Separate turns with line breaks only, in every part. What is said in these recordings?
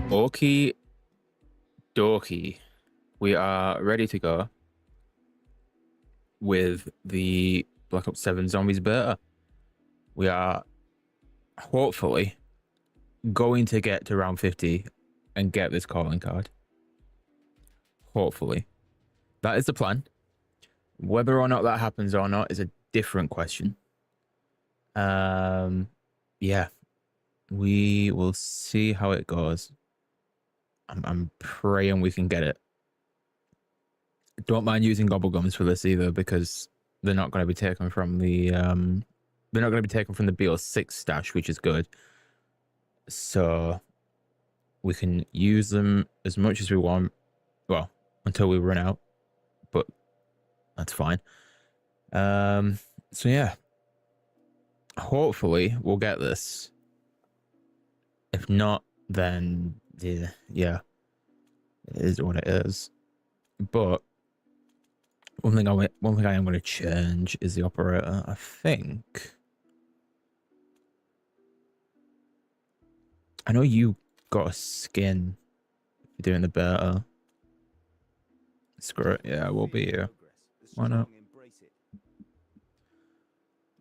Okie dokie. We are ready to go with the Black Ops 7 Zombies beta. We are hopefully going to get to round 50 and get this calling card. Hopefully. That is the plan. Whether or not that happens or not is a different question. Yeah. We will see how it goes. I'm praying we can get it. Don't mind using gobblegums for this either, because they're not going to be taken from the BO6 stash, which is good. So we can use them as much as we want, well, until we run out, but that's fine. So yeah, hopefully we'll get this. If not, then yeah, it is what it is. But one thing I am going to change is the operator. I think I know you got a skin for doing the beta. Screw it. Yeah, we'll be here. Why not?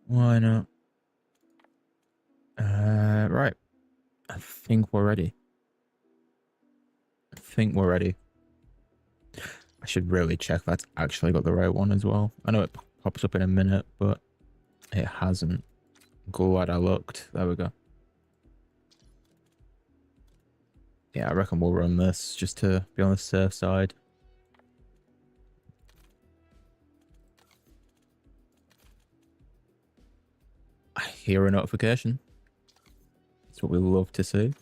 Why not? Right. I think we're ready. I should really check that's actually got the right one as well. I know it pops up in a minute, but it hasn't. Glad I looked. There we go. Yeah, I reckon we'll run this just to be on the safe side. I hear a notification. That's what we love to see.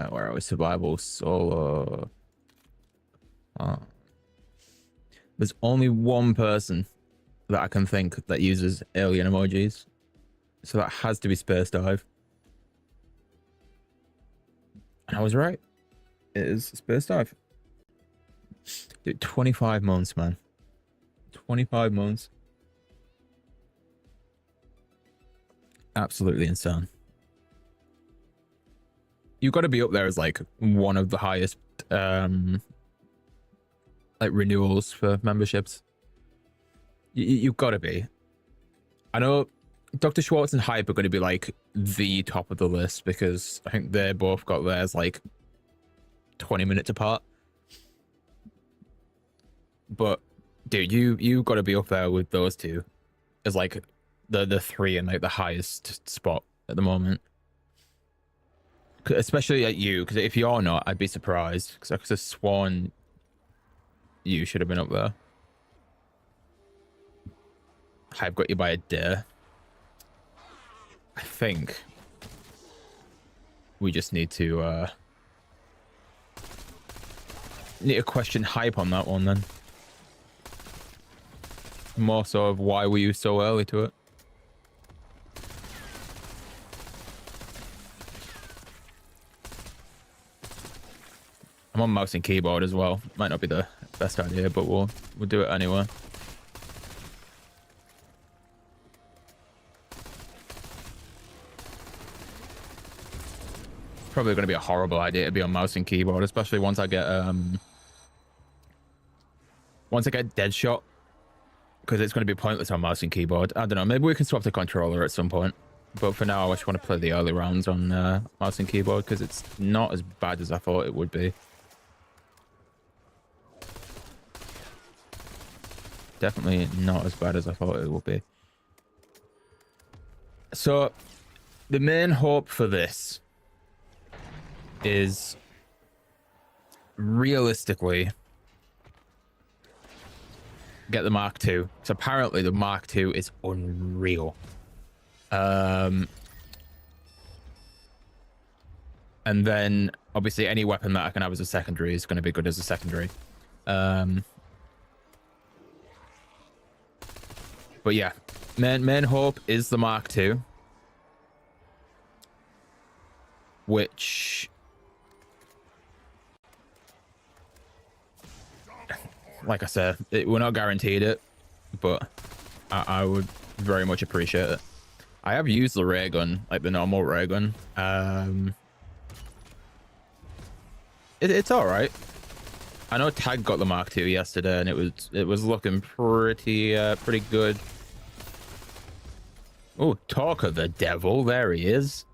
Where are we? Survival solo. There's only one person that I can think that uses alien emojis, so that has to be Space Dive. And I was right. It is Space Dive. Dude, 25 months, man. 25 months. Absolutely insane. You've got to be up there as like one of the highest like renewals for memberships. You've got to be. I know Dr. Schwartz and Hype are going to be like the top of the list, because I think they both got theirs like 20 minutes apart. But dude, you got to be up there with those two as like the three in like the highest spot at the moment. Especially at you, because if you're not, I'd be surprised, because I could have sworn you should have been up there. I've got you by a day. I think we just need to question Hype on that one then. More so of why were you so early to it. I'm on mouse and keyboard as well. Might not be the best idea, but we'll do it anyway. Probably going to be a horrible idea to be on mouse and keyboard, especially once I get Deadshot, because it's going to be pointless on mouse and keyboard. I don't know. Maybe we can swap the controller at some point. But for now, I just want to play the early rounds on mouse and keyboard, because it's not as bad as I thought it would be. Definitely not as bad as I thought it would be. So, the main hope for this is realistically get the Mark II. So apparently the Mark II is unreal. And then obviously any weapon that I can have as a secondary is going to be good as a secondary. But yeah, main hope is the Mark II, which, like I said, we're not guaranteed it, but I would very much appreciate it. I have used the ray gun, like the normal ray gun. It's all right. I know Tag got the Mark II yesterday, and it was looking pretty good. Oh, talk of the devil, there he is.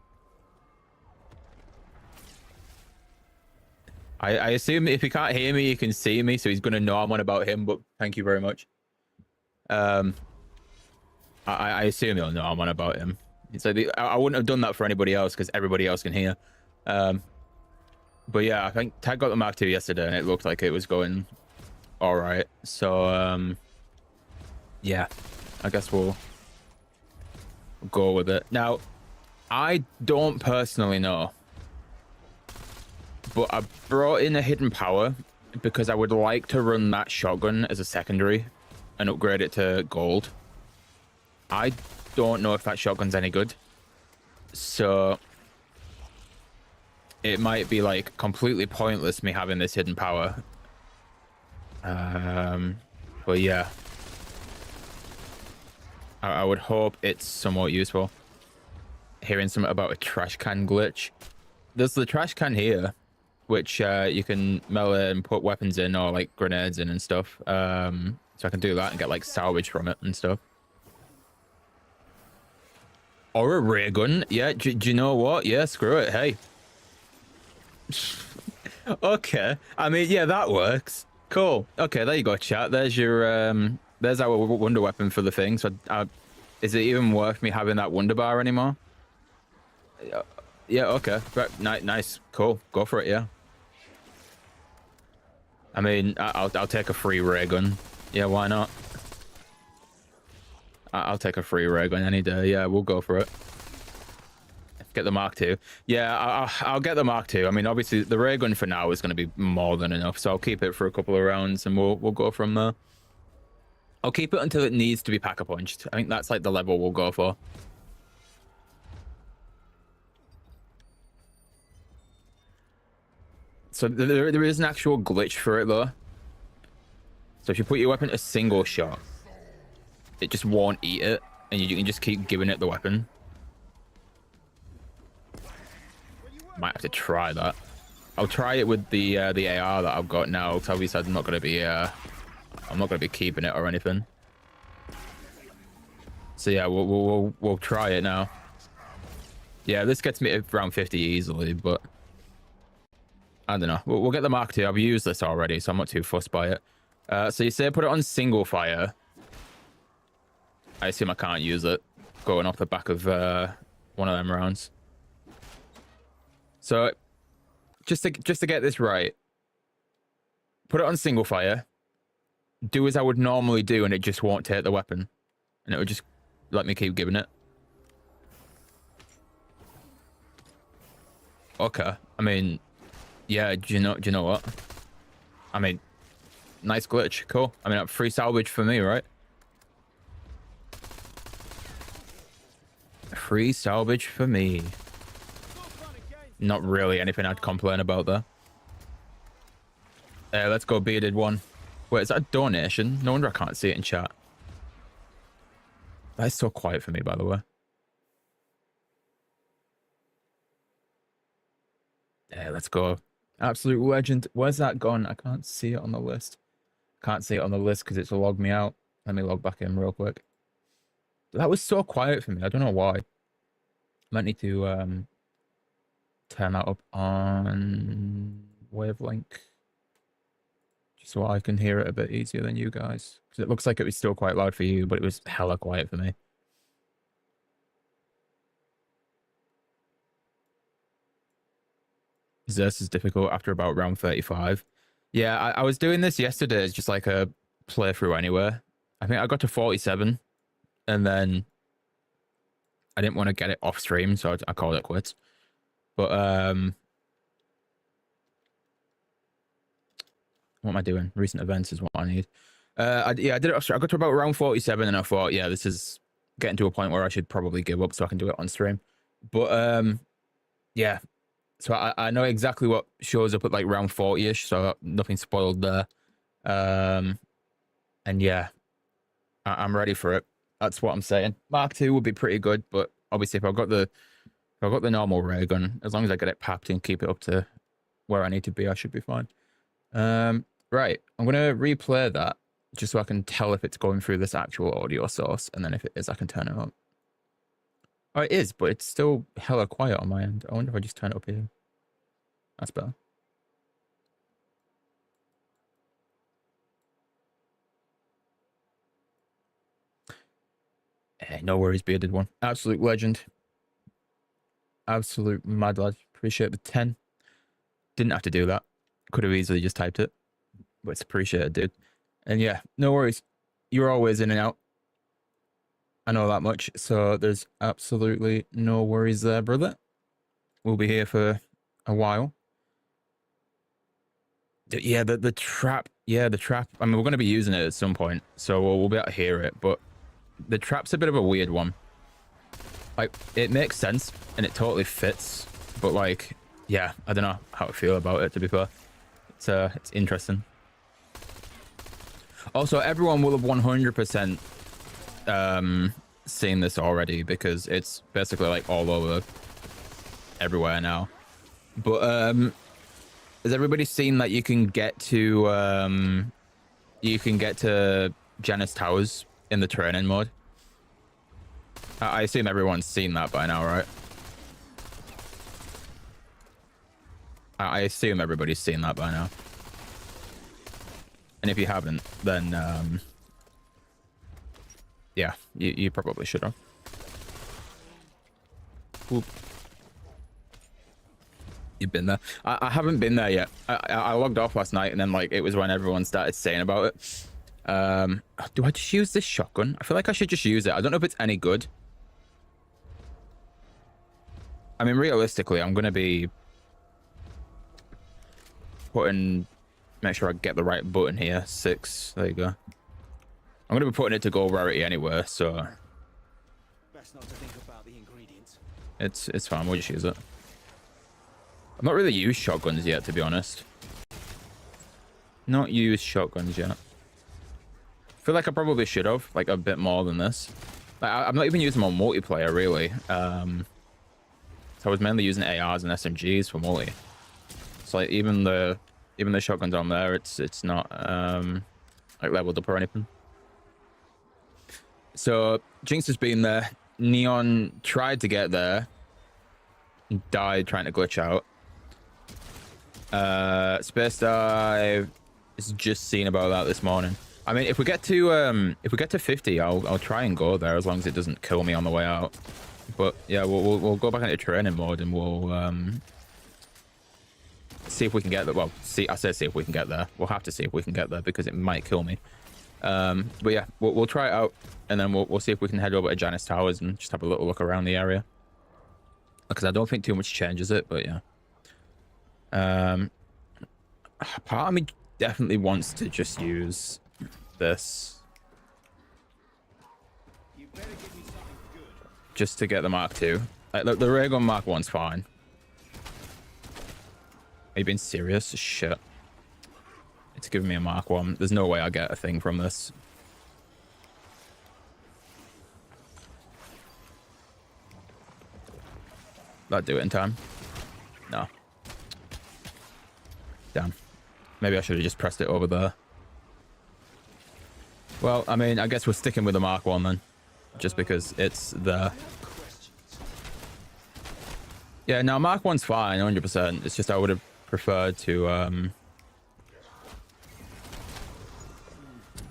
I assume if he can't hear me, he can see me, so he's gonna know I'm on about him. But thank you very much. I assume he'll know I'm on about him. So I wouldn't have done that for anybody else because everybody else can hear. But yeah, I think Tag got the Mark II yesterday, and it looked like it was going all right. So yeah, I guess we'll go with it. Now, I don't personally know, but I brought in a hidden power because I would like to run that shotgun as a secondary and upgrade it to gold. I don't know if that shotgun's any good, so it might be like completely pointless me having this hidden power. But yeah, I would hope it's somewhat useful. Hearing something about a trash can glitch. There's the trash can here, which you can melee and put weapons in, or like grenades in and stuff. So I can do that and get like salvage from it and stuff. Or a ray gun. Yeah, do you know what? Yeah, screw it. Hey. Okay. I mean, yeah, that works. Cool. Okay, there you go, chat. There's your there's our wonder weapon for the thing. So is it even worth me having that wonder bar anymore? Yeah, okay. Right, nice. Cool. Go for it, yeah. I mean, I'll take a free ray gun. Yeah, why not? I'll take a free ray gun any day. Yeah, we'll go for it. Get the Mark II. Yeah, I'll get the Mark II. I mean, obviously, the ray gun for now is going to be more than enough, so I'll keep it for a couple of rounds, and we'll go from there. I'll keep it until it needs to be pack-a-punched. I think that's like the level we'll go for. So there is an actual glitch for it, though. So if you put your weapon a single shot, it just won't eat it, and you can just keep giving it the weapon. Might have to try that. I'll try it with the AR that I've got now, because obviously I'm not gonna be keeping it or anything. So yeah, we'll try it now. Yeah, this gets me to around 50 easily, but I don't know. We'll get the Mark II. I've used this already, so I'm not too fussed by it. So you say put it on single fire. I assume I can't use it going off the back of one of them rounds. So just to get this right, put it on single fire, do as I would normally do, and it just won't take the weapon, and it would just let me keep giving it. Okay. I mean, yeah, do you know what? I mean, nice glitch. Cool. I mean, free salvage for me, right? Free salvage for me. Not really anything I'd complain about there. Let's go bearded one. Wait, is that a donation? No wonder I can't see it in chat. That's so quiet for me, by the way. Yeah, let's go. Absolute legend. Where's that gone? I can't see it on the list. Can't see it on the list because it's logged me out. Let me log back in real quick. That was so quiet for me. I don't know why. Might need to turn that up on wavelength, just so I can hear it a bit easier than you guys, because it looks like it was still quite loud for you, but it was hella quiet for me. This is difficult after about round 35. Yeah, I was doing this yesterday as just like a playthrough anyway. I think I got to 47, and then I didn't want to get it off stream, so I called it quits. But what am I doing? Recent events is what I need. I did it off stream. I got to about round 47, and I thought, yeah, this is getting to a point where I should probably give up so I can do it on stream. But yeah, so I know exactly what shows up at like round 40ish, so nothing spoiled there. And yeah, I'm ready for it. That's what I'm saying. Mark II would be pretty good, but obviously if I've got the normal ray gun, as long as I get it packed and keep it up to where I need to be, I should be fine. Right, I'm gonna replay that just so I can tell if it's going through this actual audio source, and then if it is, I can turn it up. Oh, it is, but it's still hella quiet on my end. I wonder if I just turn it up here. That's better. Hey, no worries, bearded one. Absolute legend. Absolute mad lad. Appreciate the 10. Didn't have to do that. Could have easily just typed it, but it's appreciated, dude. And yeah, no worries. You're always in and out. I know that much, so there's absolutely no worries there, brother. We'll be here for a while. Yeah, the trap. Yeah, the trap. I mean, we're going to be using it at some point, so we'll be able to hear it, but the trap's a bit of a weird one. Like, it makes sense, and it totally fits, but like, yeah, I don't know how I feel about it, to be fair. It's interesting. Also, everyone will have 100% seen this already, because it's basically like all over everywhere now. But has everybody seen that you can get to Janus Towers in the training mode? I assume everyone's seen that by now, right? I assume everybody's seen that by now. And if you haven't, then yeah, you probably should have. Oop. You've been there. I haven't been there yet. I logged off last night, and then like it was when everyone started saying about it. Do I just use this shotgun? I feel like I should just use it. I don't know if it's any good. I mean, realistically, I'm gonna be make sure I get the right button here. 6. There you go. I'm gonna be putting it to gold rarity anyway, so
best not to think about the ingredients.
It's fine. We'll just use it. I've not really used shotguns yet, to be honest. Not used shotguns yet. I feel like I probably should have, like, a bit more than this. Like, I'm not even using them on multiplayer, really. So I was mainly using ARs and SMGs for multi. So like even the shotguns on there, it's not like leveled up or anything. So Jinx has been there. Neon tried to get there, died trying to glitch out. Space Dive is just seen about that this morning. I mean, if we get to 50, I'll try and go there as long as it doesn't kill me on the way out. But yeah, we'll go back into training mode, and we'll see if we can get there. Well, I say see if we can get there. We'll have to see if we can get there because it might kill me. But yeah, we'll try it out, and then we'll see if we can head over to Janus Towers and just have a little look around the area. Because I don't think too much changes it, but yeah. Part of me definitely wants to just use this.
You better give me something good.
Just to get the Mark II. Like, the ray gun Mark 1's fine. Are you being serious? Shit. It's giving me a Mark 1. There's no way I get a thing from this. That'd do it in time. No. Damn. Maybe I should have just pressed it over there. Well, I mean, I guess we're sticking with the Mark 1 then. Just because it's there. Yeah, no, Mark 1's fine, 100%. It's just I would have preferred to,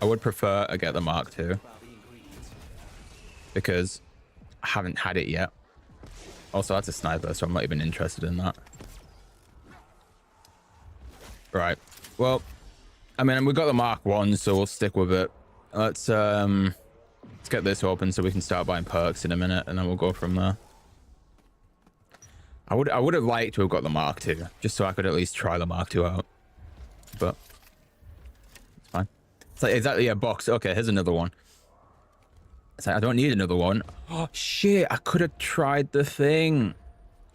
I would prefer to get the Mark II. Because I haven't had it yet. Also, that's a sniper, so I'm not even interested in that. Right. Well, I mean, we've got the Mark 1, so we'll stick with it. Let's get this open so we can start buying perks in a minute, and then we'll go from there. I would have liked to have got the Mark II, just so I could at least try the Mark II out. But it's fine. It's like exactly a box. Okay, here's another one. It's like I don't need another one. Oh shit! I could have tried the thing.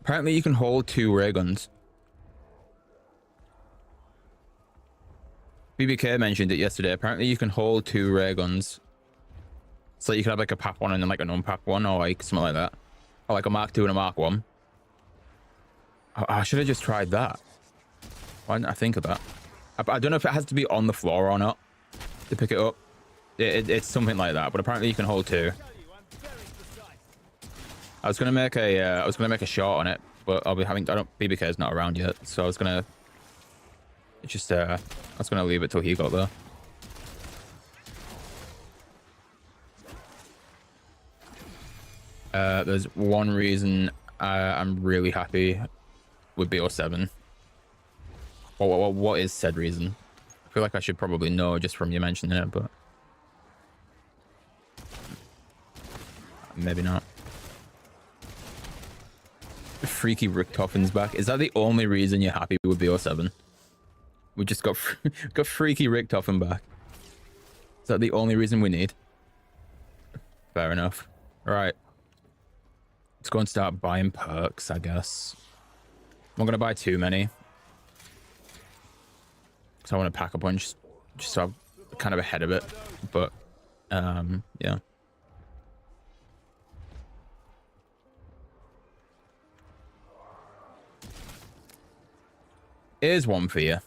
Apparently, you can hold 2 ray guns. BBK mentioned it yesterday. Apparently, you can hold 2 ray guns. So you can have like a PAP 1 and then like an unpap 1, or like something like that, or like a Mark II and a Mark 1. I should have just tried that. Why didn't I think of that? I don't know if it has to be on the floor or not to pick it up. It's something like that, but apparently you can hold two. I was gonna make a shot on it, but I'll be having BBK is not around yet, so I was gonna just I was gonna leave it till he got there. There's one reason I'm really happy with BO7. What is said reason? I feel like I should probably know just from you mentioning it, but maybe not. Freaky Richtofen's back. Is that the only reason you're happy with BO7? We just got Freaky Richtofen back. Is that the only reason we need? Fair enough. All right. Let's go and start buying perks, I guess. I'm not going to buy too many. Because I want to pack a bunch just so I'm kind of ahead of it. But, yeah. Here's one for you.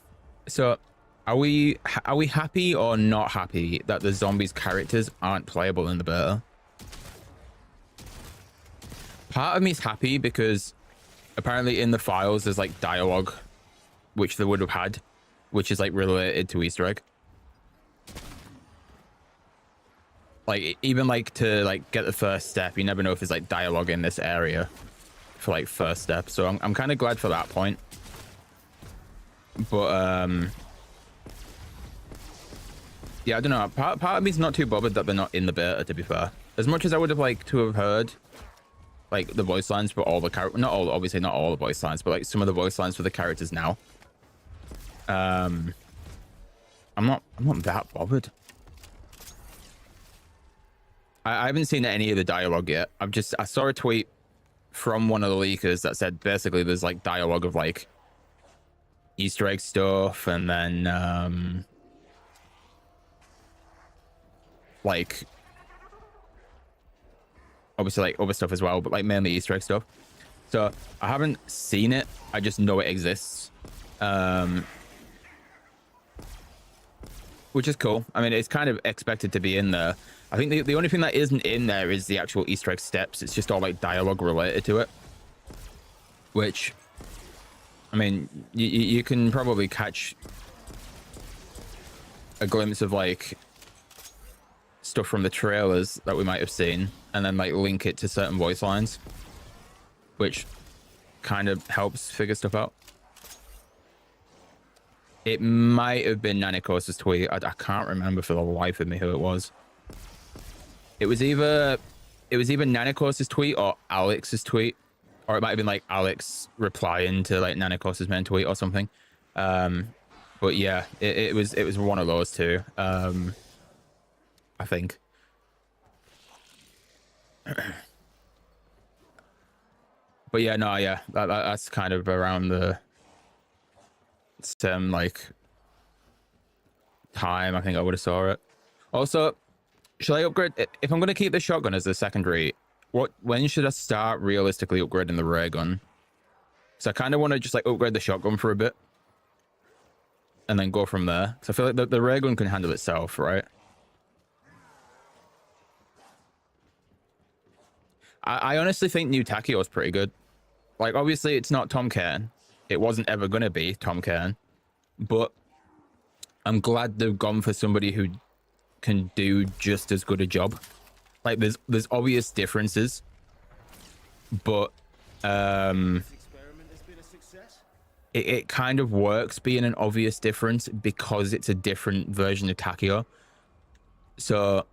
So, are we happy or not happy that the zombies characters aren't playable in the beta? Part of me is happy because apparently in the files there's like dialogue which they would have had, which is like related to Easter egg. Like even like to like get the first step, you never know if there's like dialogue in this area for like first step. So I'm kind of glad for that point. But yeah, I don't know. Part of me's not too bothered that they're not in the beta, to be fair. As much as I would have liked to have heard like the voice lines for all the characters, not all, obviously not all the voice lines, but like some of the voice lines for the characters now. I'm not that bothered. I haven't seen any of the dialogue yet. I saw a tweet from one of the leakers that said basically there's like dialogue of like Easter egg stuff, and then like obviously like other stuff as well, but like mainly Easter egg stuff. So I haven't seen it, I just know it exists, which is cool. I mean, it's kind of expected to be in there. I think the only thing that isn't in there is the actual Easter egg steps. It's just all like dialogue related to it, which I mean, you can probably catch a glimpse of like stuff from the trailers that we might have seen and then like link it to certain voice lines, which kind of helps figure stuff out. It might have been Nanikos's tweet. I can't remember for the life of me who it was. It was either Nanikos's tweet or Alex's tweet. Or it might have been like Alex replying to like Nanikos's main tweet or something. But yeah, it was one of those two. I think. But yeah, no, yeah, that's kind of around the same like time I think I would have saw it. Also, should I upgrade if I'm going to keep the shotgun as the secondary? When should I start realistically upgrading the ray gun? So I kind of want to just like upgrade the shotgun for a bit and then go from there. So I feel like the ray gun can handle itself, right? I honestly think new Takio is pretty good. Like, obviously it's not Tom Kane. It wasn't ever going to be Tom Kane, but I'm glad they've gone for somebody who can do just as good a job. Like there's obvious differences, but it kind of works being an obvious difference because it's a different version of Takio. So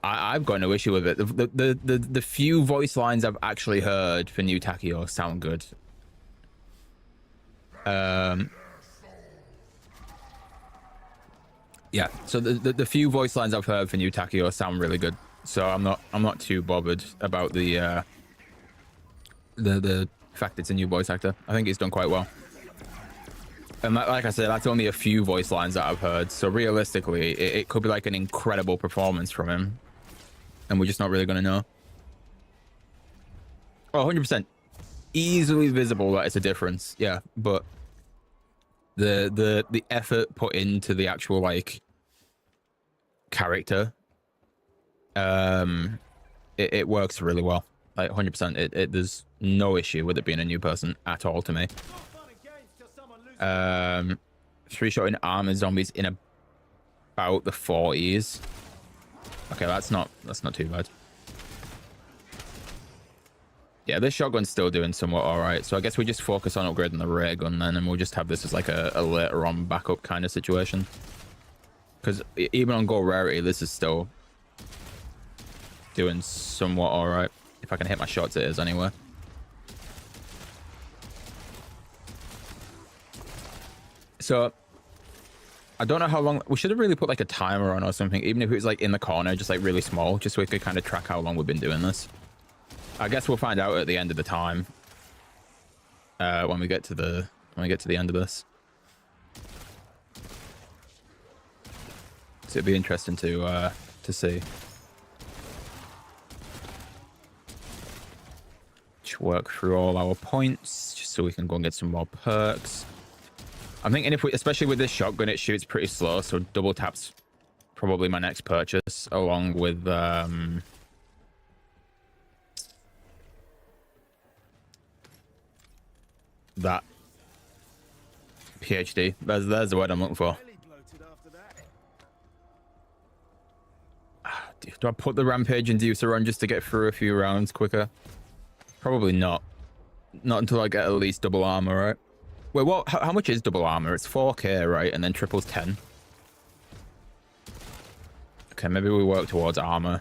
I've got no issue with it. The few voice lines I've actually heard for new Takio sound good. Yeah, so the few voice lines I've heard for new Takio sound really good. So I'm not too bothered about the fact it's a new voice actor. I think he's done quite well. And like I said, that's only a few voice lines that I've heard. So realistically, it could be like an incredible performance from him, and we're just not really going to know. Oh, 100%. Easily visible that it's a difference. Yeah, but the effort put into the actual like character, it works really well. Like 100%. There's no issue with it being a new person at all to me. 3-shot in armor zombies in about the 40s. Okay, that's not too bad. Yeah, this shotgun's still doing somewhat all right. So I guess we just focus on upgrading the ray gun then, and we'll just have this as like a later on backup kind of situation. Because even on gold rarity, this is still doing somewhat all right. If I can hit my shots, it is anyway. So I don't know how long. We should have really put like a timer on or something, even if it was like in the corner, just like really small, just so we could kind of track how long we've been doing this. I guess we'll find out at the end of the time when we get to the end of this. So it'd be interesting to see. Just work through all our points just so we can go and get some more perks. I'm thinking if we, especially with this shotgun, it shoots pretty slow, so double taps probably my next purchase, along with that PhD. There's the word I'm looking for. Do I put the rampage inducer on just to get through a few rounds quicker? Probably not. Not until I get at least double armor, right? Wait, what? How much is double armor? It's 4k, right? And then triple's 10. Okay, maybe we work towards armor.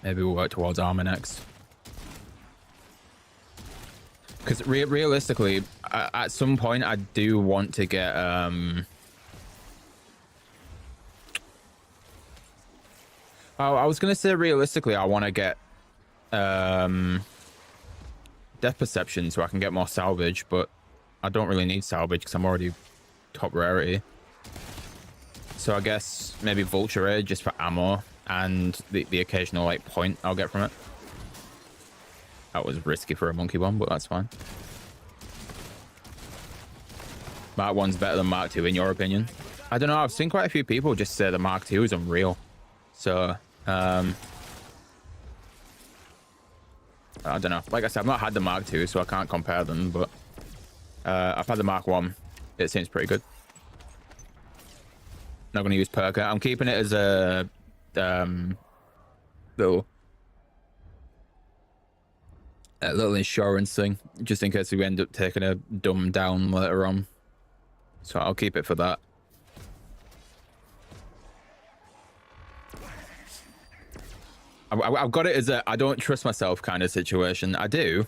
Maybe we'll work towards armor next. Because realistically, at some point, I do want to get Oh, I was gonna say realistically, I want to get death perception so I can get more salvage, but I don't really need salvage because I'm already top rarity. So I guess maybe vulture aid just for ammo and the occasional like point I'll get from it. That was risky for a monkey bomb, but that's fine. Mark 1's better than Mark 2 in your opinion? I don't know, I've seen quite a few people just say the Mark 2 is unreal. So I don't know. Like I said, I've not had the Mark 2, so I can't compare them, but I've had the Mark 1. It seems pretty good. Not going to use Perker. I'm keeping it as a little insurance thing, just in case we end up taking a dumb down later on. So I'll keep it for that. I've got it as a I don't trust myself kind of situation. I do,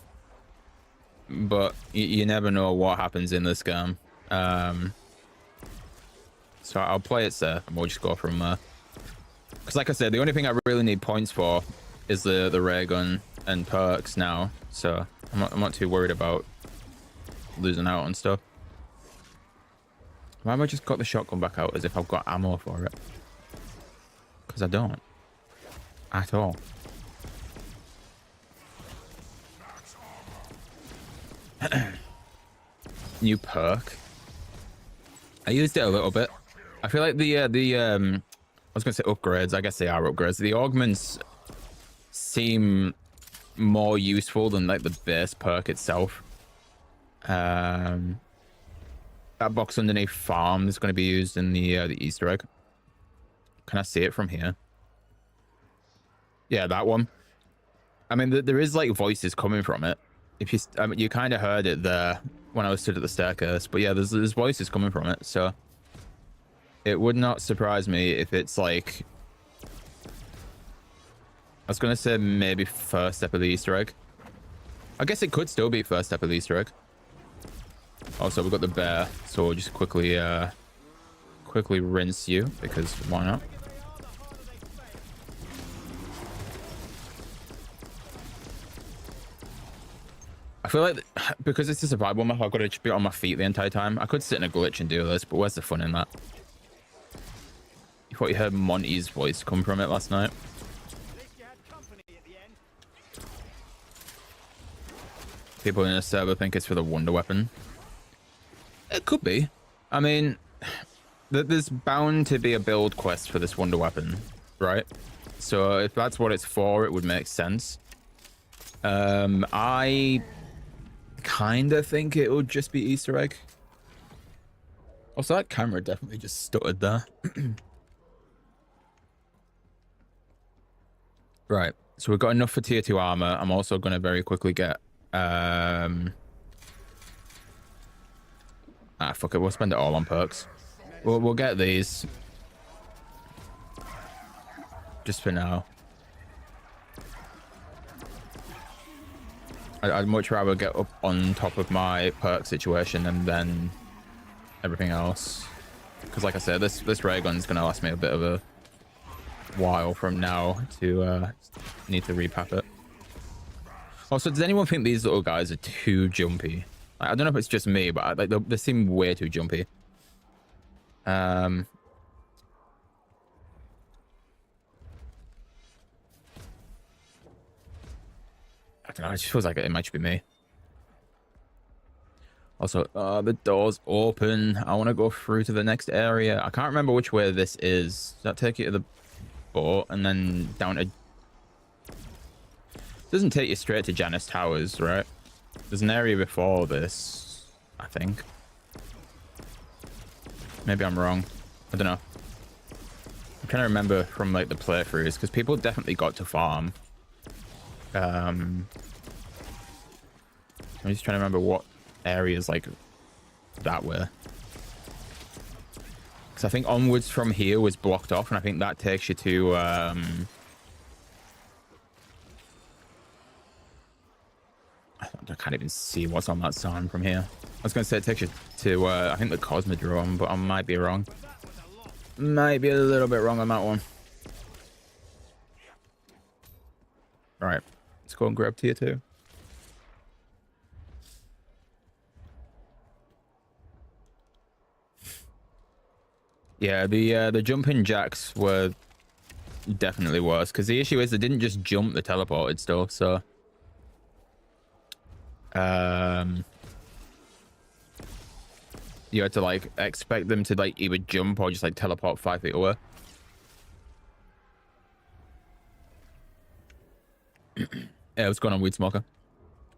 but you never know what happens in this game. So I'll play it safe and we'll just go from there. Because like I said, the only thing I really need points for is the ray gun and perks now. So I'm not too worried about losing out on stuff. Why have I just got the shotgun back out as if I've got ammo for it? Because I don't. At all. New perk. I used it a little bit. I feel like I was gonna say upgrades. I guess they are upgrades. The augments seem more useful than like the base perk itself. That box underneath farm is going to be used in the Easter egg. Can I see it from here? Yeah, that one. I mean, there is like voices coming from it. If you, I mean, you kind of heard it there when I was stood at the staircase. But yeah, there's voices coming from it. So it would not surprise me if it's like, I was gonna say maybe first step of the Easter egg. I guess it could still be first step of the Easter egg. Also, we've got the bear, so we'll just quickly rinse you because why not? I feel like because it's a survival map, I've got to just be on my feet the entire time. I could sit in a glitch and do this, but where's the fun in that? You thought you heard Monty's voice come from it last night? People in the server think it's for the wonder weapon. It could be. I mean, there's bound to be a build quest for this wonder weapon, right? So if that's what it's for, it would make sense. I kind of think it would just be Easter egg. Also, that camera definitely just stuttered there. Right, so we've got enough for tier 2 armor. I'm also going to very quickly get... fuck it, we'll spend it all on perks. We'll get these. Just for now. I'd much rather get up on top of my perk situation and then everything else. Because like I said, this ray gun's going to last me a bit of a while from now to need to repap it. Also, does anyone think these little guys are too jumpy? I don't know if it's just me, but like they seem way too jumpy. I don't know, it just feels like it might just be me. Also, the door's open. I want to go through to the next area. I can't remember which way this is. Does that take you to the boat and then down to... Doesn't take you straight to Janus Towers, right? There's an area before this, I think. Maybe I'm wrong. I don't know. I'm trying to remember from like the playthroughs because people definitely got to farm. I'm just trying to remember what areas like that were. Because I think onwards from here was blocked off, and I think that takes you to I can't even see what's on that sign from here. I was going to say it takes you to I think the Cosmodrome, but I might be wrong. Might be a little bit wrong on that one. All right, let's go and grab tier 2. Yeah, the jumping jacks were definitely worse because the issue is they didn't just jump the teleported stuff, so you had to like expect them to like either jump or just like teleport 5 feet away. Yeah, what's going on, Weed Smoker?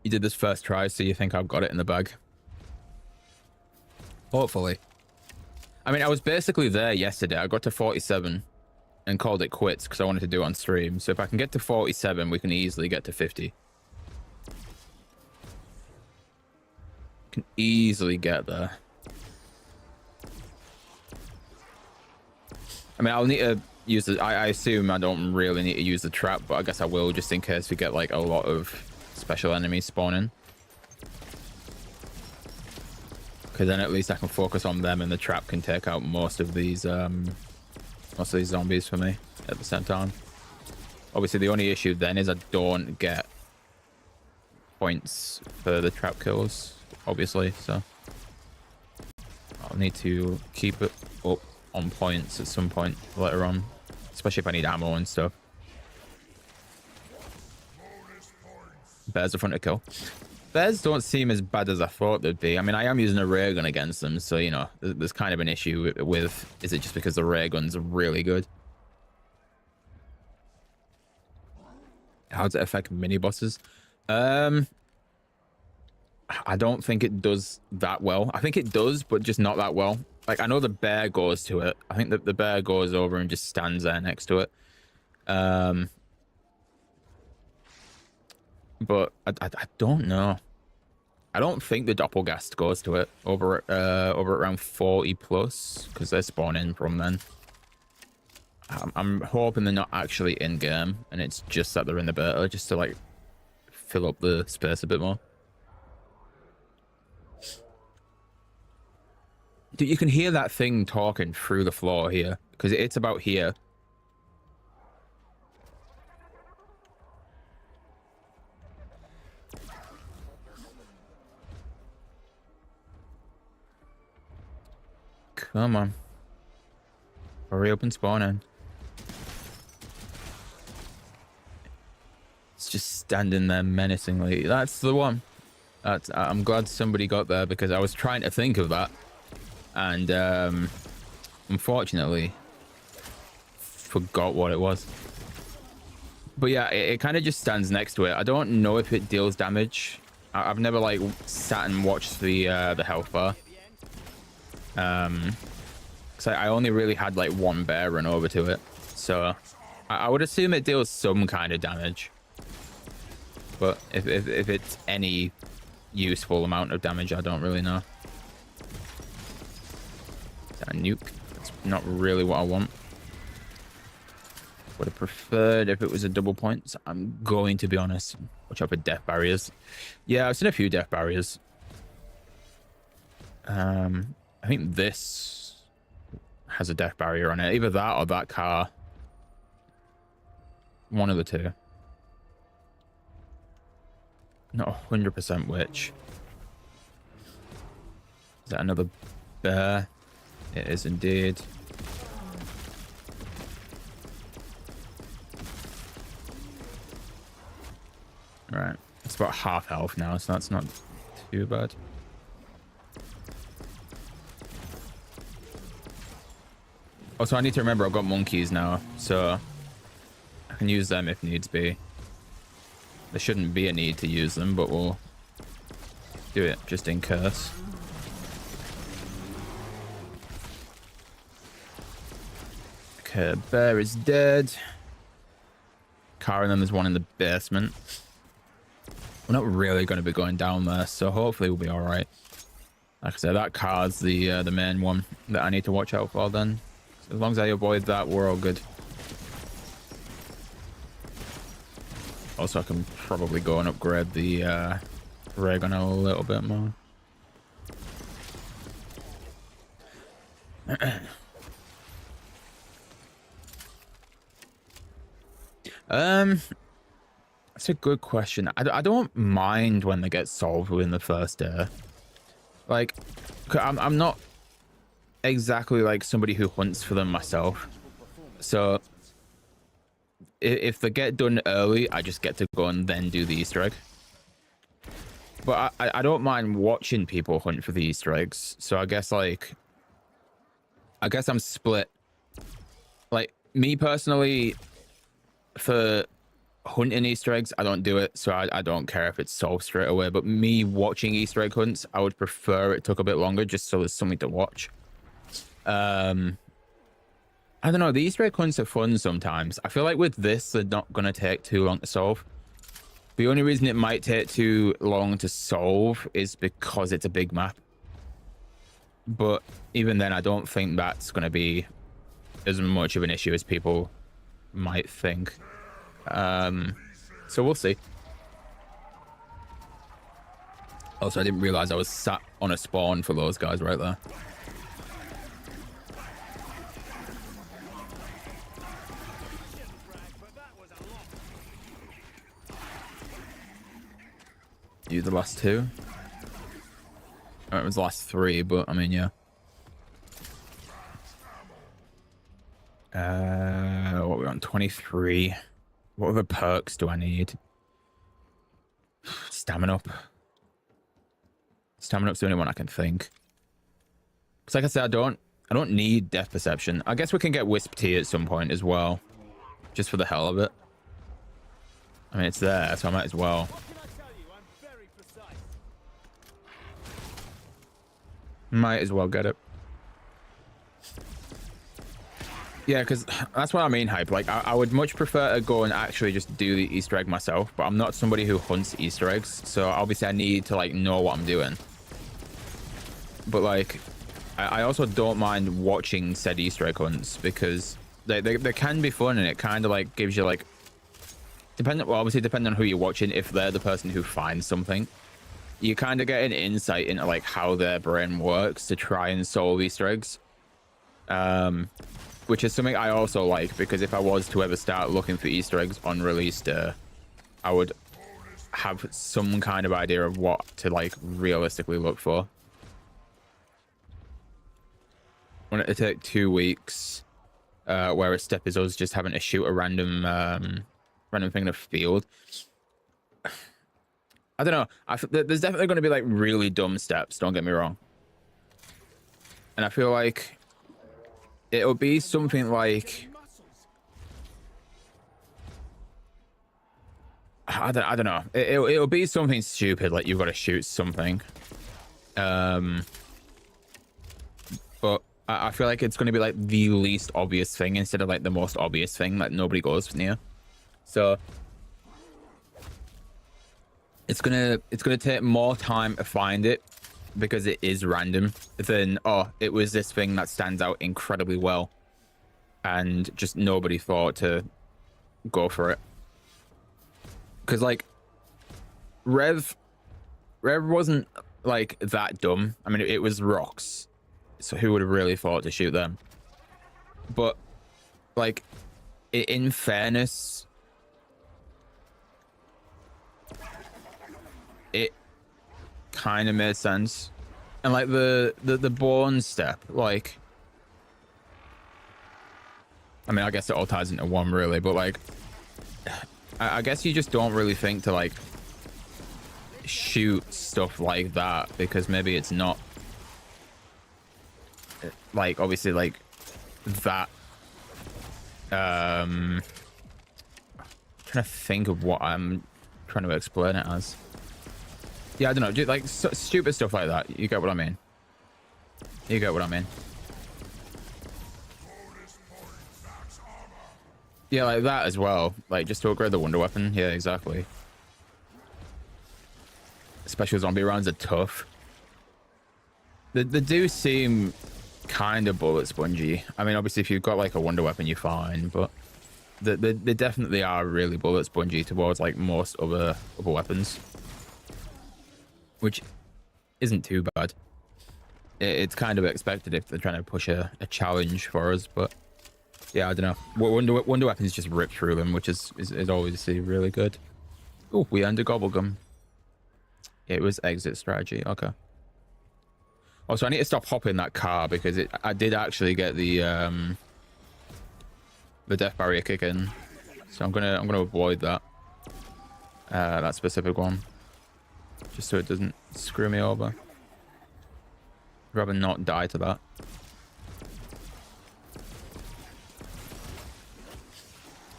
You did this first try, so you think I've got it in the bag? Hopefully. I mean, I was basically there yesterday. I got to 47 and called it quits because I wanted to do it on stream. So if I can get to 47, we can easily get to 50. Can easily get there. I mean, I'll need to use the... I assume I don't really need to use the trap, but I guess I will just in case we get like a lot of special enemies spawning. Because then at least I can focus on them and the trap can take out most of these zombies for me at the same time. Obviously, the only issue then is I don't get points for the trap kills, obviously, so I'll need to keep it up on points at some point later on, especially if I need ammo and stuff. Bears are fun to kill. Bears don't seem as bad as I thought they'd be. I mean, I am using a ray gun against them, so, you know, there's kind of an issue with is it just because the ray guns are really good? How does it affect mini bosses? I don't think it does that well. I think it does, but just not that well. Like, I know the bear goes to it. I think that the bear goes over and just stands there next to it. But I don't know. I don't think the Doppelgast goes to it over at around 40 plus because they're spawning from then. I'm hoping they're not actually in game and it's just that they're in the beta just to like fill up the space a bit more. Dude, you can hear that thing talking through the floor here because it's about here. Come on. Hurry up and spawn in. It's just standing there menacingly. That's the one. I'm glad somebody got there because I was trying to think of that. and unfortunately forgot what it was. But yeah, it kind of just stands next to it. I don't know if it deals damage. I've never like sat and watched the health bar. Because I only really had like one bear run over to it, so I would assume it deals some kind of damage. But if it's any useful amount of damage, I don't really know. Is that a nuke? That's not really what I want. Would have preferred if it was a double point. I'm going to be honest. Watch out for death barriers. Yeah, I've seen a few death barriers. I think this has a death barrier on it. Either that or that car. One of the two. Not 100% which. Is that another bear? It is indeed. Right. It's about half health now, so that's not too bad. Also, I need to remember I've got monkeys now, so I can use them if needs be. There shouldn't be a need to use them, but we'll do it just in case. Okay, bear is dead. Car, and then there's one in the basement. We're not really going to be going down there, so hopefully we'll be all right. Like I said, that car's the main one that I need to watch out for then. So as long as I avoid that, we're all good. Also, I can probably go and upgrade the ray gun a little bit more. That's a good question. I don't mind when they get solved within the first day. Like, I'm not exactly like somebody who hunts for them myself. So if they get done early, I just get to go and then do the Easter egg. But I don't mind watching people hunt for the Easter eggs. So I guess I'm split. Like, me personally, for hunting Easter eggs, I don't do it, so I don't care if it's solved straight away. But me watching Easter egg hunts, I would prefer it took a bit longer, just so there's something to watch. I don't know, the Easter egg hunts are fun sometimes. I feel like with this, they're not going to take too long to solve. The only reason it might take too long to solve is because it's a big map. But even then, I don't think that's going to be as much of an issue as people might think. So we'll see. Also, I didn't realize I was sat on a spawn for those guys right there. You the last two? Oh, it was the last three, but I mean, yeah. What we're on 23. What other perks do I need? Stamina up. Stamina up's the only one I can think. Because like I said, I don't need death perception. I guess we can get Wisp Tea at some point as well. Just for the hell of it. I mean, it's there, so I might as well. Might as well get it. Yeah, because that's what I mean, Hype. Like, I would much prefer to go and actually just do the Easter egg myself, but I'm not somebody who hunts Easter eggs, so obviously I need to, like, know what I'm doing. But, like, I also don't mind watching said Easter egg hunts, because they can be fun, and it kind of, like, gives you, like... obviously, depending on who you're watching, if they're the person who finds something, you kind of get an insight into, like, how their brain works to try and solve Easter eggs. Which is something I also like, because if I was to ever start looking for Easter eggs on release day, I would have some kind of idea of what to, like, realistically look for. I want it to take 2 weeks, where a step is us just having to shoot a random thing in a field. I don't know. There's definitely going to be, like, really dumb steps, don't get me wrong. And I feel like it'll be something like, I don't know. It'll be something stupid, like you've got to shoot something. But I feel like it's going to be like the least obvious thing instead of like the most obvious thing that nobody goes near. So it's gonna take more time to find it because it is random than, oh, it was this thing that stands out incredibly well and just nobody thought to go for it. Because like Rev wasn't like that dumb. I mean, it was rocks, so who would have really thought to shoot them? But like, in fairness, it kind of made sense. And like the born step, like, I mean, I guess it all ties into one really, but like, I guess you just don't really think to like shoot stuff like that because maybe it's not like obviously like that. Trying to think of what I'm trying to explain it as. Yeah, I don't know, dude, like stupid stuff like that. You get what I mean? You get what I mean? Yeah, like that as well. Like just to upgrade the wonder weapon. Yeah, exactly. Special zombie rounds are tough. They do seem kind of bullet spongy. I mean, obviously, if you've got like a wonder weapon, you're fine. But they definitely are really bullet spongy towards like most other weapons, which isn't too bad. It's kind of expected if they're trying to push a challenge for us, but. Yeah, I don't know. Wonder weapons just rip through them, which is always really good. Oh, we earned a gobblegum. Yeah, it was exit strategy. Okay. Also, I need to stop hopping that car because I did actually get the death barrier kick in, so I'm gonna avoid that that specific one, just so it doesn't screw me over. I'd rather not die to that.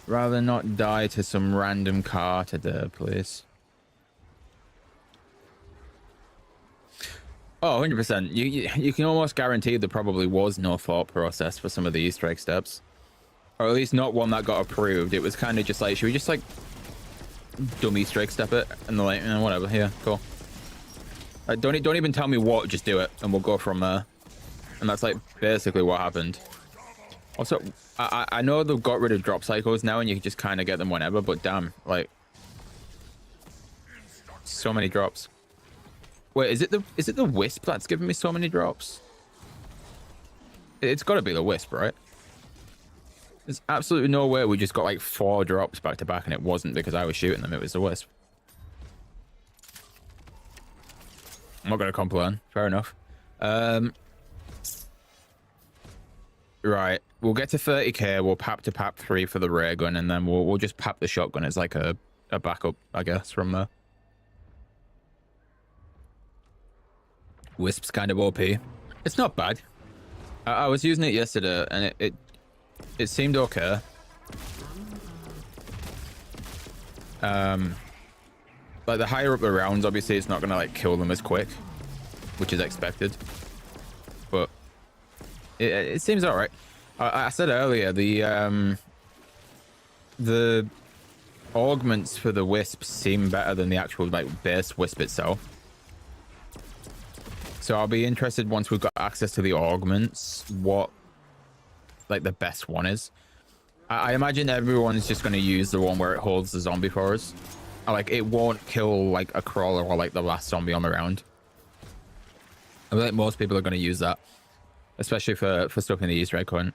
Rather not die to some random car today, please. Oh, 100%. You can almost guarantee there probably was no thought process for some of the Easter egg steps. Or at least not one that got approved. It was kind of just like, should we just like dumb Easter egg step it? And they're like, whatever, yeah, cool. Like, don't even tell me what, just do it. And we'll go from there. And that's like basically what happened. Also, I know they've got rid of drop cycles now and you can just kind of get them whenever, but damn, like, so many drops. Wait, is it the Wisp that's giving me so many drops? It's got to be the Wisp, right? There's absolutely no way we just got like 4 drops back to back and it wasn't because I was shooting them, it was the Wisp. I'm not going to complain, fair enough. Right, we'll get to 30k, we'll pap to pap 3 for the ray gun, and then we'll just pap the shotgun as like a backup, I guess, from there. Wisp's kind of OP. It's not bad. I was using it yesterday, and it seemed okay. Like the higher up the rounds, obviously it's not gonna like kill them as quick, which is expected. But it seems all right. I said earlier the augments for the Wisps seem better than the actual like base Wisp itself. So I'll be interested once we've got access to the augments, what like the best one is. I imagine everyone's just going to use the one where it holds the zombie for us. Like it won't kill like a crawler or like the last zombie on the round. I think most people are going to use that, especially for stuff in the Easter egg hunt.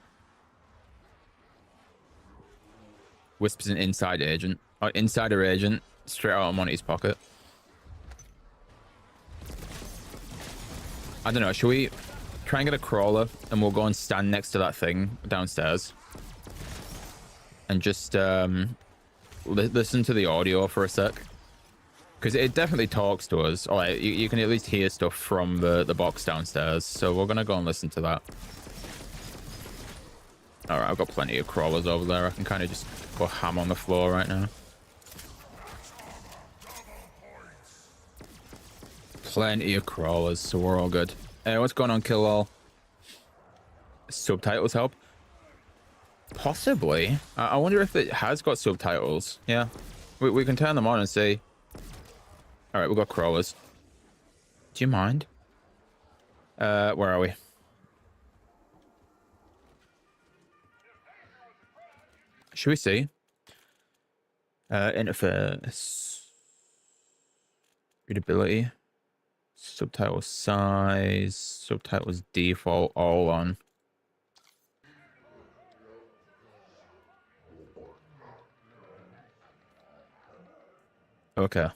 Wisp's an inside agent, or insider agent, straight out of Monty's pocket. I don't know, should we try and get a crawler and we'll go and stand next to that thing downstairs and just listen to the audio for a sec Because it definitely talks to us. All right, you can at least hear stuff from the box downstairs. So we're gonna go and listen to that. All right, I've got plenty of crawlers over there. I can kind of just go ham on the floor right now. Plenty of crawlers, so we're all good. Hey, what's going on, Kill All? Subtitles help? Possibly. I wonder if it has got subtitles. Yeah, we can turn them on and see. All right, we've got crawlers. Do you mind? Where are we? Should we see? Interface. Readability. Subtitle size. Subtitles default, all on. Okay.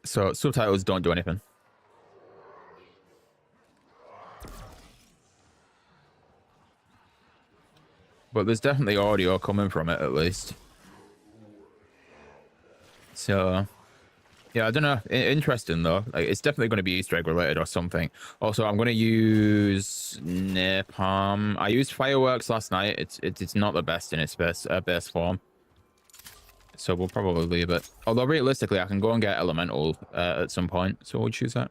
So subtitles don't do anything. But there's definitely audio coming from it at least. So yeah, I don't know. Interesting though. Like, it's definitely going to be Easter egg related or something. Also, I'm going to use napalm. I used fireworks last night. It's not the best in its best form. So we'll probably leave it. Although realistically, I can go and get elemental at some point. So we'll choose that.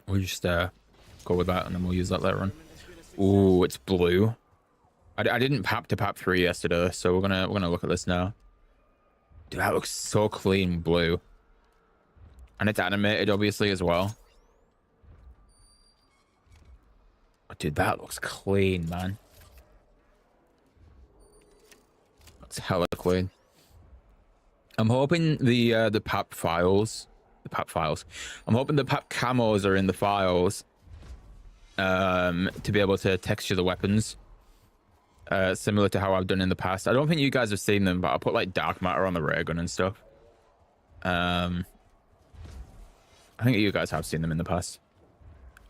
We'll just go with that, and then we'll use that later on. Ooh, it's blue. I didn't pap to pap 3 yesterday, so we're gonna look at this now. Dude, that looks so clean blue. And it's animated, obviously, as well. Oh, dude, that looks clean, man. That's hella clean. I'm hoping the pap files. I'm hoping the pap camos are in the files. To be able to texture the weapons. Similar to how I've done in the past. I don't think you guys have seen them, but I put like dark matter on the ray gun and stuff. I think you guys have seen them in the past.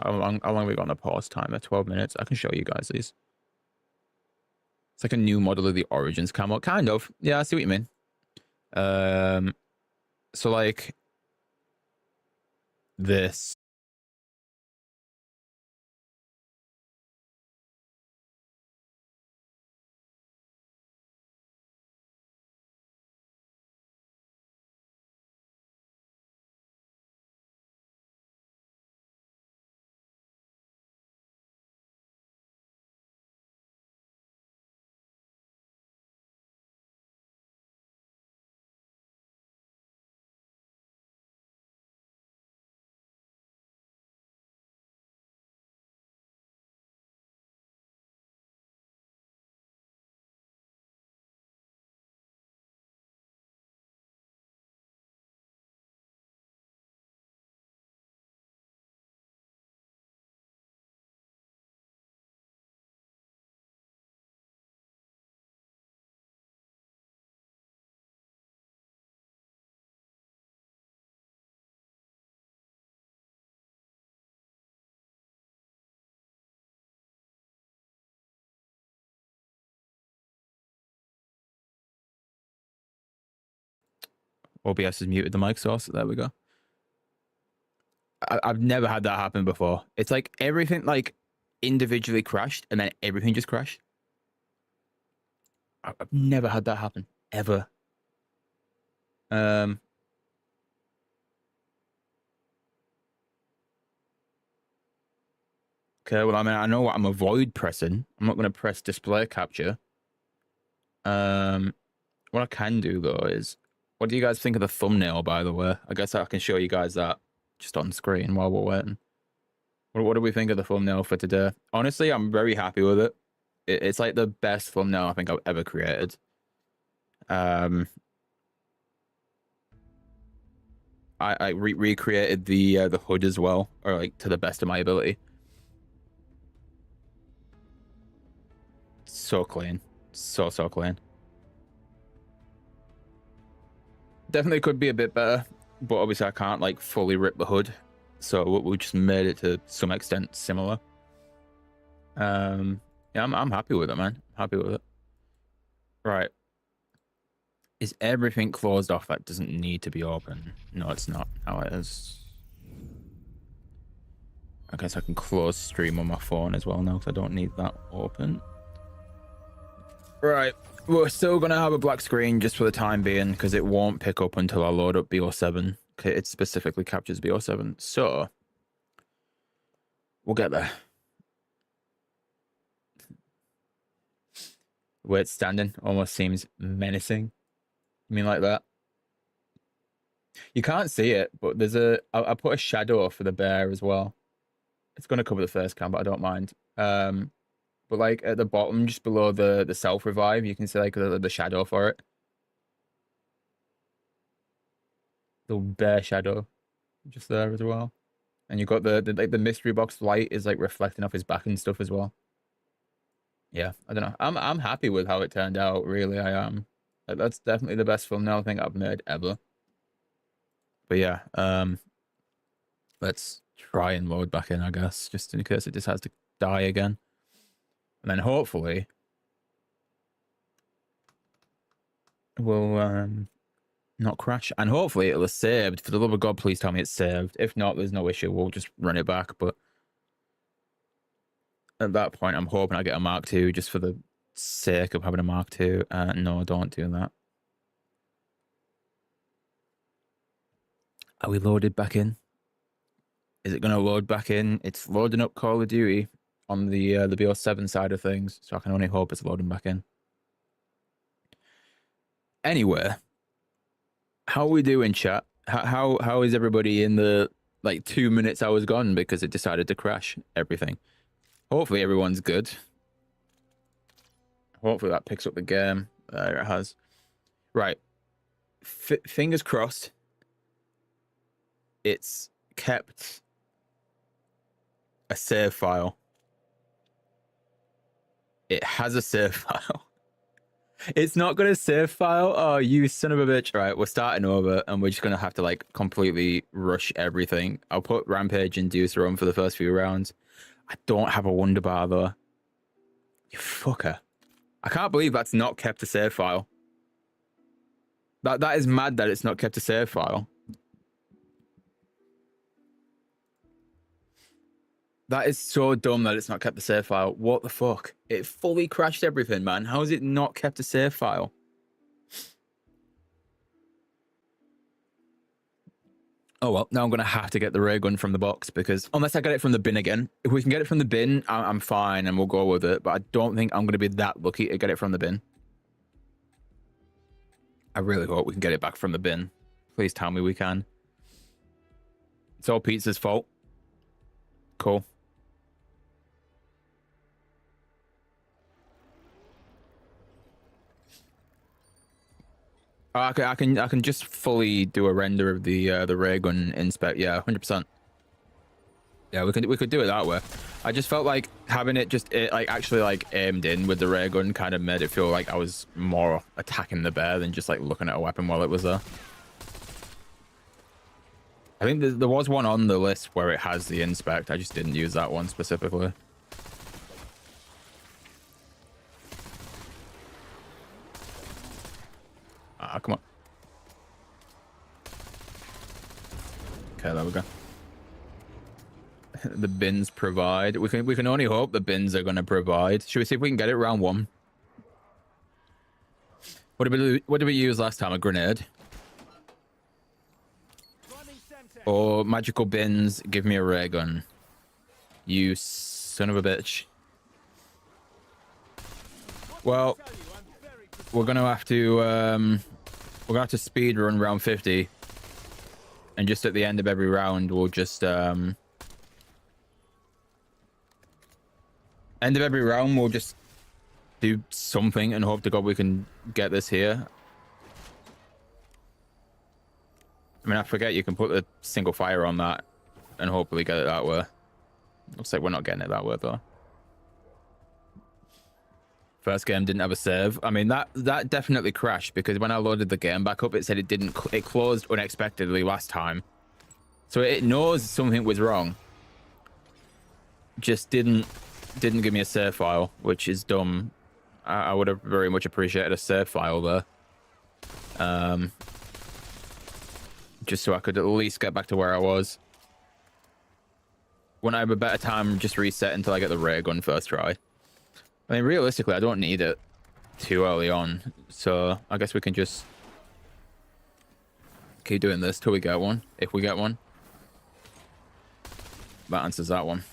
How long have we got on the pause timer? 12 minutes. I can show you guys these. It's like a new model of the Origins camo. Kind of. Yeah, I see what you mean. So like this. OBS has muted the mic source. There we go. I've never had that happen before. It's like everything like individually crashed and then everything just crashed. I've never had that happen ever. Okay, well, I mean, I know what I'm avoid pressing. I'm not going to press display capture. What I can do though is, what do you guys think of the thumbnail, by the way? I guess I can show you guys that just on screen while we're waiting. What do we think of the thumbnail for today? Honestly, I'm very happy with it. It's like the best thumbnail I think I've ever created. I recreated the hood as well, or like to the best of my ability. So clean, so clean. Definitely could be a bit better, but obviously I can't like fully rip the hood, so we just made it to some extent similar. Yeah, I'm happy with it, man. I'm happy with it. Right. Is everything closed off that doesn't need to be open? No, it's not how it is. I guess I can close stream on my phone as well now because I don't need that open. Right. We're still going to have a black screen just for the time being because it won't pick up until I load up BO7. Okay, it specifically captures BO7. So, we'll get there. Where it's standing almost seems menacing. You mean like that? You can't see it, but there's I put a shadow for the bear as well. It's going to cover the first cam, but I don't mind. But like at the bottom, just below the self revive, you can see like the shadow for it. The bear shadow, just there as well. And you've got the like the mystery box light is like reflecting off his back and stuff as well. Yeah, I don't know. I'm happy with how it turned out. Really, I am. That's definitely the best thumbnail I think I've made ever. But yeah, let's try and load back in, I guess, just in case it just has to die again. And then hopefully we'll not crash. And hopefully it'll have saved. For the love of God, please tell me it's saved. If not, there's no issue. We'll just run it back. But at that point, I'm hoping I get a Mark II just for the sake of having a Mark II. No, don't do that. Are we loaded back in? Is it going to load back in? It's loading up Call of Duty on the BO7 side of things, so I can only hope it's loading back in. Anyway, how are we doing, chat? How is everybody in the like 2 minutes I was gone because it decided to crash everything? Hopefully everyone's good. Hopefully that picks up the game. There it has. Right. Fingers crossed. It's kept a save file. It has a save file. It's not going to save file. Oh, you son of a bitch. Right, we're starting over and we're just going to have to like completely rush everything. I'll put Rampage and Deucer on for the first few rounds. I don't have a Wonder Bar though. You fucker. I can't believe that's not kept a save file. That is mad that it's not kept a save file. That is so dumb that it's not kept a save file. What the fuck? It fully crashed everything, man. How is it not kept a save file? Oh, well, now I'm going to have to get the ray gun from the box because unless I get it from the bin again, if we can get it from the bin, I'm fine and we'll go with it. But I don't think I'm going to be that lucky to get it from the bin. I really hope we can get it back from the bin. Please tell me we can. It's all Pizza's fault. Cool. I can just fully do a render of the ray gun inspect. Yeah, 100%. Yeah, we could do it that way. I just felt like having it just like actually like aimed in with the ray gun kind of made it feel like I was more attacking the bear than just like looking at a weapon while it was there. I think there was one on the list where it has the inspect. I just didn't use that one specifically. Ah, come on. Okay, there we go. The bins provide. We can only hope the bins are going to provide. Should we see if we can get it round one? What did we use last time? A grenade? Or magical bins? Give me a ray gun. You son of a bitch. Well, we're gonna have to speed run round 50, and just at the end of every round we'll just end of every round we'll just do something and hope to God we can get this here. I mean, I forget you can put the single fire on that and hopefully get it that way. Looks like we're not getting it that way though. First game didn't have a save. I mean, that definitely crashed because when I loaded the game back up, it said it closed unexpectedly last time. So it knows something was wrong. Just didn't give me a save file, which is dumb. I would have very much appreciated a save file there. Just so I could at least get back to where I was. When I have a better time, just reset until I get the ray gun first try. I mean, realistically, I don't need it too early on, so I guess we can just keep doing this till we get one, if we get one. That answers that one.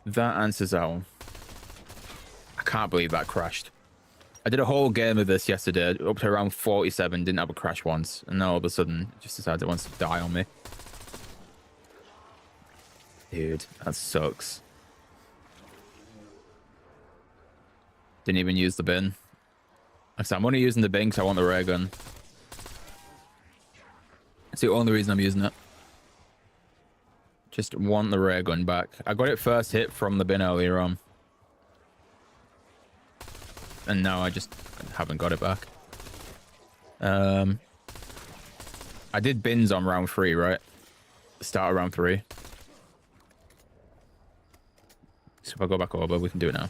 That answers that one. I can't believe that crashed. I did a whole game of this yesterday, up to around 47, didn't have a crash once, and now all of a sudden, it just decides it wants to die on me. Dude, that sucks. Didn't even use the bin. Like I said, I'm only using the bin because I want the ray gun. It's the only reason I'm using it. Just want the ray gun back. I got it first hit from the bin earlier on. And now I just haven't got it back. I did bins on round 3, right? Start of round 3. So if I go back over, we can do it now.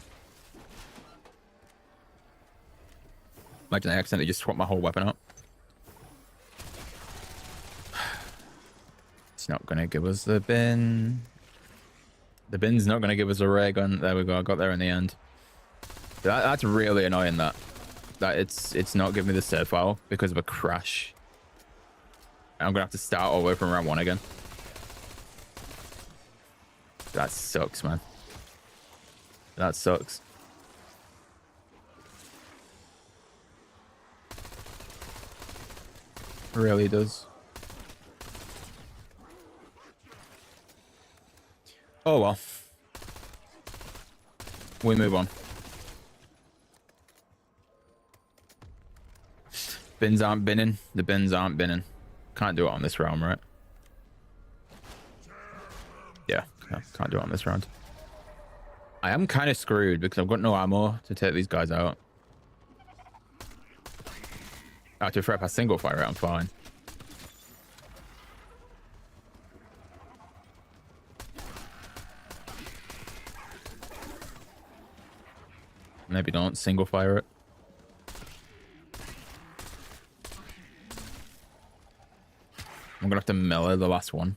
Imagine I accidentally just swapped my whole weapon up. It's not going to give us the bin. The bin's not going to give us a ray gun. There we go. I got there in the end. That's really annoying that it's not giving me the save file because of a crash. I'm gonna have to start all the way from round 1 again. That sucks, man. That sucks. Really does. Oh well. We move on. Bins aren't binning. The bins aren't binning. Can't do it on this round, right? Yeah, can't do it on this round. I am kind of screwed because I've got no ammo to take these guys out. After if I single fire it, I'm fine. Maybe don't single fire it. I'm gonna have to melee the last one.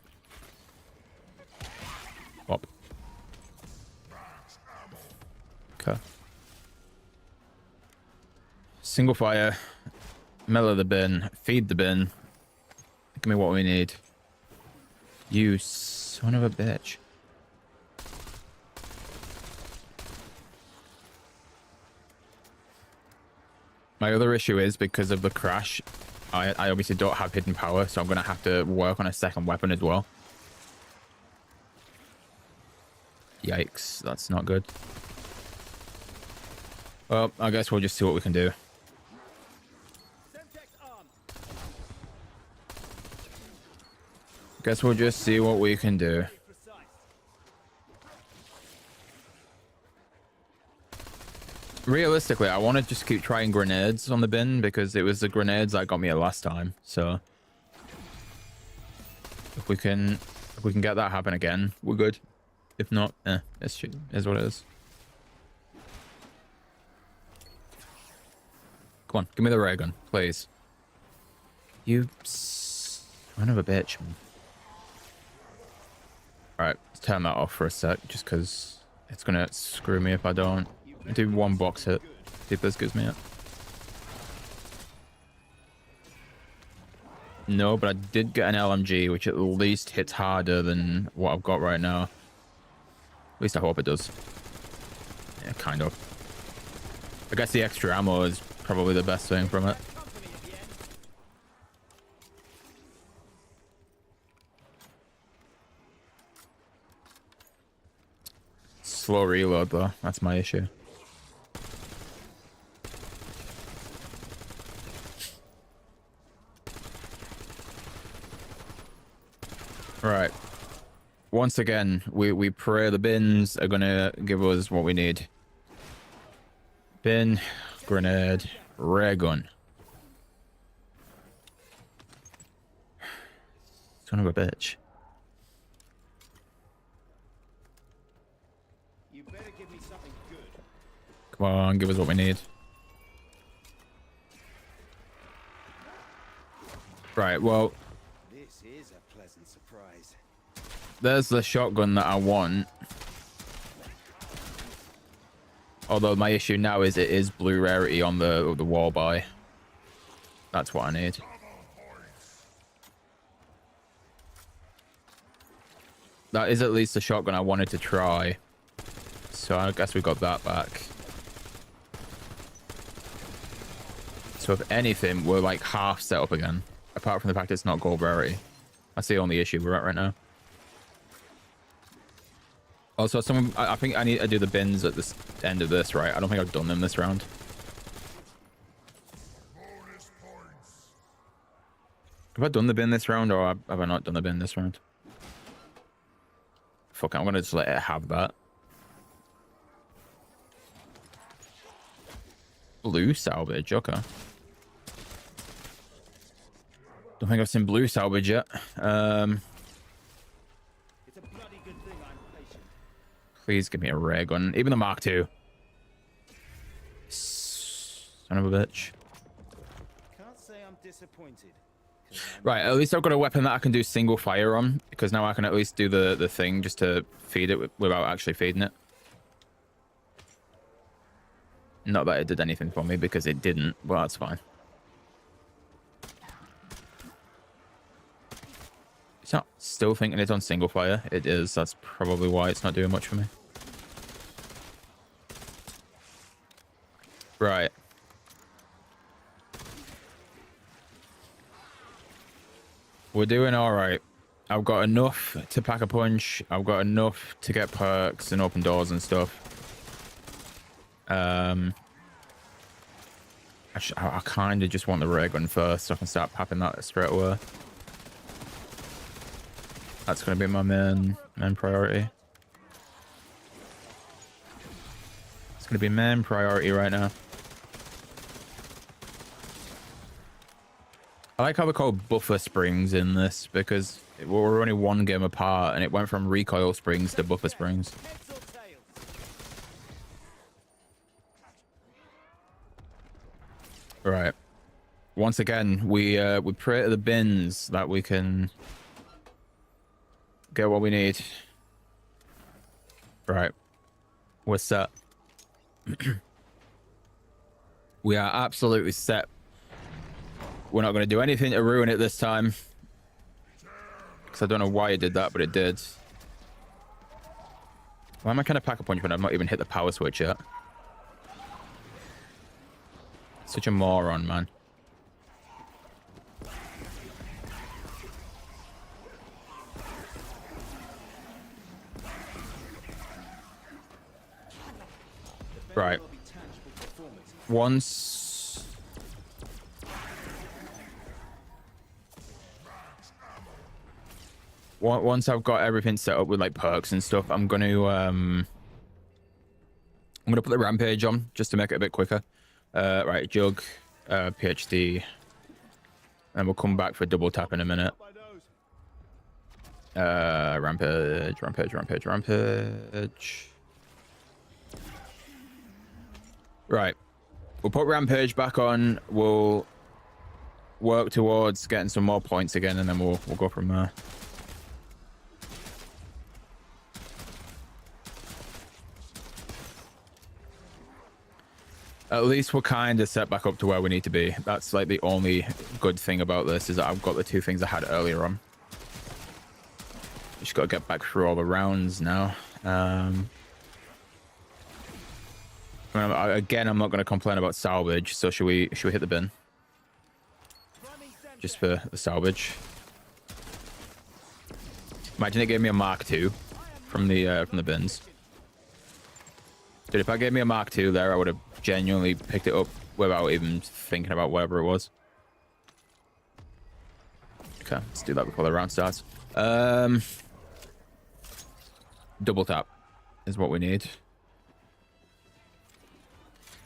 Pop. Okay. Single fire. Melee the bin. Feed the bin. Give me what we need. You son of a bitch. My other issue is because of the crash, I obviously don't have hidden power, so I'm going to have to work on a second weapon as well. Yikes, that's not good. Well, I guess we'll just see what we can do. Guess we'll just see what we can do. Realistically, I want to just keep trying grenades on the bin because it was the grenades that got me it last time. So if we can get that happen again, we're good. If not, it's what it is. Come on, give me the ray gun, please. You son of a bitch, man. All right, let's turn that off for a sec, just because it's gonna screw me if I don't. I do one box hit. See if this gives me it. No, but I did get an LMG, which at least hits harder than what I've got right now. At least I hope it does. Yeah, kind of. I guess the extra ammo is probably the best thing from it. Slow reload though, that's my issue. Right. Once again, we pray the bins are gonna give us what we need. Bin, grenade, ray gun. Son of a bitch.
You better give me something good.
Come on, give us what we need. Right, well,
This is a pleasant surprise.
there's the shotgun that I want. Although my issue now is it is blue rarity on the wall buy. That's what I need. That is at least the shotgun I wanted to try. So I guess we got that back. So if anything, we're like half set up again. Apart from the fact it's not gold rarity. That's the only issue we're at right now. Also, I think I need to do the bins at the end of this, right? I don't think I've done them this round. Have I done the bin this round, or have I not done the bin this round? Fuck, I'm gonna just let it have that. Blue salvage, okay. Don't think I've seen blue salvage yet.
It's a bloody good thing I'm patient.
Please give me a rare gun. Even the Mark II. Son of a bitch.
Can't say I'm disappointed.
Right, at least I've got a weapon that I can do single fire on, because now I can at least do the thing just to feed it without actually feeding it. Not that it did anything for me, because it didn't. Well, that's fine. It's not still thinking it's on single fire. It is. That's probably why it's not doing much for me. Right. We're doing all right. I've got enough to pack a punch. I've got enough to get perks and open doors and stuff. I kind of just want the ray gun first so I can start popping that straight away. That's going to be my main priority. It's going to be main priority right now. I like how they call buffer springs in this, because we're only one game apart and it went from recoil springs to buffer springs.
Heads or tails?
Right. Once again, we pray to the bins that we can get what we need. Right. We're set. We are absolutely set. We're not going to do anything to ruin it this time. Because I don't know why it did that, but it did. Why am I kind of pack a punch when I've not even hit the power switch yet? Such a moron, man. Right. Once I've got everything set up with like perks and stuff, I'm gonna put the rampage on just to make it a bit quicker. Right, jug, PhD, and we'll come back for double tap in a minute. Rampage. Right, we'll put rampage back on. We'll work towards getting some more points again, and then we'll go from there. At least we're kind of set back up to where we need to be. That's like the only good thing about this, is that I've got the two things I had earlier on. Just got to get back through all the rounds now. Again, I'm not going to complain about salvage, so should we hit the bin? Just for the salvage. Imagine it gave me a Mark II from the bins. Dude, if I gave me a Mark II there, I would have genuinely picked it up without even thinking about whatever it was. Okay, let's do that before the round starts. Double tap is what we need.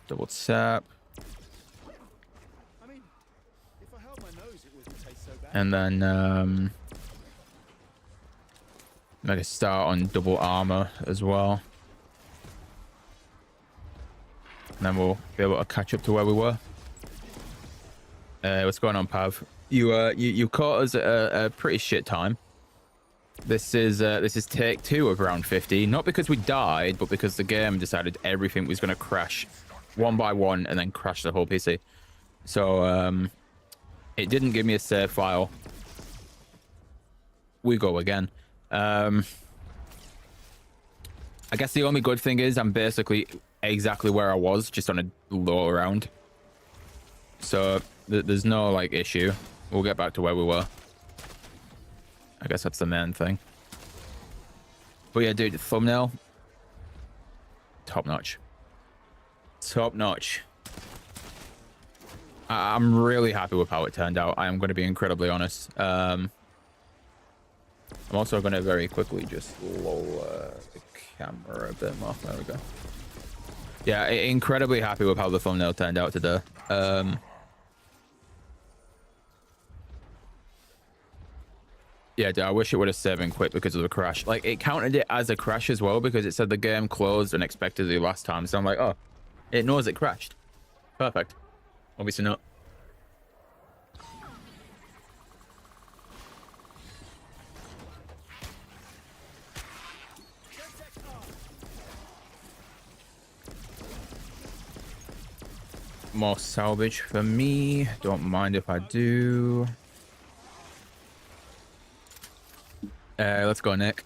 Double tap.
I mean, if I held my nose, it wouldn't taste so bad.
And then make a start on double armor as well. And then we'll be able to catch up to where we were. What's going on, Pav? You caught us at a pretty shit time. This is take 2 of round 50. Not because we died, but because the game decided everything was going to crash one by one and then crash the whole PC. So it didn't give me a save file. We go again. I guess the only good thing is I'm basically exactly where I was, just on a low round. So there's no like issue. We'll get back to where we were. I guess that's the main thing. But yeah, dude, thumbnail. Top notch. Top notch. I'm really happy with how it turned out. I am going to be incredibly honest. I'm also going to very quickly just lower the camera a bit more. There we go. Yeah, incredibly happy with how the thumbnail turned out today. Yeah, dude, I wish it would have saved and quit because of the crash. Like, it counted it as a crash as well because it said the game closed unexpectedly last time. So I'm like, oh, it knows it crashed. Perfect. Obviously not. More salvage for me. Don't mind if I do. Let's go, Nick.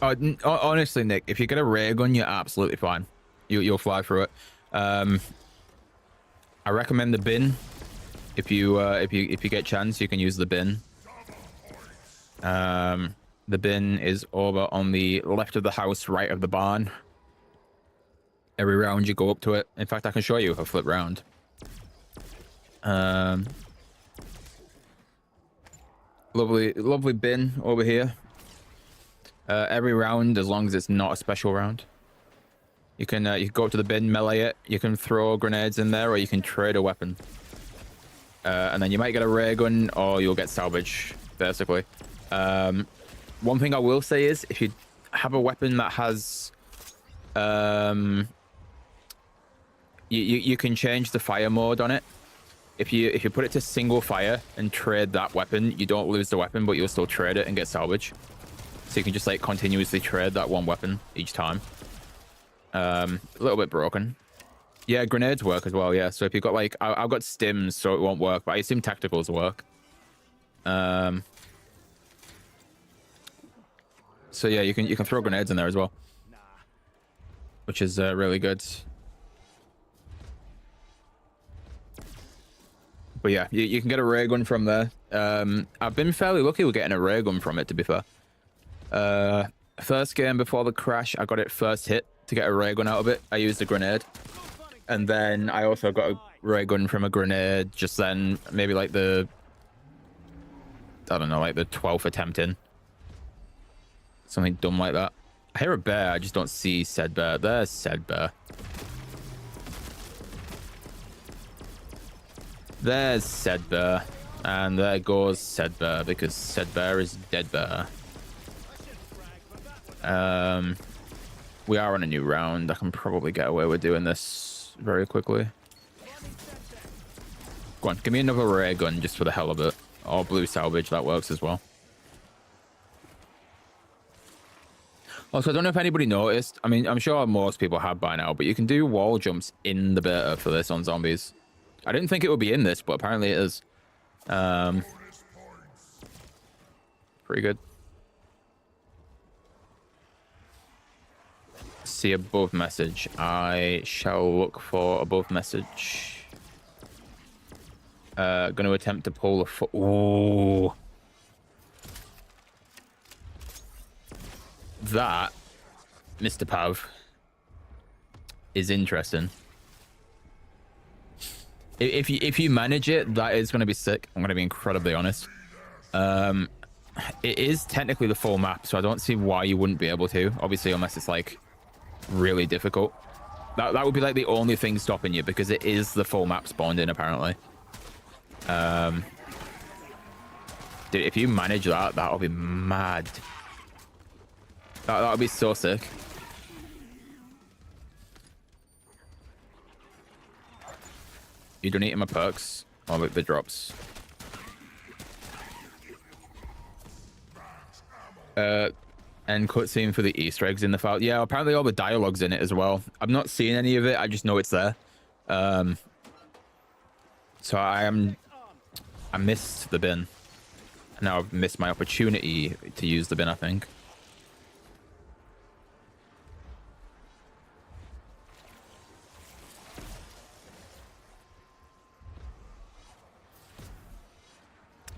Honestly, Nick, if you get a ray gun, you're absolutely fine. You'll fly through it. I recommend the bin. If you get chance, you can use the bin. The bin is over on the left of the house, right of the barn. Every round you go up to it. In fact, I can show you if I flip round. Lovely bin over here. Every round, as long as it's not a special round, you can go up to the bin, melee it. You can throw grenades in there, or you can trade a weapon. And then you might get a ray gun, or you'll get salvage, basically. One thing I will say is, if you have a weapon that has, you can change the fire mode on it. If you put it to single fire and trade that weapon, you don't lose the weapon, but you'll still trade it and get salvage. So you can just like continuously trade that one weapon each time. A little bit broken. Yeah, grenades work as well. Yeah, so if you've got like, I've got stims, so it won't work, but I assume tacticals work. So yeah, you can throw grenades in there as well, which is really good. But yeah, you can get a ray gun from there. I've been fairly lucky with getting a ray gun from it, to be fair. First game before the crash, I got it first hit to get a ray gun out of it. I used a grenade. And then I also got a ray gun from a grenade just then, maybe like the, I don't know, like the 12th attempt in. Something dumb like that. I hear a bear, I just don't see said bear. There's said bear. There's said bear, and there goes said bear, because said bear is dead bear. We are on a new round. I can probably get away with doing this very quickly. Go on, give me another ray gun just for the hell of it. Or blue salvage, that works as well. Also, I don't know if anybody noticed. I mean, I'm sure most people have by now, but you can do wall jumps in the beta for this on zombies. I didn't think it would be in this, but apparently it is. Pretty good. See above message. I shall look for above message. Going to attempt to pull a foot. Ooh. That, Mr. Pav, is interesting. If you manage it, that is going to be sick. I'm going to be incredibly honest. It is technically the full map, so I don't see why you wouldn't be able to. Obviously, unless it's like really difficult. That would be like the only thing stopping you, because it is the full map spawned in apparently. Dude, if you manage that, that'll be mad. That'll be so sick. You don't eat my perks. Oh, the drops. End cutscene for the Easter eggs in the file. Yeah, apparently all the dialogue's in it as well. I've not seen any of it. I just know it's there. So I missed the bin. Now I've missed my opportunity to use the bin, I think.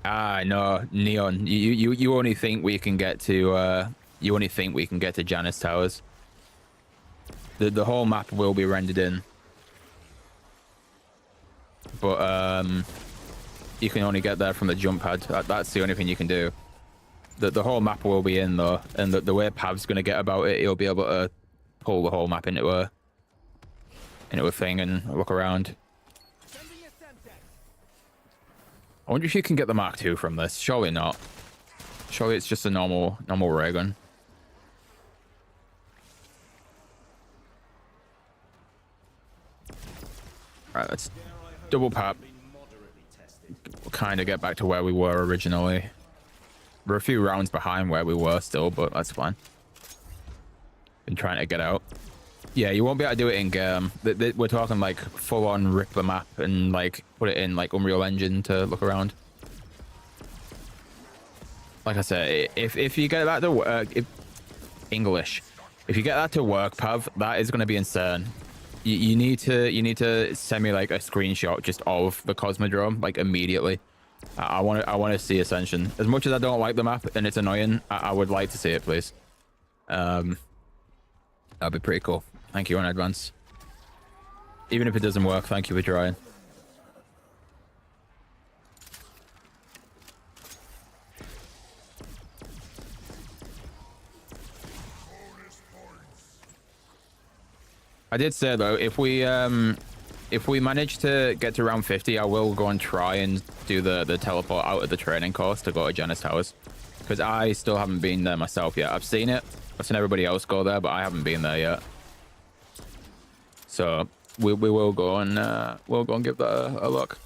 Ah, no, Neon. You only think we can get to you only think we can get to Janus Towers. The whole map will be rendered in. But you can only get there from the jump pad. That's the only thing you can do. The whole map will be in though, and the way Pav's gonna get about it, he'll be able to pull the whole map into a thing and look around. I wonder if you can get the Mark II from this. Surely not. Surely it's just a normal ray gun. Right, let's double pap. We'll kind of get back to where we were originally. We're a few rounds behind where we were still, but that's fine. Been trying to get out. Yeah, you won't be able to do it in game. We're talking like full on rip the map and like put it in like Unreal Engine to look around. Like I said, if you get that to work, if you get that to work, Pav, that is going to be insane. You need to send me like a screenshot just of the Cosmodrome like immediately. I want to see Ascension. As much as I don't like the map and it's annoying, I would like to see it, please. That'd be pretty cool. Thank you in advance. Even if it doesn't work, thank you for trying. I did say though, if we manage to get to round 50, I will go and try and do the teleport out of the training course to go to Janus Towers, because I still haven't been there myself yet. I've seen it. I've seen everybody else go there, but I haven't been there yet. So we will go and give that a look.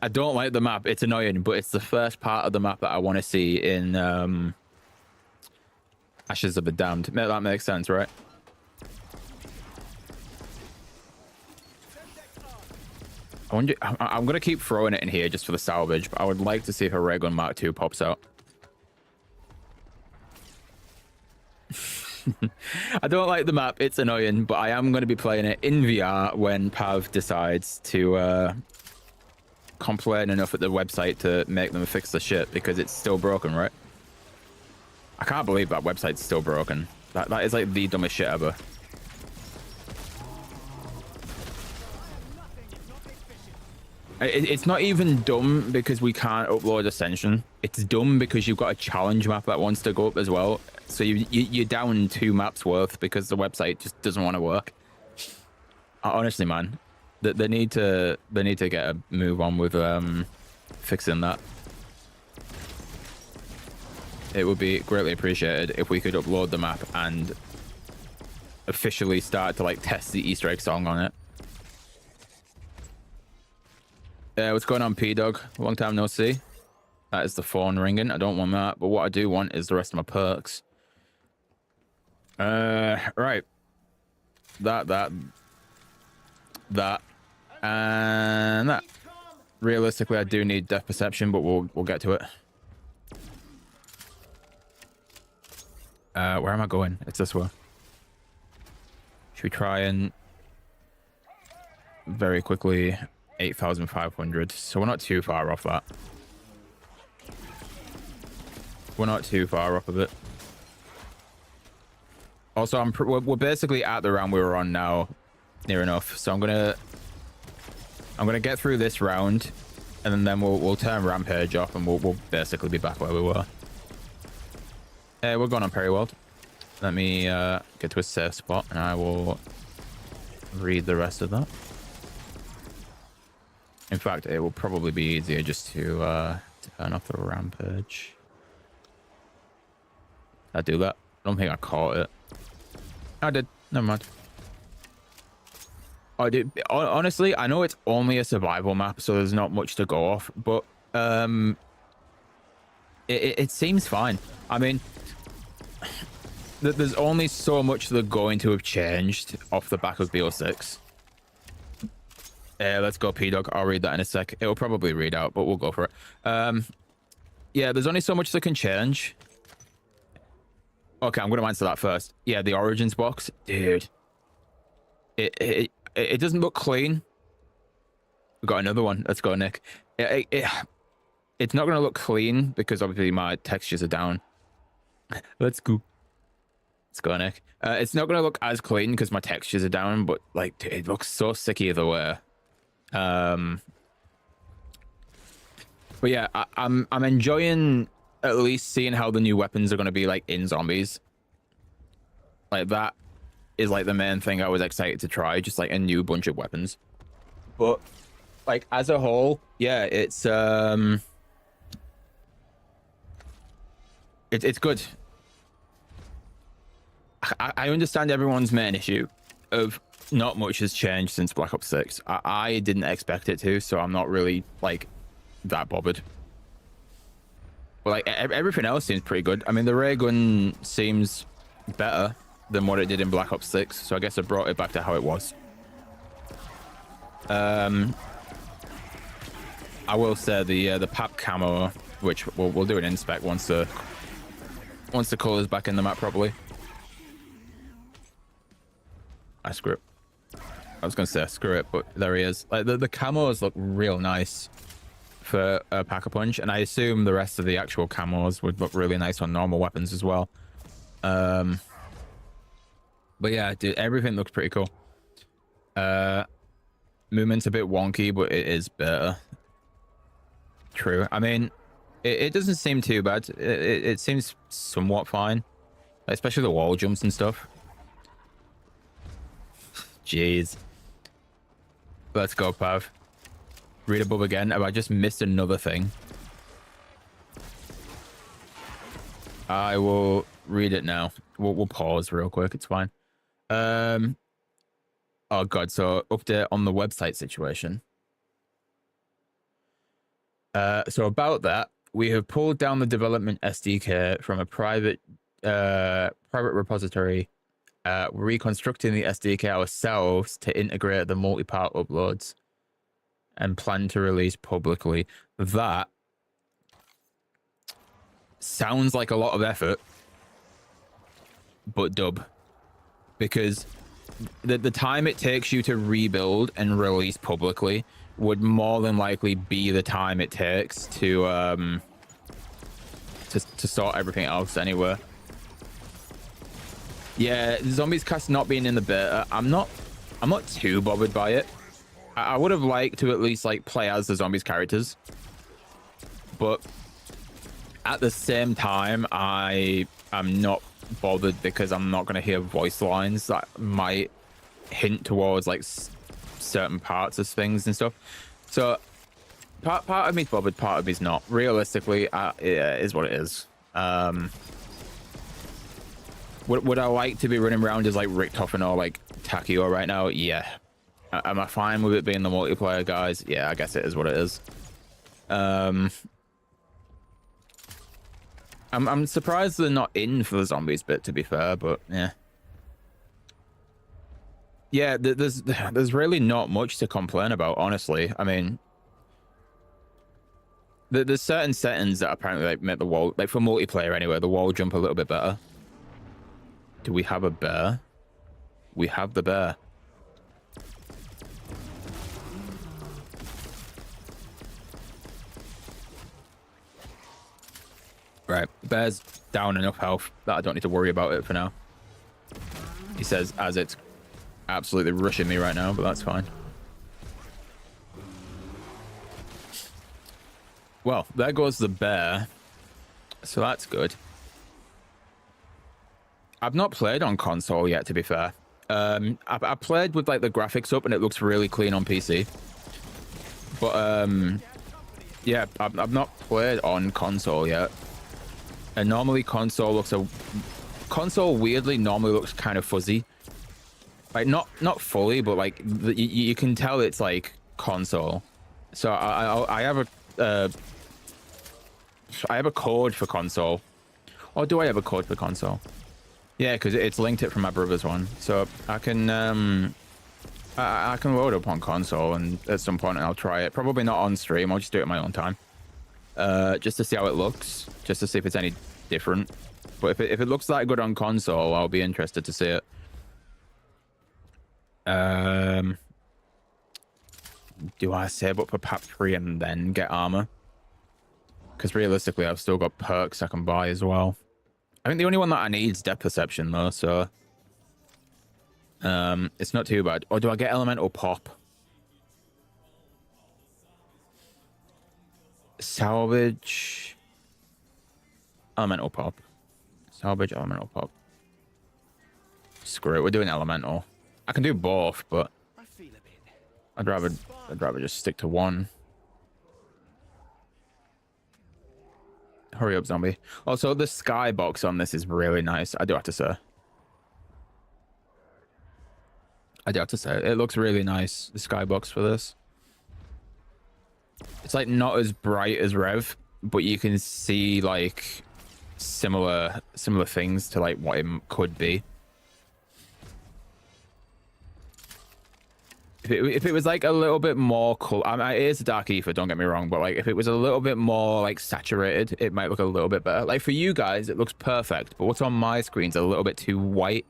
I don't like the map. It's annoying, but it's the first part of the map that I want to see in Ashes of the Damned. That makes sense, right? I wonder, I'm going to keep throwing it in here just for the salvage, but I would like to see if a Ray Gun Mark II pops out. I don't like the map. It's annoying, but I am going to be playing it in VR when Pav decides to complain enough at the website to make them fix the shit, because it's still broken, right? I can't believe that website's still broken. That is like the dumbest shit ever. It's not even dumb because we can't upload Ascension. It's dumb because you've got a challenge map that wants to go up as well. So you're down 2 maps worth because the website just doesn't want to work. Honestly, man, they need to get a move on with fixing that. It would be greatly appreciated if we could upload the map and officially start to like test the Easter egg song on it. What's going on, P-Dog? Long time no see. That is the phone ringing. I don't want that, but what I do want is the rest of my perks. Right. That, and that. Realistically, I do need depth perception, but we'll get to it. Where am I going? It's this way. Should we try and very quickly 8,500, so we're not too far off that. We're not too far off of it. Also, we're basically at the round we were on now, near enough. So I'm gonna get through this round, and then we'll turn Rampage off, and we'll basically be back where we were. We're going on Periworld. Let me get to a safe spot, and I will read the rest of that. In fact, it will probably be easier just to turn off the Rampage. Did I do that? I don't think I caught it. I did. Never mind. Honestly, I know it's only a survival map, so there's not much to go off, but it seems fine. I mean, there's only so much they're going to have changed off the back of BO6. Let's go P-Dog. I'll read that in a sec. It'll probably read out, but we'll go for it. Yeah, there's only so much that can change. Okay, I'm going to answer that first. Yeah, the Origins box. Dude. It doesn't look clean. We've got another one. Let's go, Nick. It's not going to look clean because obviously my textures are down. Let's go. Let's go, Nick. It's not going to look as clean because my textures are down, but like, dude, it looks so sick either way. But yeah, I'm enjoying at least seeing how the new weapons are going to be like in zombies. Like that is like the main thing I was excited to try, just like a new bunch of weapons. But like as a whole, yeah, it's good. I understand everyone's main issue of not much has changed since Black Ops 6. I didn't expect it to, so I'm not really like that bothered. But like everything else seems pretty good. I mean, the ray gun seems better than what it did in Black Ops 6, so I guess I brought it back to how it was. I will say the PAP camo, which we'll do an inspect once the color's back in the map properly. Screw it. I was gonna say screw it, but there he is. Like the camos look real nice for a Pack-a-Punch, and I assume the rest of the actual camos would look really nice on normal weapons as well. But yeah, dude, everything looks pretty cool. Movement's a bit wonky, but it is better. True. I mean, it doesn't seem too bad. It seems somewhat fine, especially the wall jumps and stuff. Jeez. Let's go, Pav. Read above again. Have I just missed another thing? I will read it now. We'll pause real quick. It's fine. Oh god. So update on the website situation. So about that, we have pulled down the development SDK from a private repository. We're reconstructing the SDK ourselves to integrate the multi-part uploads and plan to release publicly. That sounds like a lot of effort, but dub, because the time it takes you to rebuild and release publicly would more than likely be the time it takes to sort everything else anyway. Yeah, Zombies Cast not being in the beta, I'm not too bothered by it. I would have liked to at least like play as the Zombies characters, but at the same time, I am not bothered because I'm not going to hear voice lines that might hint towards like certain parts of things and stuff. So part of me's bothered, part of me's not. Realistically, it is what it is. Would I like to be running around as like Richtofen or like Takio right now? Yeah. Am I fine with it being the multiplayer, guys? Yeah, I guess it is what it is. I'm surprised they're not in for the zombies bit, to be fair, but yeah. Yeah, there's really not much to complain about, honestly. I mean, there's certain settings that apparently like make the wall, like for multiplayer anyway, the wall jump a little bit better. Do we have a bear? We have the bear. Right, bear's down enough health that I don't need to worry about it for now. He says as it's absolutely rushing me right now, but that's fine. Well, there goes the bear. So that's good. I've not played on console yet, to be fair. I played with like the graphics up and it looks really clean on PC. But yeah, I've not played on console yet. And normally console weirdly normally looks kind of fuzzy. Like not fully, but like you can tell it's like console. So I have a code for console. Or do I have a code for console? Yeah, because it's linked it from my brother's one. So I can I can load up on console, and at some point I'll try it. Probably not on stream. I'll just do it at my own time. Just to see how it looks, just to see if it's any different. But if it looks that good on console, I'll be interested to see it. Do I save up for Pap 3 and then get armor? Because realistically, I've still got perks I can buy as well. I think the only one that I need is depth perception though, so it's not too bad. Or do I get elemental pop? Salvage, elemental pop. Salvage, elemental pop. Screw it, we're doing elemental. I can do both, but
I feel a bit.
I'd rather just stick to one. Hurry up, zombie. Also, the skybox on this is really nice. I do have to say. It looks really nice, the skybox for this. It's like not as bright as Rev, but you can see like similar things to like what it could be. If it was like a little bit more cool, I mean, it is a dark ether, don't get me wrong, but like if it was a little bit more like saturated, it might look a little bit better. Like for you guys, it looks perfect, but what's on my screen's a little bit too white.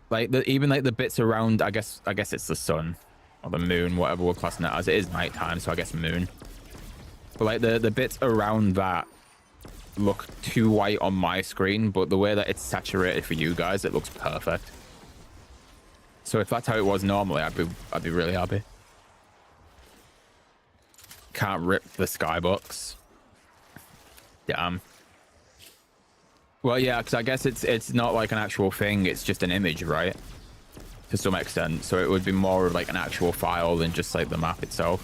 Like even like the bits around, I guess it's the sun or the moon, whatever we're classing it as. It is nighttime, so I guess moon. But like the bits around that look too white on my screen, but the way that it's saturated for you guys, it looks perfect. So if that's how it was normally, I'd be really happy. Can't rip the skybox. Damn. Well, yeah, because I guess it's not like an actual thing. It's just an image, right? To some extent. So it would be more of like an actual file than just like the map itself.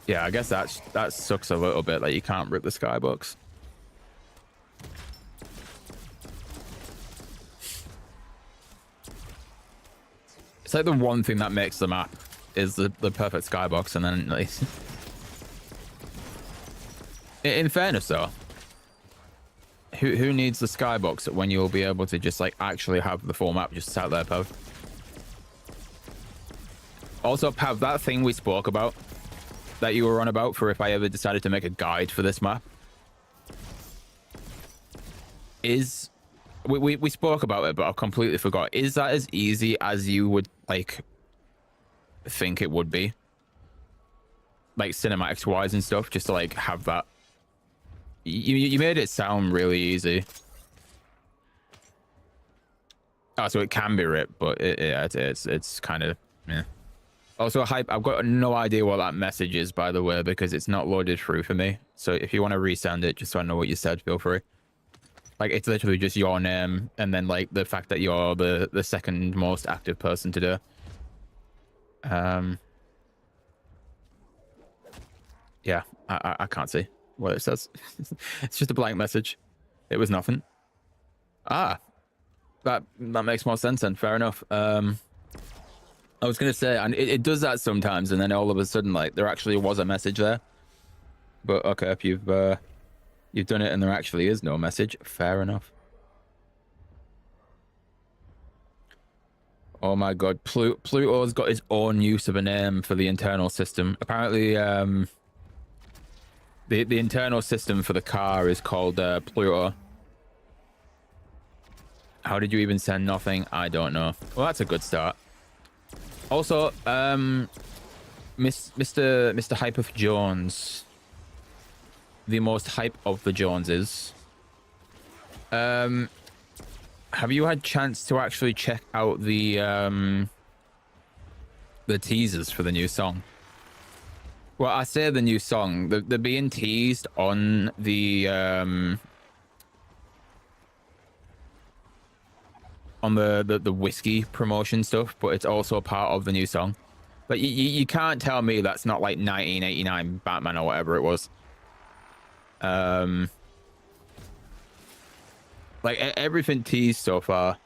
Yeah, I guess that sucks a little bit. Like you can't rip the skybox. It's like the one thing that makes the map is the perfect skybox, and then like, in fairness though, who needs the skybox when you'll be able to just like actually have the full map just sat there, Pav? Also, Pav, that thing we spoke about that you were on about for if I ever decided to make a guide for this map is we spoke about it, but I completely forgot. Is that as easy as you would like think it would be, like cinematics wise and stuff, just to like have that? You made it sound really easy. Oh, so it can be ripped, but it's kind of, yeah. Also, hype, I've got no idea what that message is, by the way, because it's not loaded through for me. So if you want to resend it just so I know what you said, feel free. Like, it's literally just your name and then like the fact that you're the second most active person to do. Yeah, I can't see what it says. It's just a blank message. It was nothing. Ah, that makes more sense then. Fair enough. I was gonna say, and it does that sometimes, and then all of a sudden, like, there actually was a message there. But okay, if you've done it and there actually is no message, fair enough. Oh my god, Pluto's got his own use of a name for the internal system. Apparently, the internal system for the car is called Pluto. How did you even send nothing? I don't know. Well, that's a good start. Also, Mr. Hyper Jones, the most hype of the Joneses. Have you had chance to actually check out the teasers for the new song? Well, I say the new song. They're being teased on the whiskey promotion stuff, but it's also part of the new song. But you can't tell me that's not like 1989 Batman or whatever it was. Like everything teased so far.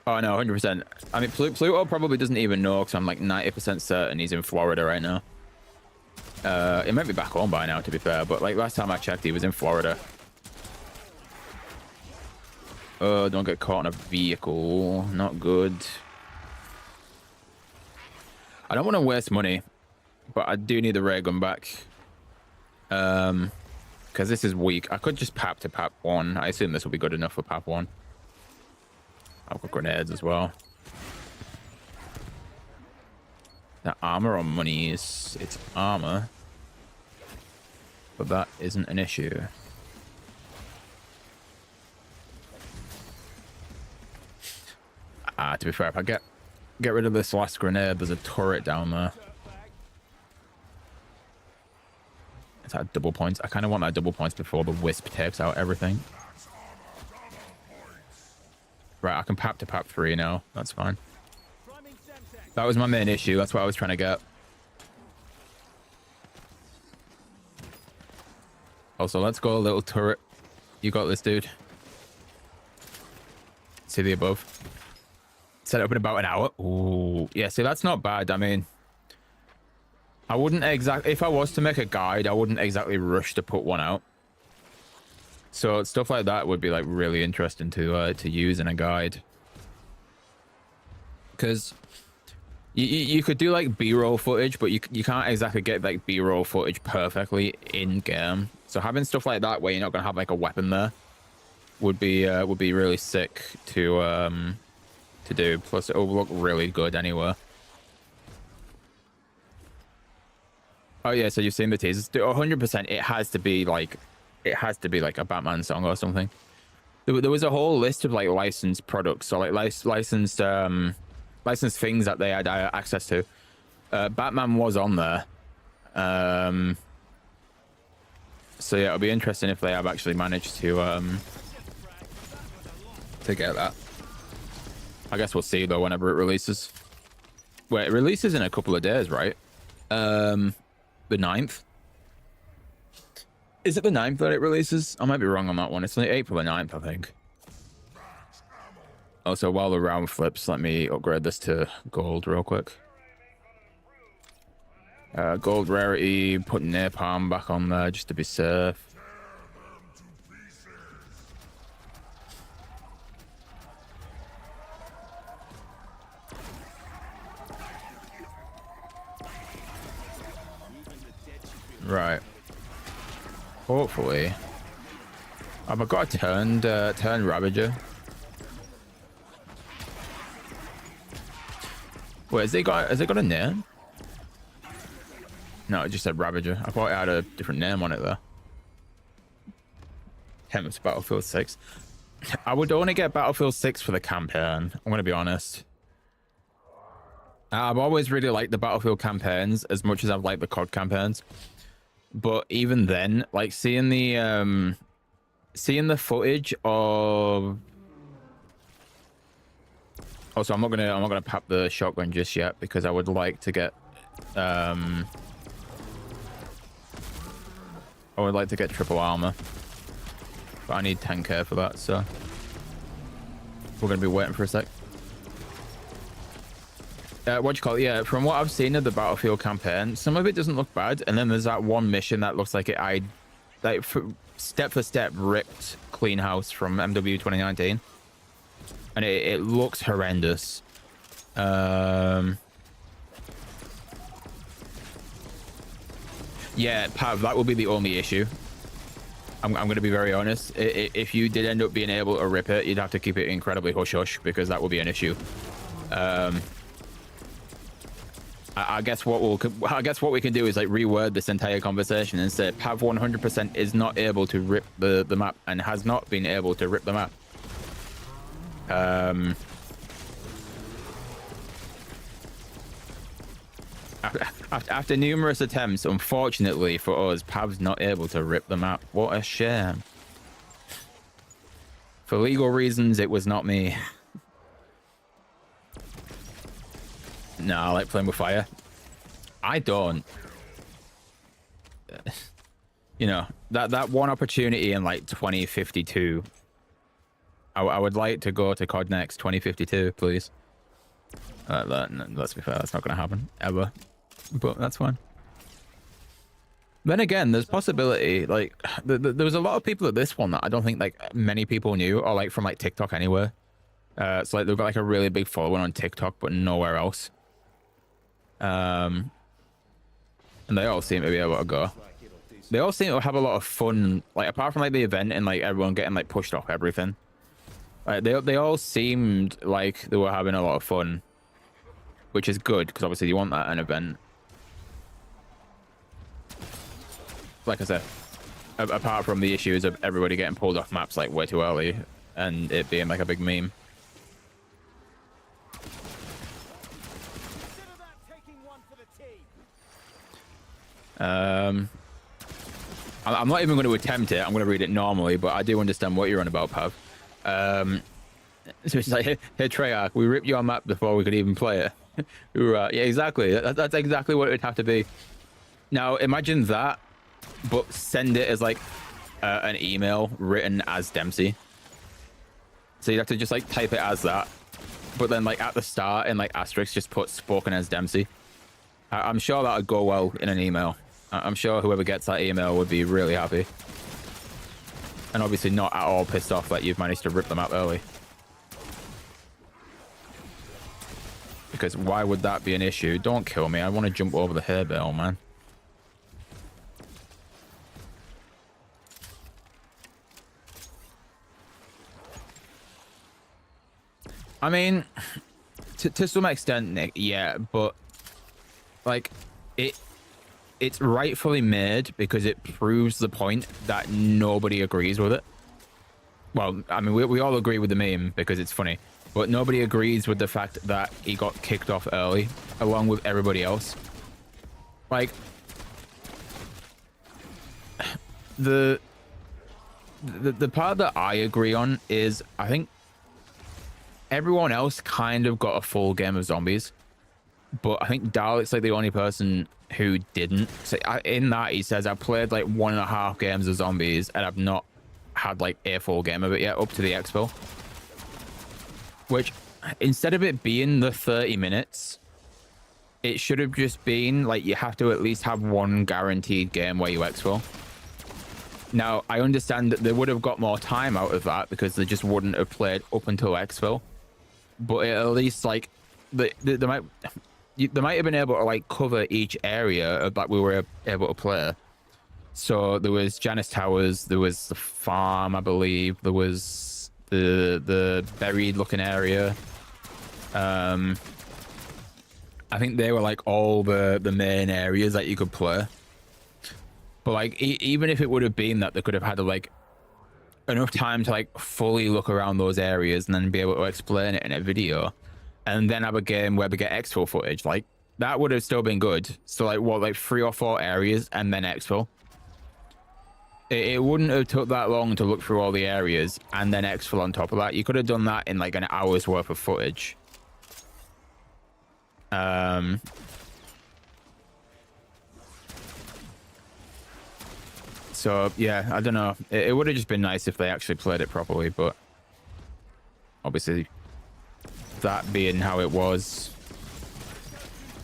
Oh no, 100%. I mean, Pluto probably doesn't even know because I'm like 90% certain he's in Florida right now. He might be back home by now, to be fair, but like last time I checked, he was in Florida. Oh, don't get caught in a vehicle. Not good. I don't want to waste money, but I do need the ray gun back. Because this is weak. I could just pap to pap 1. I assume this will be good enough for pap 1. I've got grenades as well. The armor on money is... It's armor. But that isn't an issue. To be fair, if I get rid of this last grenade, there's a turret down there. Is that double points? I kind of want that double points before the wisp takes out everything. Right, I can pap to pap 3 now. That's fine. That was my main issue. That's what I was trying to get. Also, let's go, little turret. You got this, dude. See the above. Set up in about an hour. Ooh, yeah, see, that's not bad. I mean, I wouldn't exactly... If I was to make a guide, I wouldn't exactly rush to put one out. So stuff like that would be like really interesting to use in a guide, because you could do like B-roll footage, but you can't exactly get like B-roll footage perfectly in game. So having stuff like that where you're not gonna have like a weapon there would be really sick to do. Plus it will look really good anywhere. Oh yeah, so you've seen the teasers. 100%. It has to be like a Batman song or something. There was a whole list of like licensed products, so like licensed things that they had access to. Batman was on there. So yeah, it'll be interesting if they have actually managed to get that. I guess we'll see though whenever it releases. Wait, it releases in a couple of days, right? The 9th. Is it the 9th that it releases? I might be wrong on that one. It's like April the 9th, I think. Also, while the round flips, let me upgrade this to gold real quick. Gold rarity, put napalm back on there just to be safe. Right. Hopefully. Have I got a turn Ravager? Wait, has it got a name? No, it just said Ravager. I thought it had a different name on it there. Hence Battlefield 6. I would only get Battlefield 6 for the campaign. I'm gonna be honest. I've always really liked the Battlefield campaigns as much as I've liked the COD campaigns. But even then, like seeing the footage of... Also, I'm not gonna pap the shotgun just yet because I would like to get triple armor, but I need 10k for that, so we're gonna be waiting for a sec. What do you call it? Yeah, from what I've seen of the Battlefield campaign, some of it doesn't look bad, and then there's that one mission that looks like step for step ripped Clean House from MW 2019, and it looks horrendous. Yeah, Pav, that will be the only issue. I'm going to be very honest. If you did end up being able to rip it, you'd have to keep it incredibly hush hush because that will be an issue. I guess what we can do is like reword this entire conversation and say Pav 100% is not able to rip the map and has not been able to rip the map. After numerous attempts, unfortunately for us, Pav's not able to rip the map. What a shame. For legal reasons, it was not me. No, I like playing with fire. I don't. You know, that one opportunity in like 2052 I would like to go to COD Next 2052, please. Let's be fair, that's not going to happen ever, but that's fine. Then again, there's possibility, like, there was a lot of people at this one that I don't think, like, many people knew, or, like, from, like, TikTok anywhere. So, like, they've got, like, a really big following on TikTok, but nowhere else. And they all seem to be able to go. They all seem to have a lot of fun, like, apart from, like, the event and, like, everyone getting, like, pushed off everything. Like, they all seemed like they were having a lot of fun, which is good, because obviously you want that at an event. Like I said, apart from the issues of everybody getting pulled off maps like way too early and it being like a big meme. I'm not even going to attempt it. I'm going to read it normally, but I do understand what you're on about, Pav. So it's like, hey Treyarch, we ripped your map before we could even play it. Yeah, exactly. That's exactly what it would have to be. Now imagine that, but send it as like an email written as Dempsey. So you'd have to just like type it as that, but then like at the start in like asterisk just put spoken as Dempsey. I'm sure that would go well in an email. I'm sure whoever gets that email would be really happy, and obviously not at all pissed off that you've managed to rip them out early. Because why would that be an issue? Don't kill me. I want to jump over the hay bale, man. I mean, to some extent, Nick, yeah, but like it's rightfully made because it proves the point that nobody agrees with it. Well, I mean, we all agree with the meme because it's funny, but nobody agrees with the fact that he got kicked off early along with everybody else. Like the part that I agree on is I think everyone else kind of got a full game of zombies, but I think Dalek's like the only person who didn't. So in that he says, I played like 1.5 games of zombies and I've not had like a full game of it yet up to the expo. Which instead of it being the 30 minutes, it should have just been like you have to at least have one guaranteed game where you expo. Now I understand that they would have got more time out of that because they just wouldn't have played up until expo, but at least like they might have been able to like cover each area that we were able to play. So there was Janice Towers, there was the farm, I believe, there was the buried looking area. I think they were like all the main areas that you could play. But like even if it would have been that they could have had like enough time to like fully look around those areas and then be able to explain it in a video, and then have a game where we get exfil footage, like that would have still been good. So like what, like 3 or 4 areas and then exfil. It wouldn't have took that long to look through all the areas and then exfil on top of that. You could have done that in like an hour's worth of footage. So yeah, I don't know. It would have just been nice if they actually played it properly, but obviously that being how it was,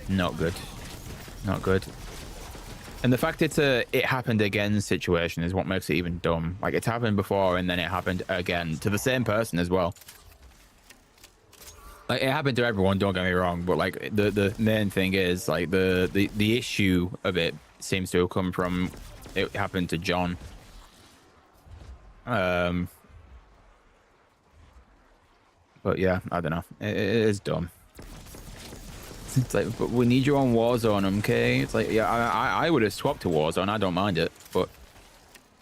not good. Not good. And the fact it's a it happened again situation is what makes it even dumb. Like it's happened before and then it happened again to the same person as well. Like it happened to everyone, don't get me wrong, but like the main thing is like the issue of it seems to have come from it happened to John. But yeah, I don't know. It is dumb. It's like, but we need you on Warzone, okay? It's like, yeah, I would have swapped to Warzone. I don't mind it, but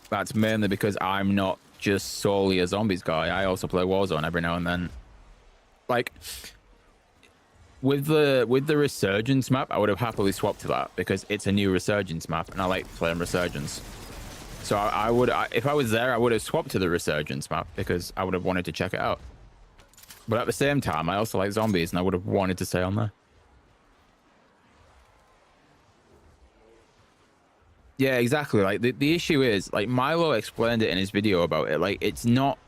that's mainly because I'm not just solely a zombies guy. I also play Warzone every now and then. Like with the Resurgence map, I would have happily swapped to that because it's a new Resurgence map, and I like playing Resurgence. So I would, if I was there, I would have swapped to the Resurgence map because I would have wanted to check it out. But at the same time, I also like zombies, and I would have wanted to stay on there. Yeah, exactly. Like the issue is, like Milo explained it in his video about it. Like it's not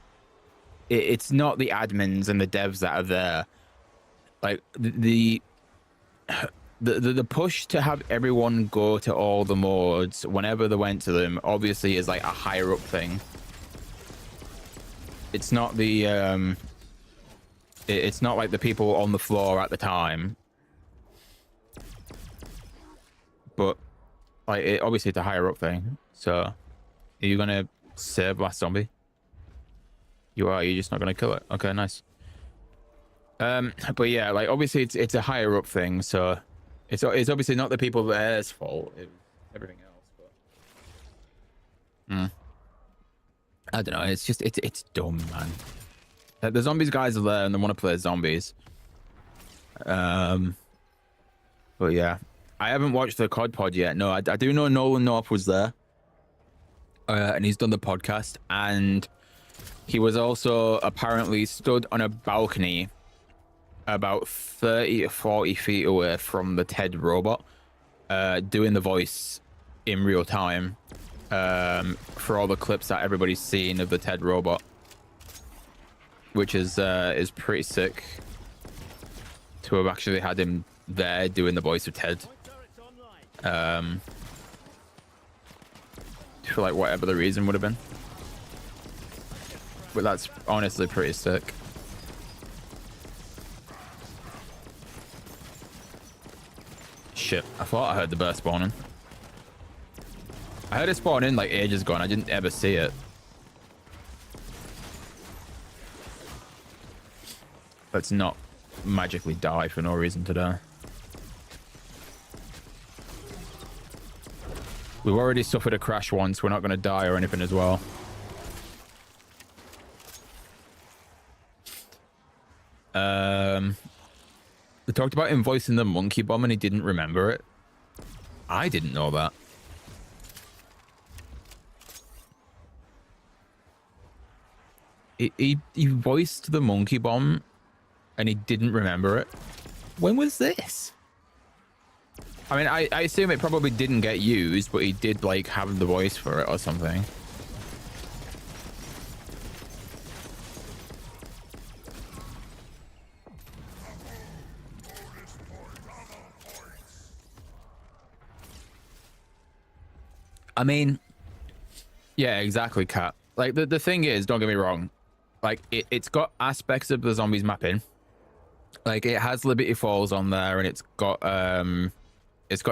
it's not the admins and the devs that are there. Like the push to have everyone go to all the mods whenever they went to them obviously is like a higher up thing. It's not the it's not like the people on the floor at the time, but like obviously it's a higher up thing. So are you gonna save last zombie? You are. You're just not gonna kill it. Okay, nice. But yeah, like obviously it's a higher up thing, so it's obviously not the people there's fault. It's everything else. But I don't know. It's just it's dumb, man. The zombies guys are there and they want to play zombies. But yeah, I haven't watched the COD pod yet. No, I do know Nolan North was there, and he's done the podcast, and he was also apparently stood on a balcony about 30 to 40 feet away from the Ted robot, doing the voice in real time, for all the clips that everybody's seen of the Ted robot, which is pretty sick to have actually had him there doing the voice of Ted. For like whatever the reason would have been, but that's honestly pretty sick. Shit, I thought I heard the bear spawning. I heard it spawn in like ages ago and I didn't ever see it. Let's not magically die for no reason today. We've already suffered a crash once. We're not going to die or anything as well. They talked about him voicing the monkey bomb and he didn't remember it. I didn't know that. He voiced the monkey bomb and he didn't remember it. When was this? I mean, I assume it probably didn't get used, but he did like have the voice for it or something. I mean, yeah, exactly, Kat. Like the thing is, don't get me wrong, like it's got aspects of the zombies mapping. Like it has Liberty Falls on there, and it's got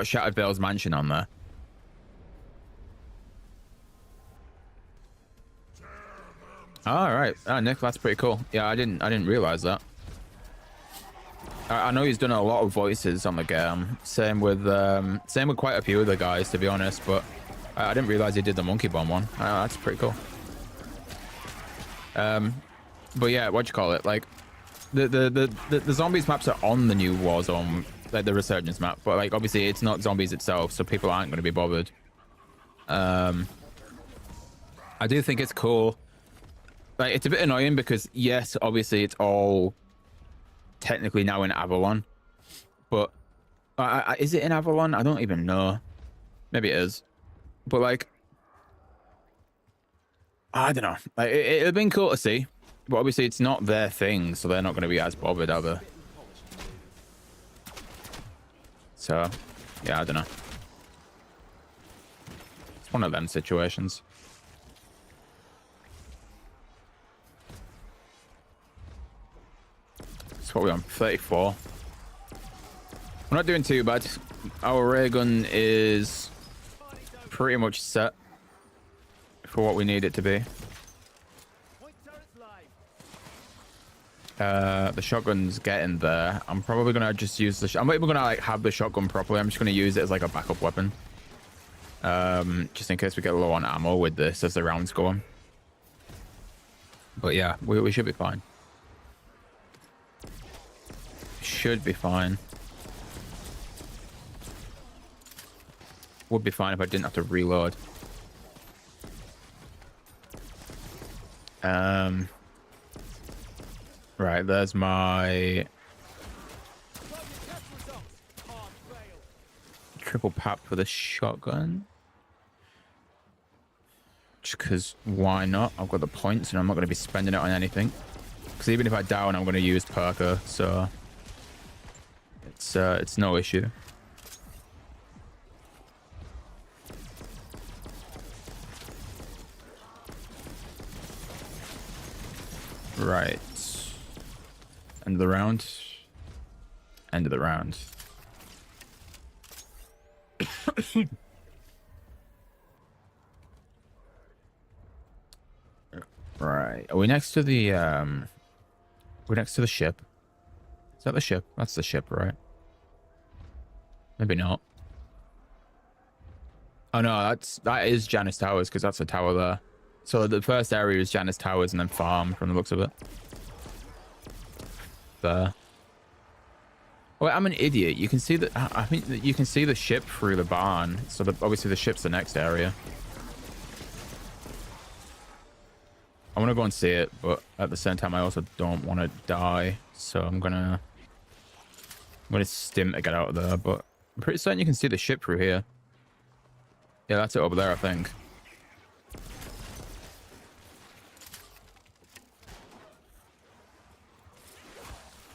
Shattered Vale's Mansion on there. All right, Nick, that's pretty cool. Yeah, I didn't realize that. I know he's done a lot of voices on the game. Same with quite a few of the guys, to be honest. But I didn't realize he did the monkey bomb one. That's pretty cool. But yeah, what do you call it? Like the zombies maps are on the new Warzone, like the Resurgence map, but like obviously it's not zombies itself, so people aren't going to be bothered. I do think it's cool. Like it's a bit annoying because yes, obviously it's all technically now in Avalon, but is it in Avalon? I don't even know. Maybe it is, but like I don't know. Like it'd have been cool to see, but obviously it's not their thing, so they're not going to be as bothered, are they? So yeah, I don't know. It's one of them situations. That's what we're on, 34. We're not doing too bad. Our ray gun is pretty much set for what we need it to be. The shotgun's getting there. I'm probably gonna just use the. I'm not even gonna like have the shotgun properly. I'm just gonna use it as like a backup weapon, just in case we get low on ammo with this as the rounds go on. But yeah, we should be fine. Should be fine. Would be fine if I didn't have to reload. Right, there's my triple pap for the shotgun. Just because why not? I've got the points and I'm not going to be spending it on anything. Because even if I down, I'm going to use Perker, so it's no issue. Right. End of the round. End of the round. Right. Are we next to the we're next to the ship? Is that the ship? That's the ship, right? Maybe not. Oh no, that is Janice Towers, because that's a tower there. So the first area is Janice Towers and then farm from the looks of it. There. Well, I'm an idiot. You can see that. I think that you can see the ship through the barn. So obviously the ship's the next area. I want to go and see it, but at the same time, I also don't want to die. So I'm gonna stim to get out of there. But I'm pretty certain you can see the ship through here. Yeah, that's it over there, I think.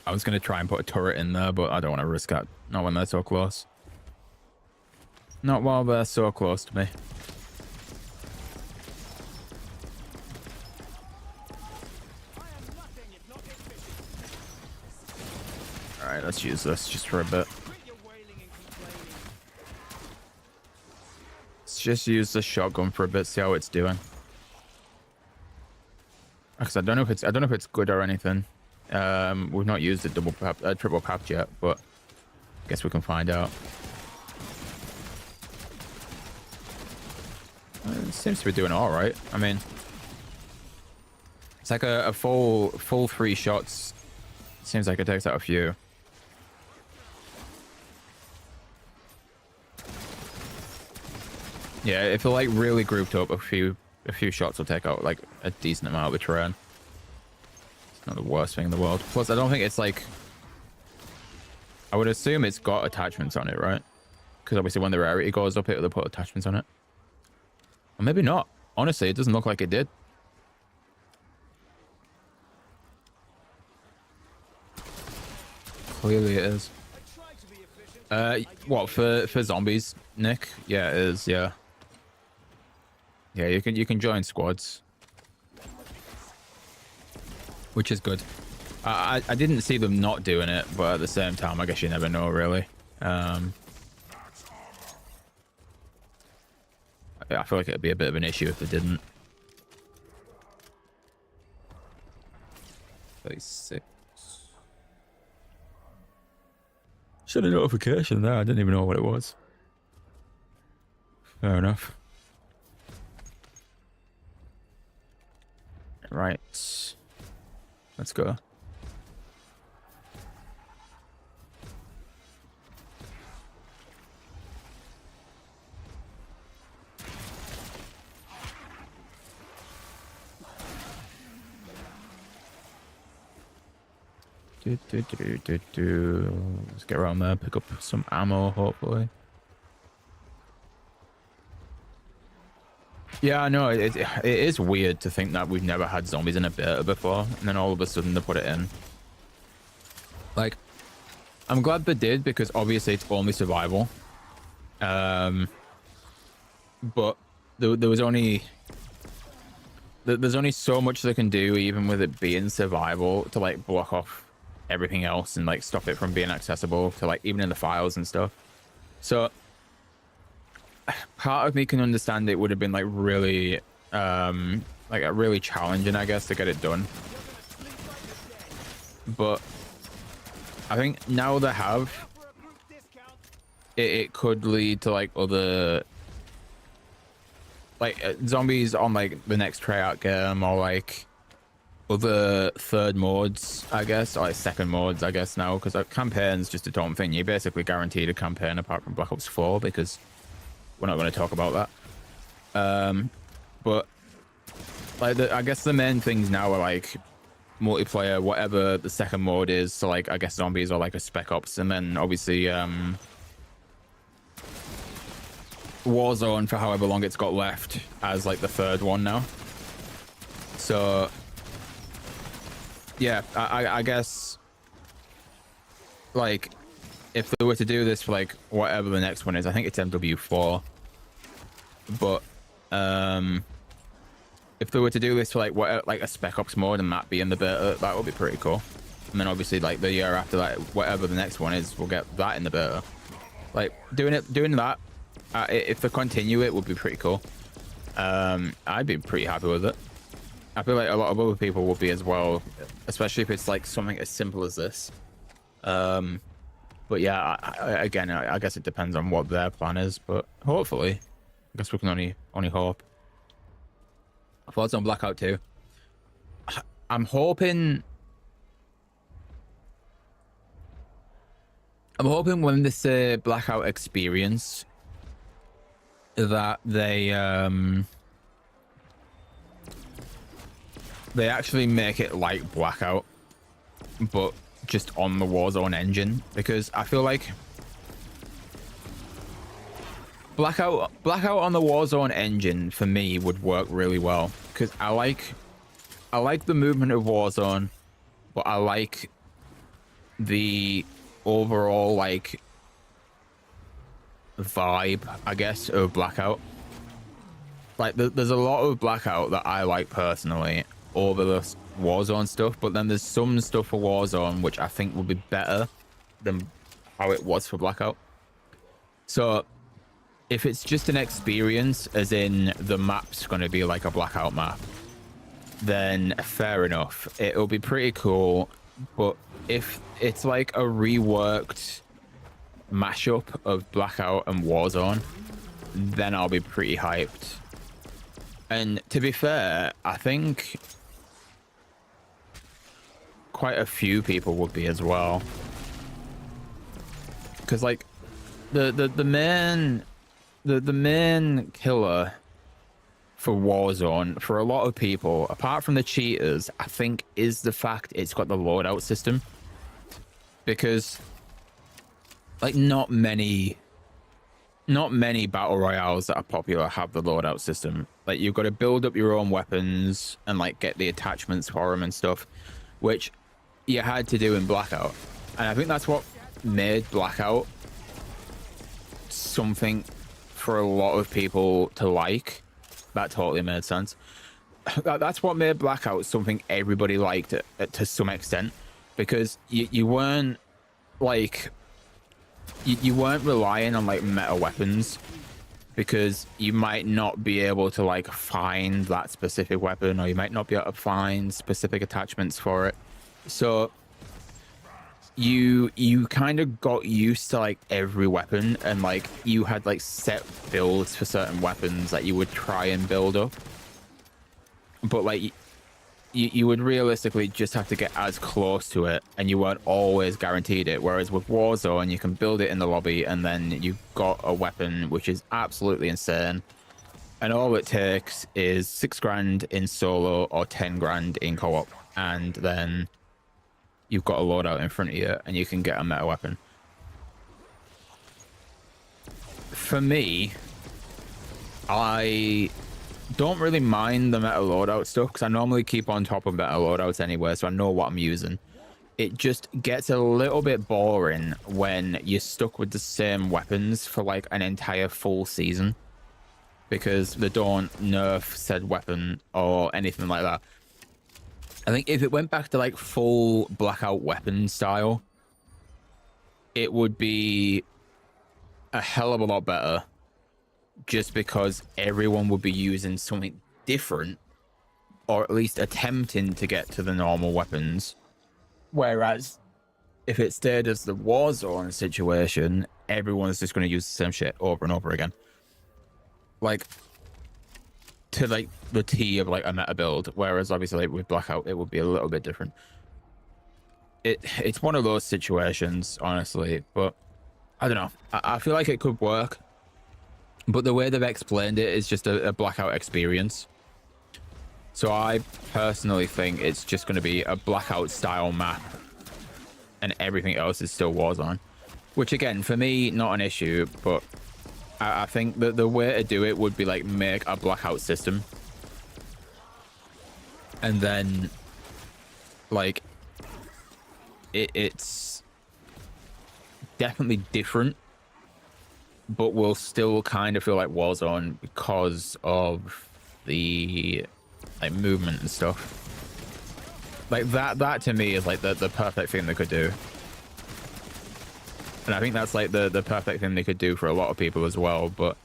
I was going to try and put a turret in there, but I don't want to risk that. Not when they're so close. Not while they're so close to me. Alright, let's use this just for a bit. Let's just use the shotgun for a bit, see how it's doing. Because I don't know if it's good or anything. We've not used the triple pack yet, but I guess we can find out. It seems to be doing all right. I mean, it's like a full 3 shots. Seems like it takes out a few. Yeah, if they're like really grouped up, a few shots will take out like a decent amount of the terrain. Not the worst thing in the world. Plus, I don't think it's like... I would assume it's got attachments on it, right? Because obviously when the rarity goes up, it'll put attachments on it. Or maybe not. Honestly, it doesn't look like it did. Clearly it is. What, for zombies, Nick? Yeah, it is, yeah. Yeah, you can join squads. Which is good. I didn't see them not doing it, but at the same time, I guess you never know, really. I feel like it'd be a bit of an issue if they didn't. 36. Should have notification there. I didn't even know what it was. Fair enough. Right. Let's go. Let's get around there, pick up some ammo, hopefully. Yeah, I know, it is weird to think that we've never had zombies in a beta before, and then all of a sudden they put it in. Like, I'm glad they did, because obviously it's only survival. But there was only... There's only so much they can do, even with it being survival, to like block off everything else and like stop it from being accessible to like even in the files and stuff. So part of me can understand it would have been like really really challenging, I guess, to get it done. But I think now they have, it could lead to like other zombies on like the next Treyarch game, or like other third modes, I guess, or like second modes, I guess now, because campaigns just a dumb thing. You're basically guaranteed a campaign apart from Black Ops 4, because we're not going to talk about that. But like I guess the main things now are like multiplayer, whatever the second mode is. So like I guess zombies are like a Spec Ops, and then obviously Warzone for however long it's got left as like the third one now. So yeah, I guess like if they were to do this for like whatever the next one is, I think it's MW4, but if they were to do this for like what, like a Spec Ops mode and that being the beta, that would be pretty cool. And then obviously like the year after that, whatever the next one is, we'll get that in the beta. Like doing that, if they continue it, would be pretty cool. I'd be pretty happy with it. I feel like a lot of other people would be as well, especially if it's like something as simple as this. But yeah, again, I guess it depends on what their plan is, but hopefully, I guess we can only hope. Thoughts on Blackout 2? I'm hoping when this Blackout experience that they actually make it like Blackout, but just on the Warzone engine, because I feel like Blackout on the Warzone engine for me would work really well, because I like the movement of Warzone, but I like the overall like vibe, I guess, of Blackout. Like there's a lot of Blackout that I like personally over the Warzone stuff, but then there's some stuff for Warzone which I think will be better than how it was for Blackout. So if it's just an experience, as in the map's going to be like a Blackout map, then fair enough, it'll be pretty cool. But if it's like a reworked mashup of Blackout and Warzone, then I'll be pretty hyped. And to be fair, I think quite a few people would be as well, because like the main killer for Warzone for a lot of people, apart from the cheaters, I think is the fact it's got the loadout system. Because like not many battle royales that are popular have the loadout system. Like you've got to build up your own weapons and like get the attachments for them and stuff, which you had to do in Blackout. And I think that's what made Blackout something for a lot of people to like. That totally made sense. That's what made Blackout something everybody liked to some extent, because you weren't like you weren't relying on like meta weapons, because you might not be able to like find that specific weapon, or you might not be able to find specific attachments for it. So you kind of got used to like every weapon, and like you had like set builds for certain weapons that you would try and build up, but like you would realistically just have to get as close to it, and you weren't always guaranteed it. Whereas with Warzone, you can build it in the lobby, and then you've got a weapon which is absolutely insane, and all it takes is 6 grand in solo or 10 grand in co-op, and then you've got a loadout in front of you and you can get a meta weapon. For me, I don't really mind the meta loadout stuff, because I normally keep on top of meta loadouts anyway, so I know what I'm using. It just gets a little bit boring when you're stuck with the same weapons for like an entire full season, because they don't nerf said weapon or anything like that. I think if it went back to like full Blackout weapon style, it would be a hell of a lot better, just because everyone would be using something different, or at least attempting to get to the normal weapons. Whereas if it stayed as the Warzone situation, everyone's just going to use the same shit over and over again. Like, to like the T of like a meta build, whereas obviously like, with Blackout it would be a little bit different. It's one of those situations, honestly, but I don't know. I feel like it could work, but the way they've explained it is just a Blackout experience. So I personally think it's just going to be a Blackout style map, and everything else is still Warzone, which again for me not an issue, but I think that the way to do it would be like make a Blackout system, and then like it's definitely different, but will still kind of feel like Warzone because of the like movement and stuff. Like that to me is like the perfect thing they could do. And I think that's like the perfect thing they could do for a lot of people as well, but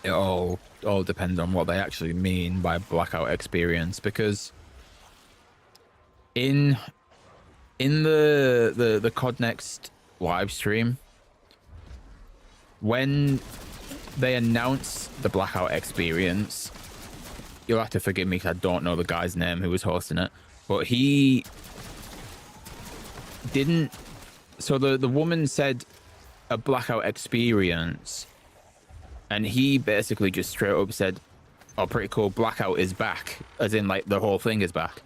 it all depends on what they actually mean by blackout experience, because in the COD Next live stream, when they announce the blackout experience, you'll have to forgive me because I don't know the guy's name who was hosting it, but he didn't. So the woman said a blackout experience, and he basically just straight up said, "Oh, pretty cool, blackout is back," as in like the whole thing is back.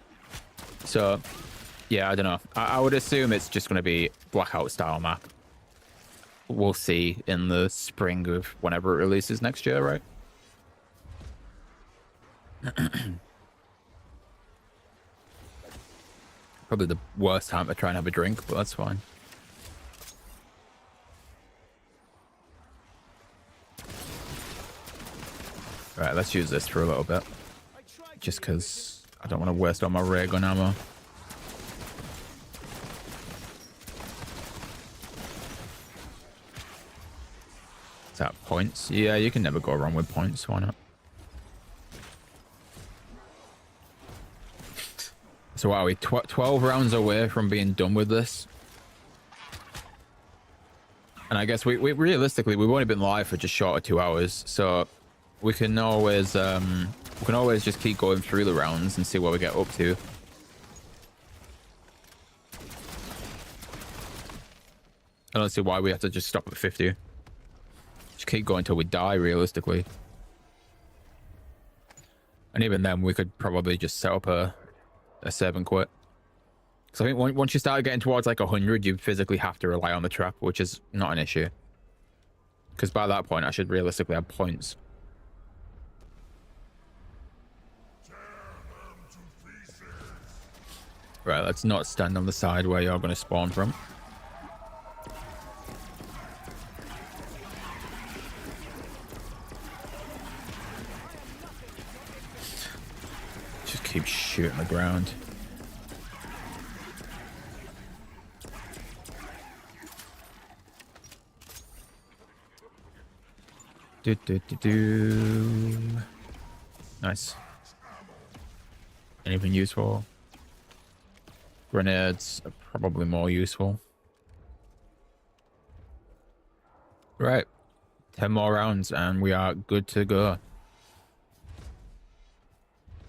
So yeah, I don't know. I would assume it's just going to be blackout style map. We'll see in the spring of whenever it releases next year, right? Probably the worst time to try and have a drink, but that's fine. Right, let's use this for a little bit. Just because I don't want to waste all my ray gun ammo. Is that points? Yeah, you can never go wrong with points. Why not? So what are we? 12 rounds away from being done with this. And I guess we realistically, we've only been live for just short of 2 hours. So we can always just keep going through the rounds and see what we get up to. I don't see why we have to just stop at 50. Just keep going till we die, realistically. And even then, we could probably just set up a save and quit. So I think once you start getting towards like 100, you physically have to rely on the trap, which is not an issue. Because by that point, I should realistically have points. Right, let's not stand on the side where you're going to spawn from. Just keep shooting the ground. Nice. Anything useful? Grenades are probably more useful. Right. 10 more rounds and we are good to go.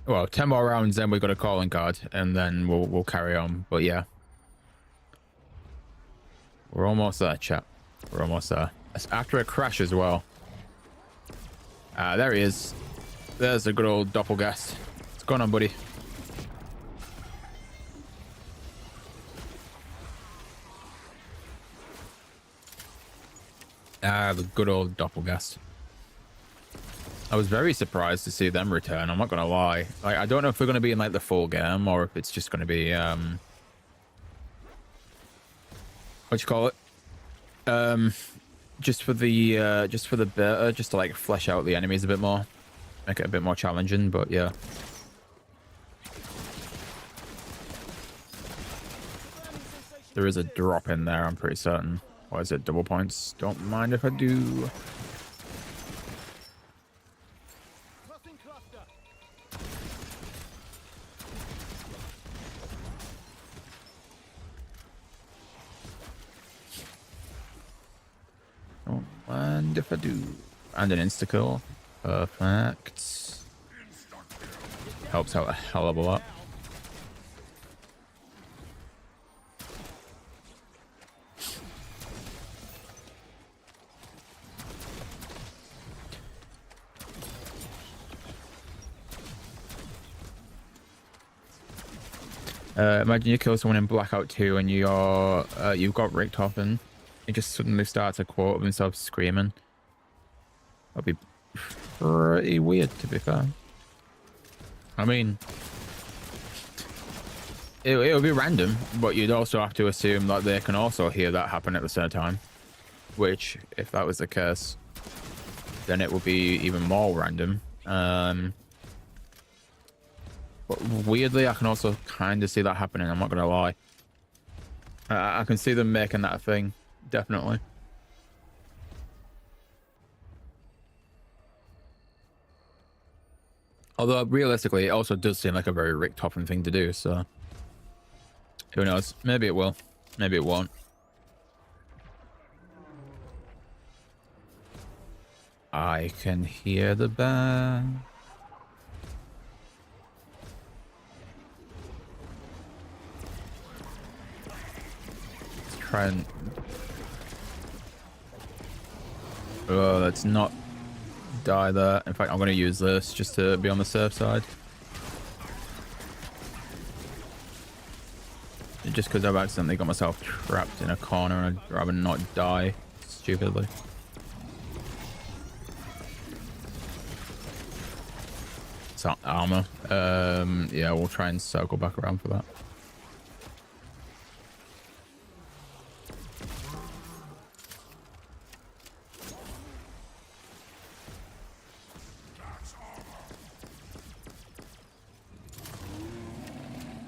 Well, 10 more rounds, then we got a calling card, and then we'll carry on. But yeah. We're almost there, chat. We're almost there. That's after a crash as well. There he is. There's a good old doppelgast. What's going on, buddy? The good old doppelgast. I was very surprised to see them return. I'm not gonna lie. Like, I don't know if we're gonna be in like the full game or if it's just gonna be what you call it? Just for the beta, just to like flesh out the enemies a bit more, make it a bit more challenging. But yeah. There is a drop in there, I'm pretty certain. Or is it double points? Don't mind if I do. Don't mind if I do. And an insta-kill. Perfect. Helps out a hell of a lot. Imagine you kill someone in Blackout 2 and you've got Richthofen. He just suddenly starts a quote of himself screaming. That'd be pretty weird, to be fair. I mean, It'll be random, but you'd also have to assume that they can also hear that happen at the same time. Which, if that was the case, then it would be even more random. But weirdly, I can also kind of see that happening. I'm not gonna lie. I can see them making that a thing, definitely. Although realistically, it also does seem like a very Rick Toppin thing to do. So who knows? Maybe it will. Maybe it won't. I can hear the bear. Let's try and... Oh, let's not die there. In fact, I'm going to use this just to be on the safe side. Just because I've accidentally got myself trapped in a corner and I'd rather not die stupidly. It's not armor. Yeah, we'll try and circle back around for that.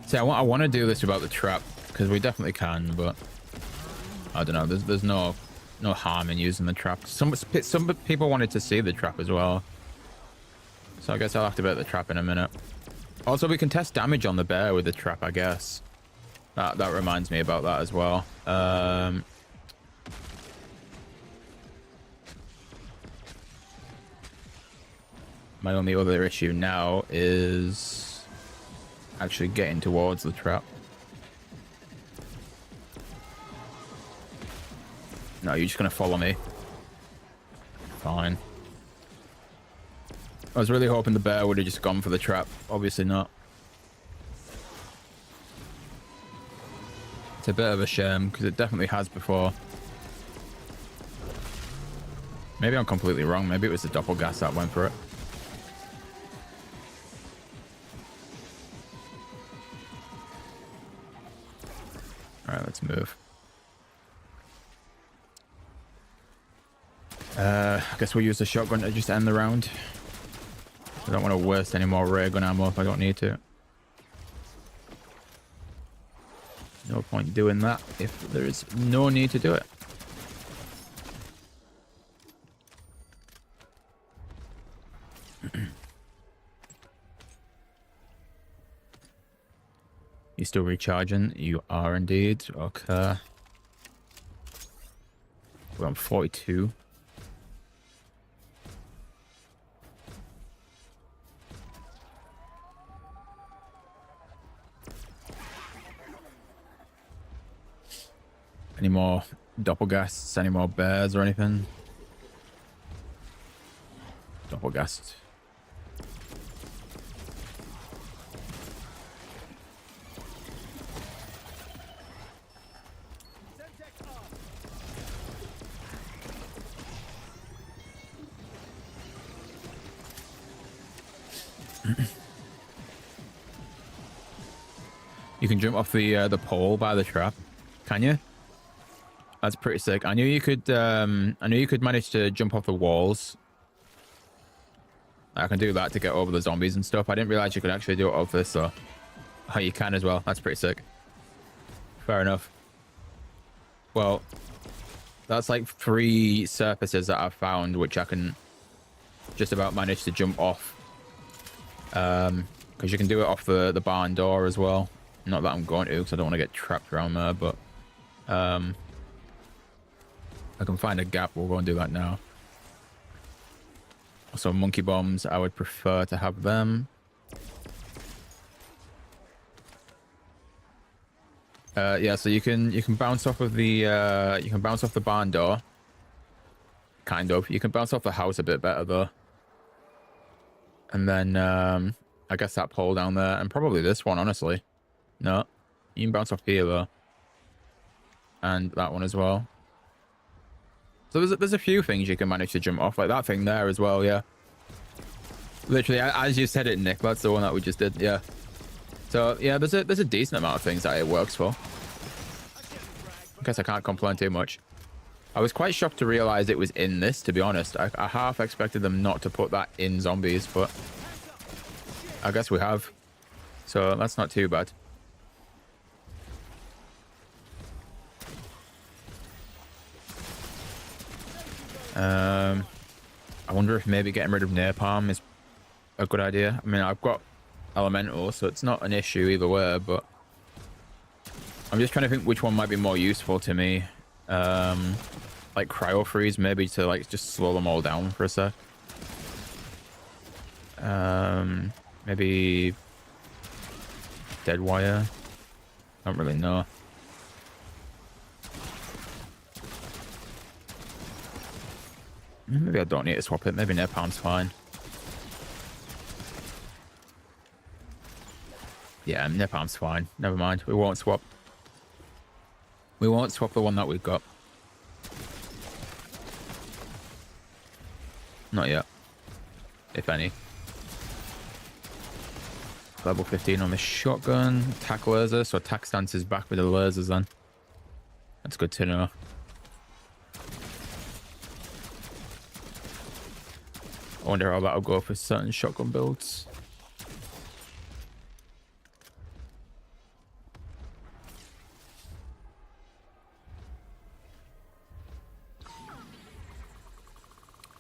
See, I want to do this without the trap because we definitely can, but I don't know. There's no harm in using the trap. Some people wanted to see the trap as well, so I guess I'll activate the trap in a minute. Also, we can test damage on the bear with the trap, I guess. That reminds me about that as well. My only other issue now is actually getting towards the trap. No, you're just gonna follow me. Fine. I was really hoping the bear would have just gone for the trap. Obviously not. It's a bit of a shame because it definitely has before. Maybe I'm completely wrong. Maybe it was the doppelgas that went for it. All right, let's move. I guess we'll use the shotgun to just end the round. I don't want to waste any more ray gun ammo if I don't need to. No point doing that if there is no need to do it. You still recharging? You are indeed. Okay. We're on 42. Any more doppelgasts? Any more bears or anything? Doppelgast. You can jump off the pole by the trap, can you? That's pretty sick. I knew you could manage to jump off the walls. I can do that to get over the zombies and stuff. I didn't realize you could actually do it off this, so oh, you can as well. That's pretty sick. Fair enough. Well, that's like 3 surfaces that I've found which I can just about manage to jump off. Because you can do it off the barn door as well. Not that I'm going to, because I don't want to get trapped around there, but I can find a gap. We'll go and do that now. Also, monkey bombs, I would prefer to have them. Yeah, so you can bounce off of the you can bounce off the barn door. Kind of. You can bounce off the house a bit better though. And then I guess that pole down there, and probably this one, honestly. No, you can bounce off here though, and that one as well. So there's a few things you can manage to jump off, like that thing there as well. Yeah, literally as you said it, Nick. That's the one that we just did. Yeah. So yeah, there's a decent amount of things that it works for. I guess I can't complain too much. I was quite shocked to realize it was in this, to be honest. I half expected them not to put that in zombies, but I guess we have. So that's not too bad. I wonder if maybe getting rid of napalm is a good idea. I mean, I've got elemental, so it's not an issue either way, but I'm just trying to think which one might be more useful to me. Like cryo freeze, maybe, to like just slow them all down for a sec. Maybe dead wire. I don't really know. Maybe I don't need to swap it. Maybe napalm's fine. Yeah, napalm's fine. Never mind. We won't swap. We won't swap the one that we've got. Not yet. If any. Level 15 on the shotgun. Attack laser. So attack stance is back with the lasers then. That's good to know. I wonder how that'll go for certain shotgun builds.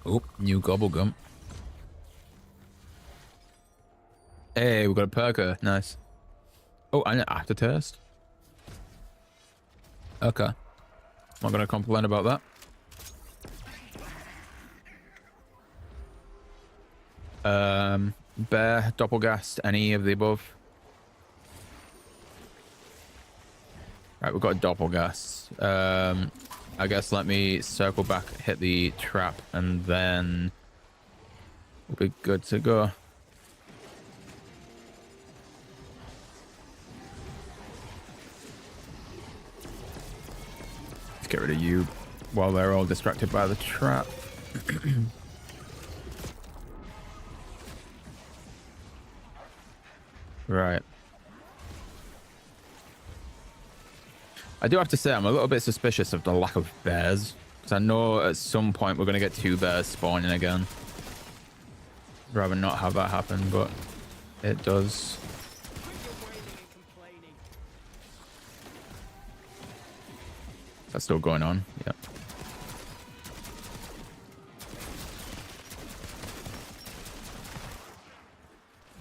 Oh, new gobble gum. Hey, we got a perker. Nice. Oh, and an aftertaste. Okay. Not gonna complain about that. Bear, doppelgast, any of the above. Right, we've got a doppelgast. I guess let me circle back, hit the trap, and then we'll be good to go. Let's get rid of you while they're all distracted by the trap. Right. I do have to say I'm a little bit suspicious of the lack of bears, because I know at some point we're going to get 2 bears spawning again. I'd rather not have that happen, but it does. Is that still going on? Yeah.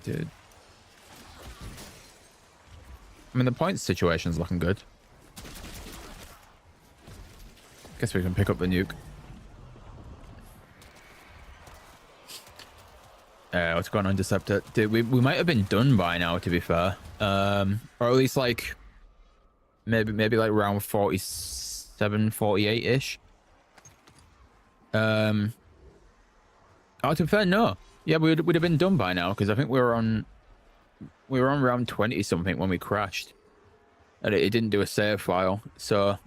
Dude. I mean, the points situation's looking good. Guess we can pick up the nuke. What's going on, Interceptor? Dude, we might have been done by now, to be fair. Or at least like maybe like around 47, 48-ish. Oh, to be fair, no. Yeah, we'd have been done by now, because I think we were on round 20 something when we crashed, and it didn't do a save file. So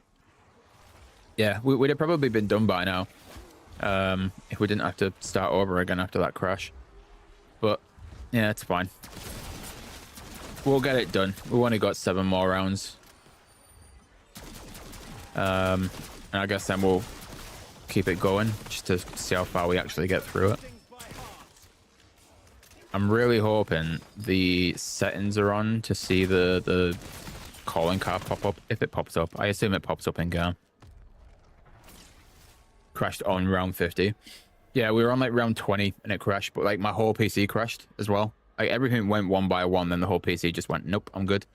yeah, we'd have probably been done by now if we didn't have to start over again after that crash. But yeah, it's fine. We'll get it done. We've only got 7 more rounds, and I guess then we'll keep it going just to see how far we actually get through it. I'm really hoping the settings are on to see the calling card pop up, if it pops up. I assume it pops up in game. Crashed on round 50. Yeah, we were on like round 20 and it crashed, but like my whole PC crashed as well. Like everything went one by one, then the whole PC just went, nope, I'm good.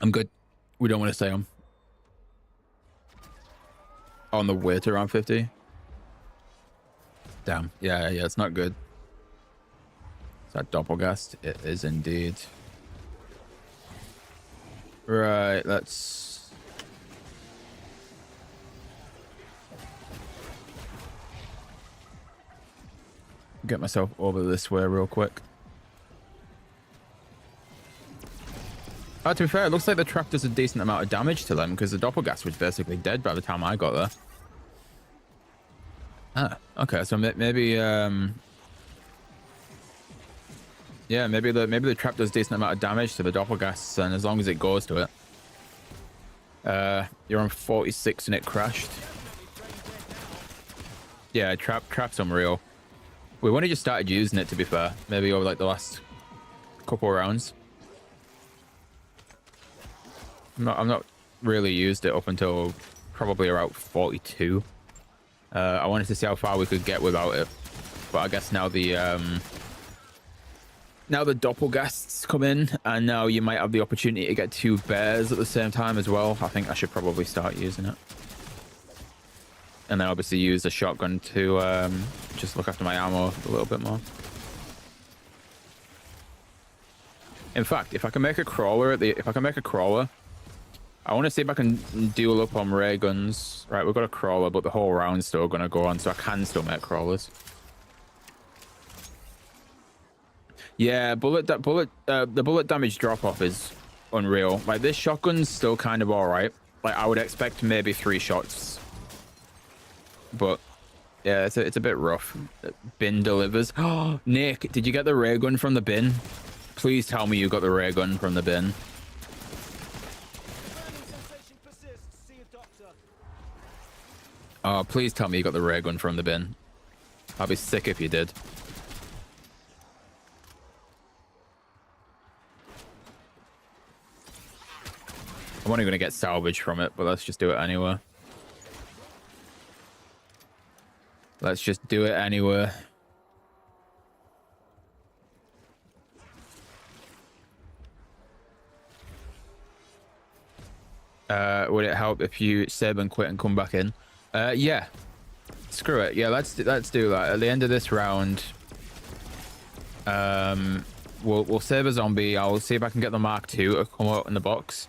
I'm good. We don't want to stay on the way to round 50. Damn. Yeah, it's not good. Is that doppelgast? It is indeed. Right, let's... get myself over this way real quick. Oh, to be fair, it looks like the trap does a decent amount of damage to them, because the doppelgast was basically dead by the time I got there. Ah, okay, so maybe Yeah, maybe the trap does decent amount of damage to the doppelgasts, and as long as it goes to it. You're on 46 and it crashed. Yeah, trap's unreal. We've only just started using it, to be fair. Maybe over like the last couple of rounds. I've not really used it up until probably around 42. I wanted to see how far we could get without it, but I guess now the doppelgasts come in, and now you might have the opportunity to get 2 bears at the same time as well. I think I should probably start using it, and then obviously use the shotgun to just look after my ammo a little bit more. In fact, if I can make a crawler I want to see if I can duel up on ray guns. Right, we've got a crawler, but the whole round's still going to go on, so I can still make crawlers. Yeah, the bullet damage drop off is unreal. Like, this shotgun's still kind of all right. Like, I would expect maybe 3 shots, but yeah, it's a bit rough. Bin delivers. Oh, Nick, did you get the ray gun from the bin? Please tell me you got the ray gun from the bin. Oh, please tell me you got the ray gun from the bin. I'd be sick if you did. I'm only going to get salvage from it, but let's just do it anyway. Let's just do it anyway. Would it help if you save and quit and come back in? Yeah. Screw it. Yeah, let's do that. At the end of this round, we'll save a zombie. I'll see if I can get the Mark II to come out in the box.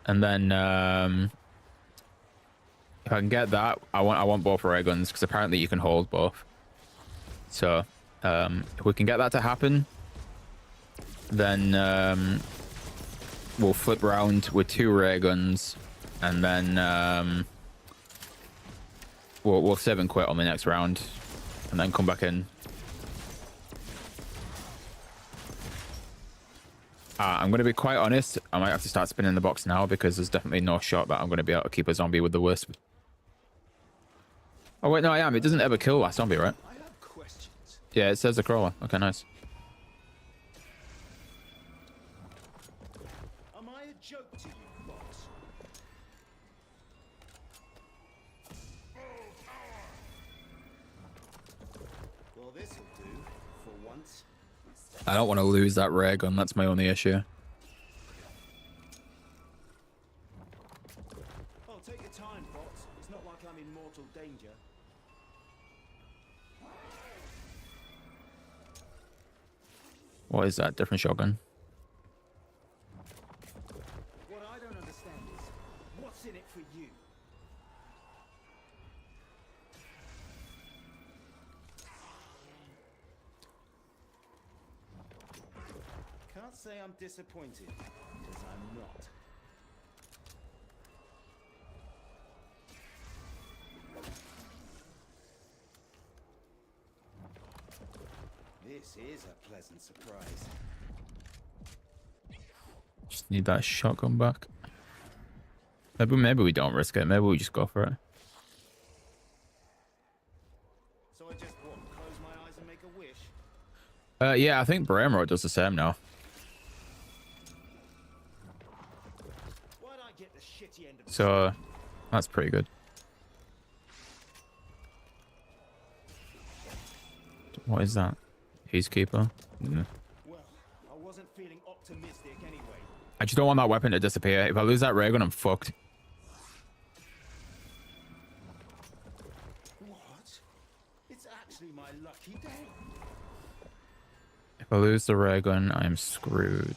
And then if I can get that, I want both ray guns, because apparently you can hold both. So if we can get that to happen, then we'll flip round with 2 ray guns, and then we'll save and quit on the next round, and then come back in. I'm going to be quite honest. I might have to start spinning the box now, because there's definitely no shot that I'm going to be able to keep a zombie with the wisp. Oh wait, no, I am. It doesn't ever kill that zombie, right?
I have questions.
Yeah, it says the crawler. Okay, nice.
Am I a joke to you, boss? Well, this'll do for once.
I don't want to lose that ray gun. That's my only issue.
Oh, take your time, boss. It's not like I'm in mortal danger.
What is that? Different shotgun?
What I don't understand is, what's in it for you? Can't say I'm disappointed, because I'm not. This is a pleasant surprise.
Just need that shotgun back. Maybe we don't risk it. Maybe we just go for it.
So I just what, close my eyes and make a wish?
Yeah, I think Bramro does the same now.
Why'd I get the shitty end of
So that's pretty good. What is that? Peacekeeper? Yeah.
Well, I wasn't feeling optimistic anyway.
I just don't want that weapon to disappear. If I lose that ray gun, I'm fucked.
What? It's actually my lucky day.
If I lose the ray gun, I'm screwed.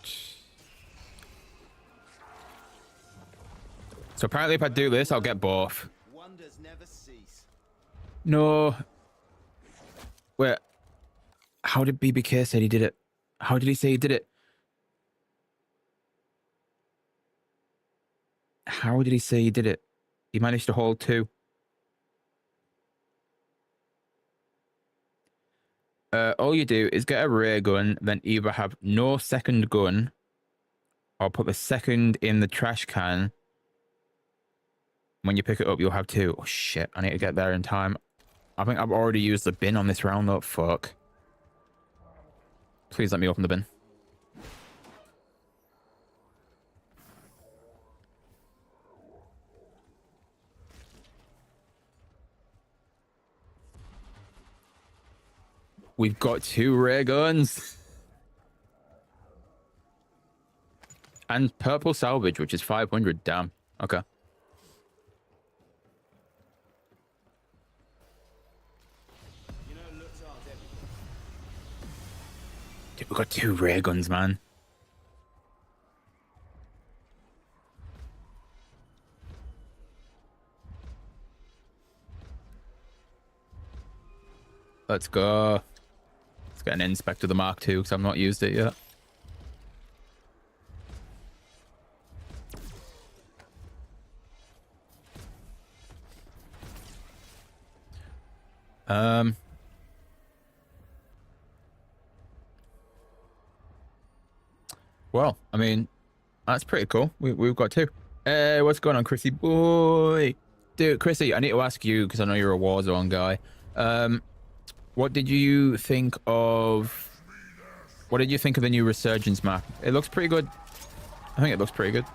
So apparently if I do this, I'll get both.
Wonders never cease.
No. Wait. How did BBK say he did it? How did he say he did it? How did he say he did it? He managed to hold 2. All you do is get a ray gun, then either have no second gun or put the second in the trash can. When you pick it up, you'll have two. Oh, shit. I need to get there in time. I think I've already used the bin on this round, though. Fuck. Please let me open the bin. We've got two ray guns. And purple salvage, which is 500. Damn. Okay.
You know, looks aren't everything.
Dude, we've got two ray guns, man. Let's go. Let's get an inspector the Mark II because I've not used it yet. Well, I mean, that's pretty cool. We've got two. What's going on, Chrissy boy? Dude, Chrissy, I need to ask you because I know you're a Warzone guy. What did you think of? What did you think of the new Resurgence map? It looks pretty good. I think it looks pretty good.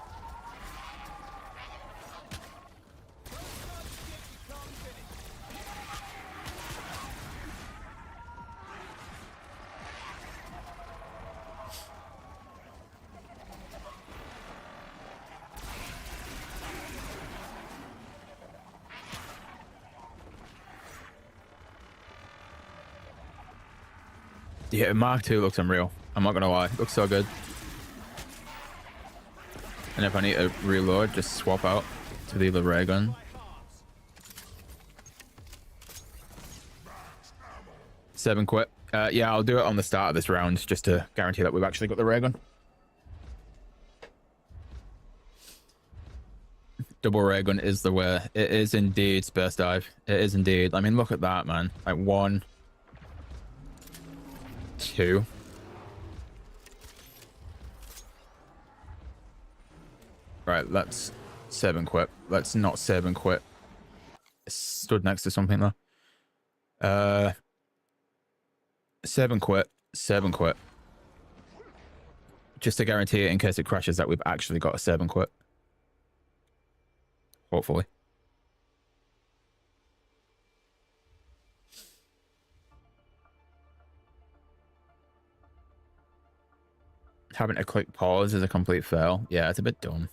Yeah, Mark II looks unreal. I'm not gonna lie, it looks so good. And if I need to reload, just swap out to the other ray gun. 7 quit. Yeah, I'll do it on the start of this round just to guarantee that we've actually got the ray gun. Double ray gun is the way. It is indeed, Space Dive. It is indeed. I mean, look at that, man. Like 1, 2. Right, let's save and quit. Let's not save and quit. It stood next to something though. Save and quit. Save and quit. Just to guarantee it in case it crashes that we've actually got a save and quit. Hopefully. Having to click pause is a complete fail. Yeah, it's a bit dumb.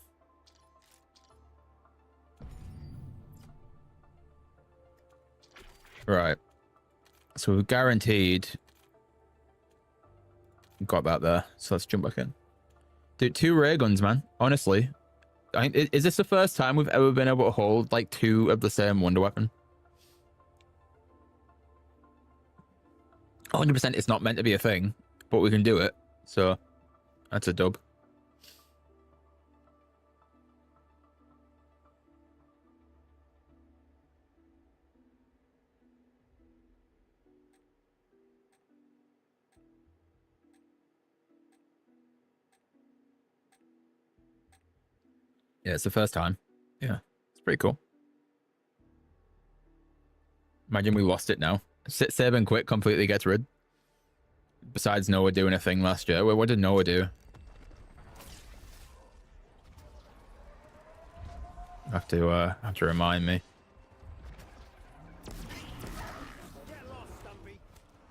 Right. So we've guaranteed got that there. So let's jump back in. Dude, 2 ray guns, man. Honestly. Is this the first time we've ever been able to hold like 2 of the same wonder weapon? 100% it's not meant to be a thing, but we can do it. So that's a dub. Yeah, it's the first time. Yeah, it's pretty cool. Imagine we lost it now. Save and quit completely gets rid. Besides Noah doing a thing last year. What did Noah do? Have to remind me.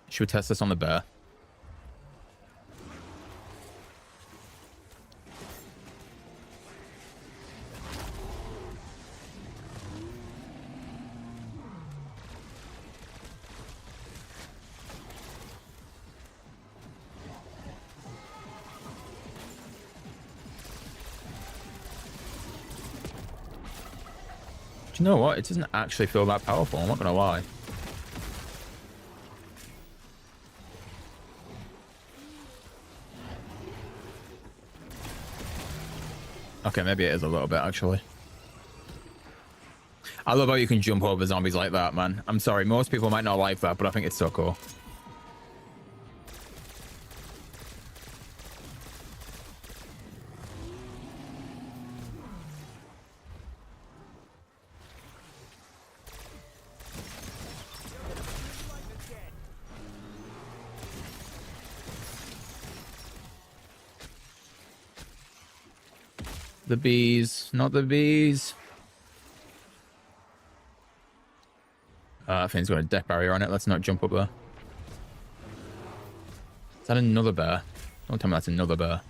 Should we test this on the bear? Do you know what? It doesn't actually feel that powerful. I'm not gonna lie. Okay, maybe it is a little bit, actually. I love how you can jump over zombies like that, man. I'm sorry, most people might not like that, but I think it's so cool. the bees. Not the bees. I think it's got a death barrier on it. Let's not jump up there. Is that another bear? Don't tell me that's another bear.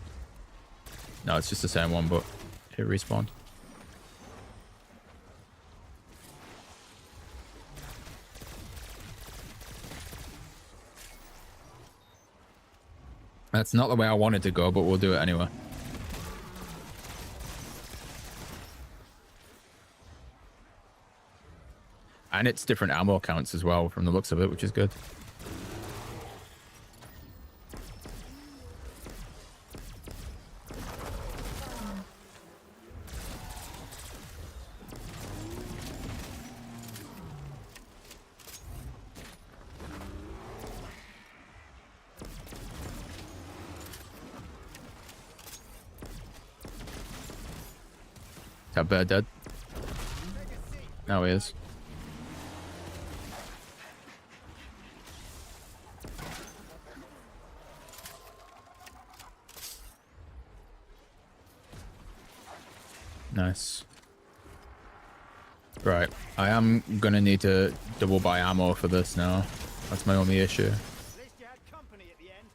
No, it's just the same one, but it respawned. That's not the way I wanted to go, but we'll do it anyway. And it's different ammo counts as well from the looks of it, which is good. Is that bear dead? Now he is. Nice. Right, I am gonna need to double buy ammo for this now. That's my only issue.
At least you had company at the end.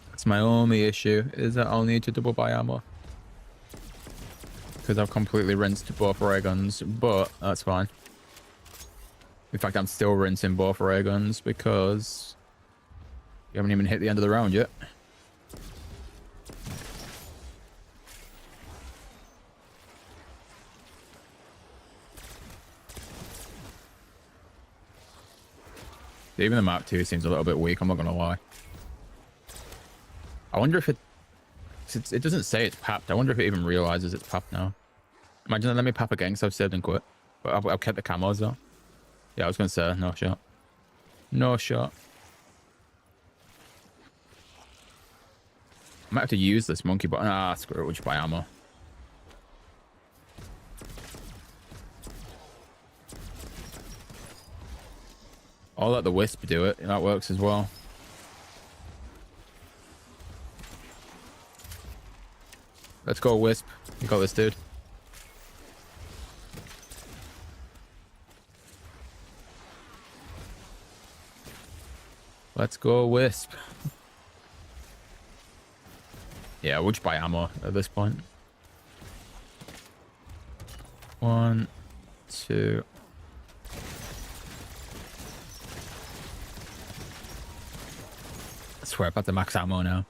That's my only issue, is that I'll need to double buy ammo. Because I've completely rinsed both ray guns, but that's fine. In fact, I'm still rinsing both ray guns because you haven't even hit the end of the round yet. Even the Mark II seems a little bit weak, I'm not going to lie. I wonder if it doesn't say it's papped. I wonder if it even realizes it's papped now. Imagine they let me pap again because I've saved and quit. But I've kept the camos though. Yeah, I was going to say, no shot. No shot. I might have to use this monkey button. Ah, screw it, we'll just buy ammo. I'll let the wisp do it. That works as well. Let's go, wisp. You got this, dude. Let's go, wisp. Yeah, we'll just buy ammo at this point. 1, 2. I swear about the max ammo now.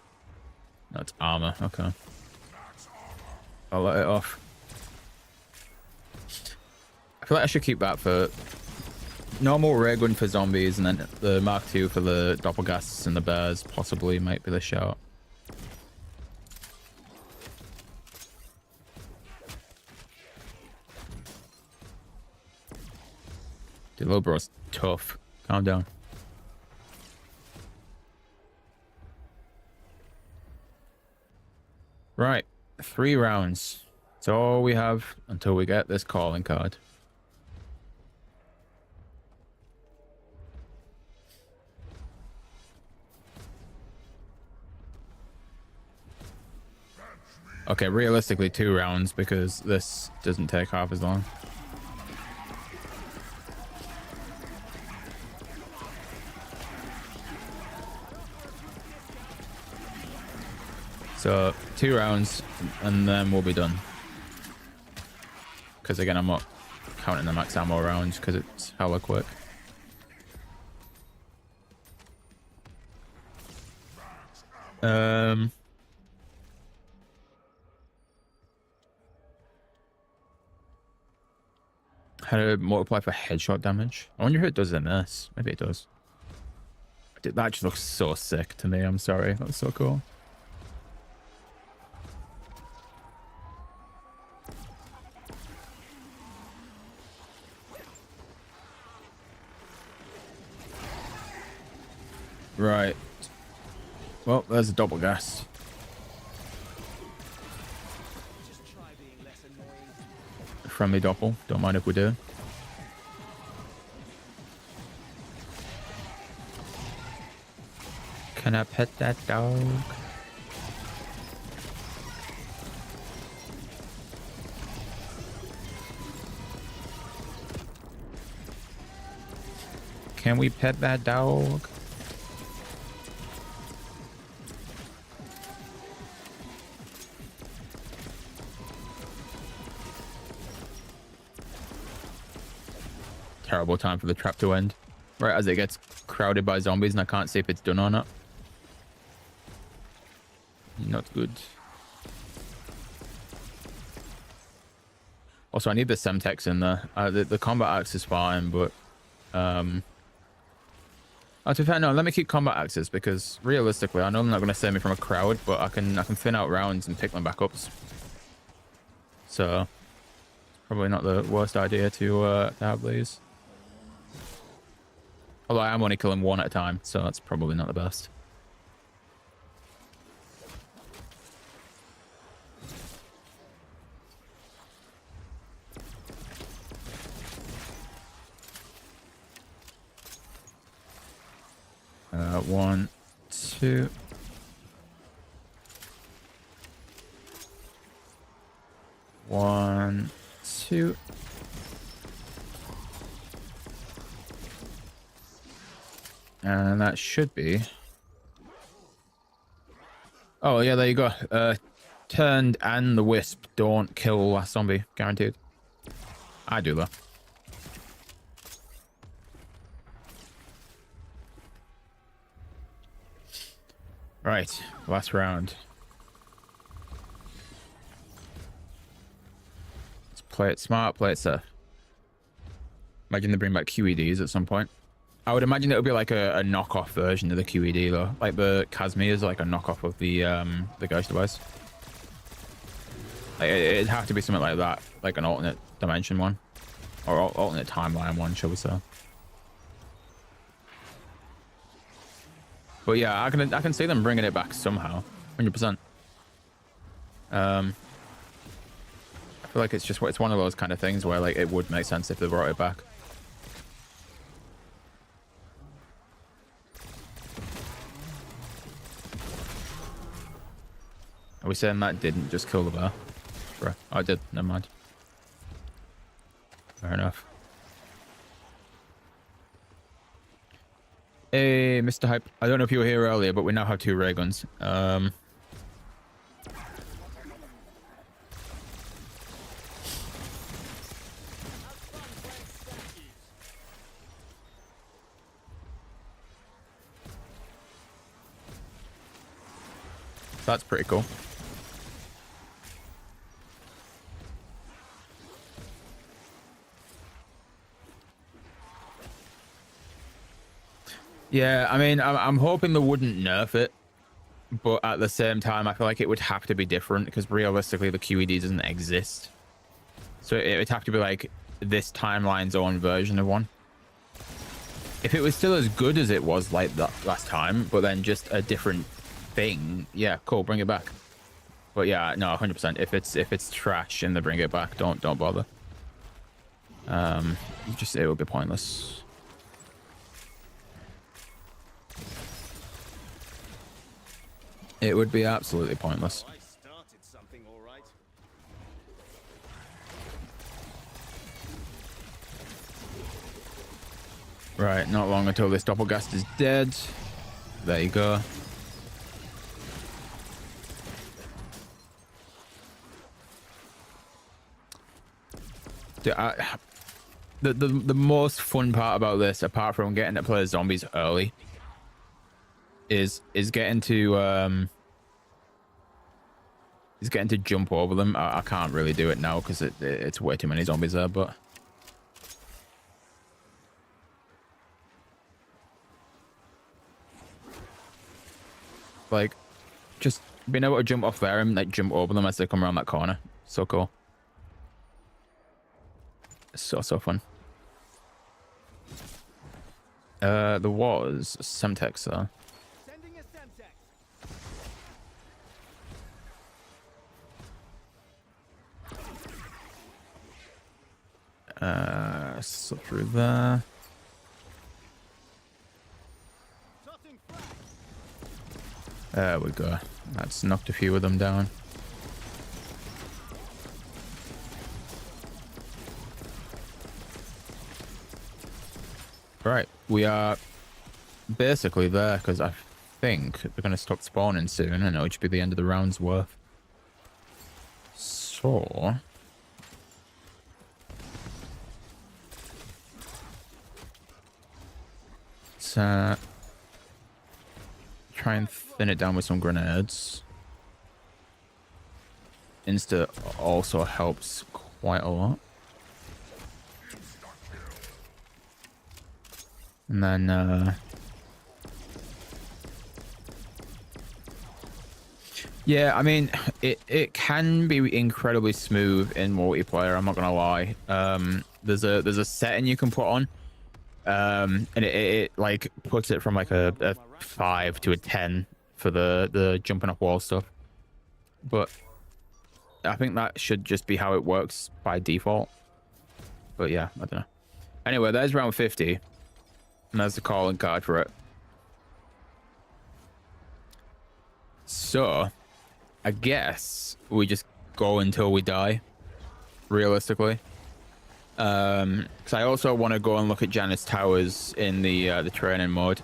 That's armor. Okay. I'll let it off. I feel like I should keep that for normal ray gun for zombies, and then the Mark II for the doppelgasts and the bears possibly might be the shout. Dude, little bro's tough. Calm down. Right. 3 rounds. That's all we have until we get this calling card. Okay, realistically 2 rounds because this doesn't take half as long. So 2 rounds and then we'll be done. Because again, I'm not counting the max ammo rounds because it's hella quick. How to multiply for headshot damage. I wonder if it does in this. Maybe it does. That just looks so sick to me. I'm sorry. That's so cool. Right. Well, there's a double gas. Friendly doppel. Don't mind if we do. Can I pet that dog? Can we pet that dog? Terrible time for the trap to end. Right as it gets crowded by zombies and I can't see if it's done or not. Not good. Also, I need the Semtex in there. The combat axe is fine, but... Oh, to be fair, no, let me keep combat axes because realistically, I know I'm not going to save me from a crowd, but I can thin out rounds and pick them back up. So, probably not the worst idea to have these. Although I am only killing one at a time, so that's probably not the best. One, two. One, two. And that should be... Oh, yeah, there you go. Turned and the wisp don't kill last zombie. Guaranteed. I do, though. Right. Last round. Let's play it smart, play it safe. Imagine they bring back QEDs at some point. I would imagine it would be like a knockoff version of the QED though. Like the Casimir is like a knockoff of the ghost device. Like it'd have to be something like that, like an alternate dimension one, or alternate timeline one, shall we say? But yeah, I can see them bringing it back somehow, 100%. I feel like it's one of those kind of things where like it would make sense if they brought it back. Are we saying that didn't just kill the bear? Bruh. Oh, it did. Never mind. Fair enough. Hey, Mr. Hype. I don't know if you were here earlier, but we now have 2 ray guns. That's pretty cool. Yeah, I mean, I'm hoping they wouldn't nerf it, but at the same time, I feel like it would have to be different because realistically, the QED doesn't exist. So it would have to be like this timeline's own version of one. If it was still as good as it was like that last time, but then just a different thing, yeah, cool, bring it back. But yeah, no, 100%. If it's trash and they bring it back, don't bother. Just it would be pointless. It would be absolutely pointless.
I started something, all right.
Right, not long until this doppelgast is dead. There you go. Dude, the most fun part about this, apart from getting to play zombies early, is getting to jump over them. I can't really do it now because it's way too many zombies there, but like just being able to jump off there and like jump over them as they come around that corner, so cool. So fun. There was Semtex there.
Sending a Semtex.
So through there. There we go. That's knocked a few of them down. Right, we are basically there because I think they're going to stop spawning soon and it'll just be the end of the round's worth. So... let's try and thin it down with some grenades. Insta also helps quite a lot. And then, yeah, I mean, it can be incredibly smooth in multiplayer. I'm not gonna lie. There's a setting you can put on, and it like puts it from like a 5 to a 10 for the jumping off wall stuff. But I think that should just be how it works by default. But yeah, I don't know. Anyway, there's round 50. And there's the calling card for it. So, I guess we just go until we die, realistically. Because I also want to go and look at Janus Towers in the training mode.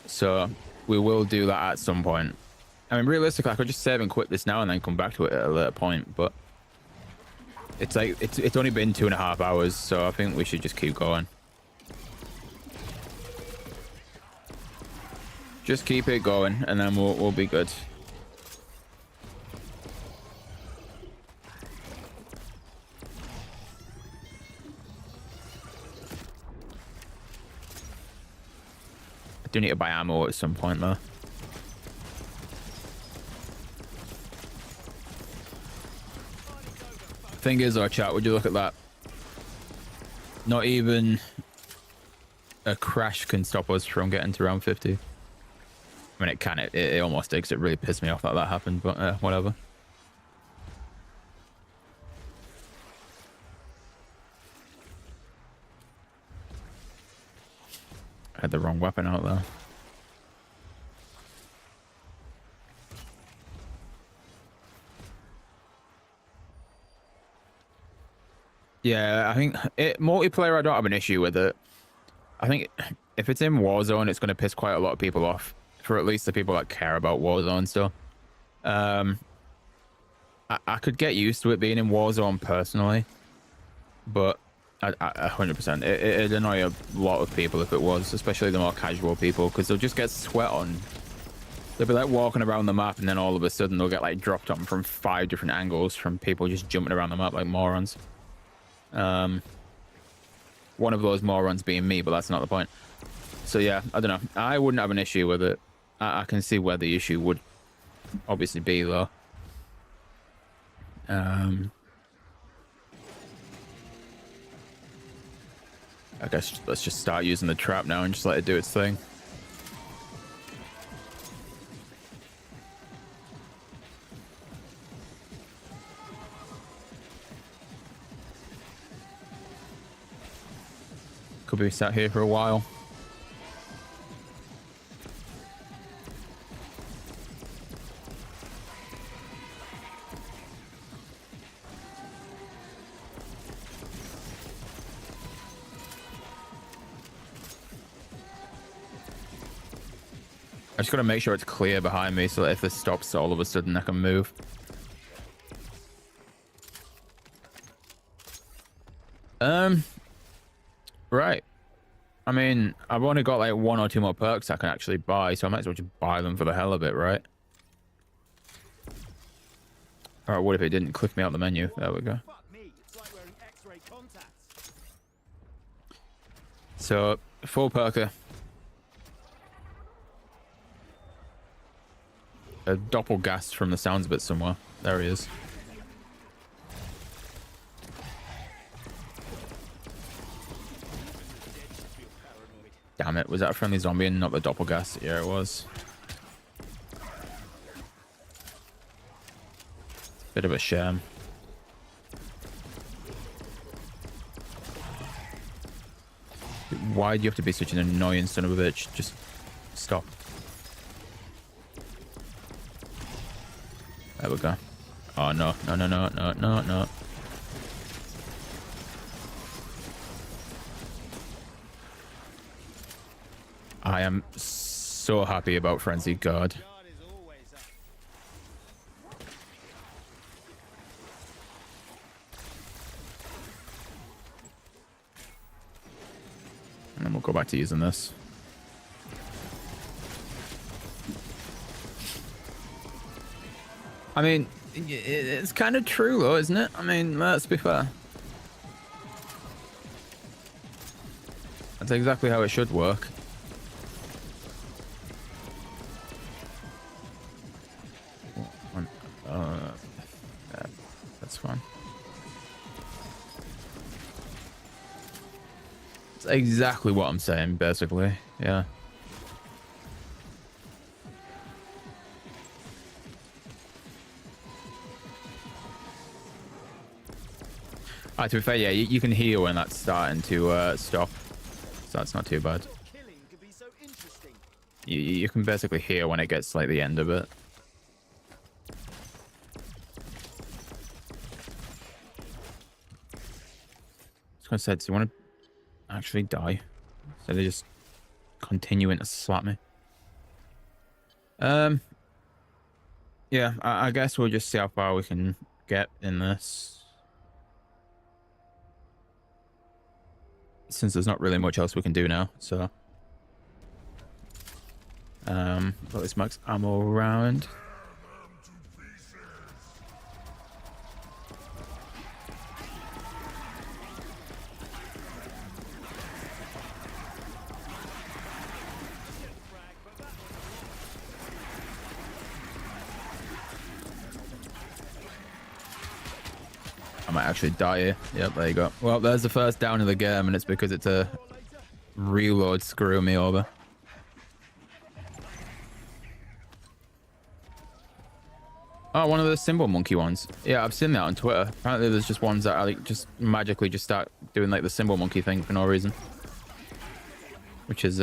So, we will do that at some point. I mean, realistically, I could just save and quit this now and then come back to it at a later point, but it's like it's only been 2.5 hours, so I think we should just keep going. Just keep it going, and then we'll be good. I do need to buy ammo at some point, though. Thing is, though, chat, would you look at that? Not even a crash can stop us from getting to round 50. I mean, it can. It almost did, 'cause it really pissed me off that that happened, but whatever. I had the wrong weapon out there. Yeah, I think multiplayer, I don't have an issue with it. I think if it's in Warzone, it's going to piss quite a lot of people off. For at least the people that care about Warzone still. I could get used to it being in Warzone personally, but 100%. It'd annoy a lot of people if it was, especially the more casual people, because they'll just get sweat on. They'll be like walking around the map, and then all of a sudden they'll get like dropped on from 5 different angles from people just jumping around the map like morons. One of those morons being me, but that's not the point. So yeah, I don't know. I wouldn't have an issue with it. I can see where the issue would obviously be, though. I guess let's just start using the trap now and just let it do its thing. Could be sat here for a while. I just gotta make sure it's clear behind me so that if this stops all of a sudden I can move. Right. I mean, I've only got like 1 or 2 more perks I can actually buy, so I might as well just buy them for the hell of it, right? Alright, what if it didn't click me out the menu? There we go. So, full perker. A doppelgast from the sounds of it somewhere. There he is. Damn it, was that a friendly zombie and not the doppelgast? Yeah, it was. Bit of a shame. Why do you have to be such an annoying son of a bitch? Just stop. There we go. Oh, no. No, no, no, no, no, no. I am so happy about Frenzied Guard.
Guard is always up.
And then we'll go back to using this. I mean, it's kind of true though, isn't it? I mean, let's be fair. That's exactly how it should work. That's fine. It's exactly what I'm saying, basically. Yeah. Alright, to be fair, yeah, you can hear when that's starting to stop. So that's not too bad.
Killing could be so interesting.
You can basically hear when it gets like the end of it. I said, do you want to actually die? So they're just continuing to slap me. Yeah, I guess we'll just see how far we can get in this. Since there's not really much else we can do now, so. Got this max ammo around. I might actually die here. Yep, there you go. Well, there's the first down of the game, and it's because it's a reload screwing me over. Oh, one of the symbol monkey ones. Yeah, I've seen that on Twitter. Apparently there's just ones that are like just magically just start doing like the symbol monkey thing for no reason. Which is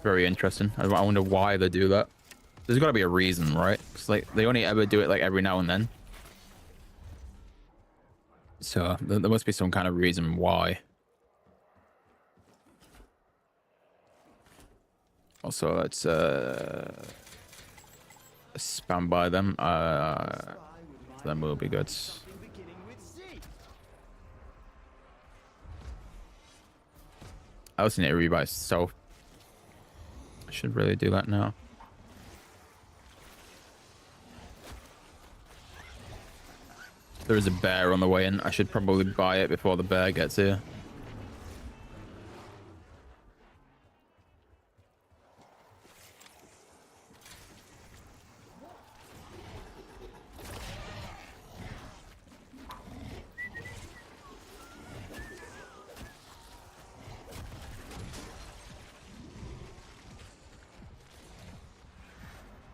very interesting. I wonder why they do that. There's got to be a reason, right? Because like they only ever do it like every now and then. So there must be some kind of reason why. Also, let's spam by them. Then we'll be good. I also need to rebuy so I should really do that now. There is a bear on the way in. I should probably buy it before the bear gets here.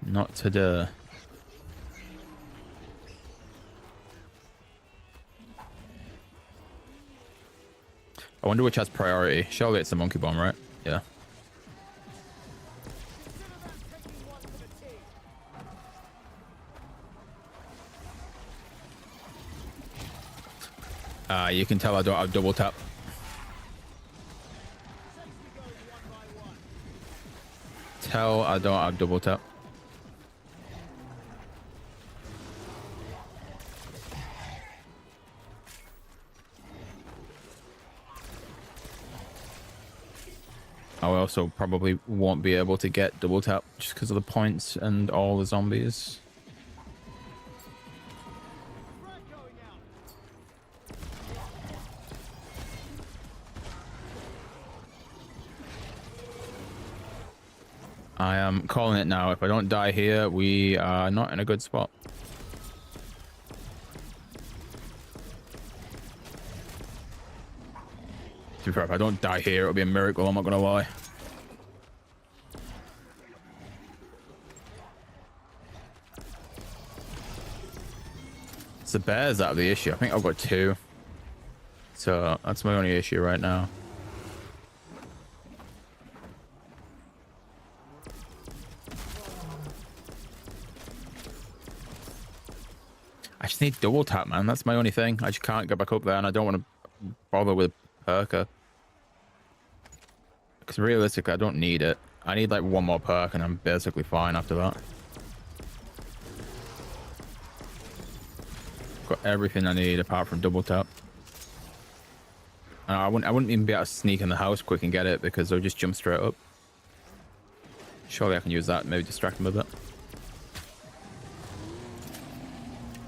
Not today. I wonder which has priority. Surely it's the monkey bomb, right? Yeah. You can tell I don't have double tap. Tell I don't have double tap. I also probably won't be able to get double tap just because of the points and all the zombies. I am calling it now. If I don't die here, we are not in a good spot. To be fair, if I don't die here, it'll be a miracle, I'm not gonna lie. It's the bears that are the issue. I think I've got two. So that's my only issue right now. I just need double tap, man. That's my only thing. I just can't get back up there, and I don't want to bother with perker. Because realistically, I don't need it. I need like one more perk, and I'm basically fine after that. Got everything I need apart from double tap. And I wouldn't even be able to sneak in the house quick and get it because they'll just jump straight up. Surely I can use that and maybe distract them a bit.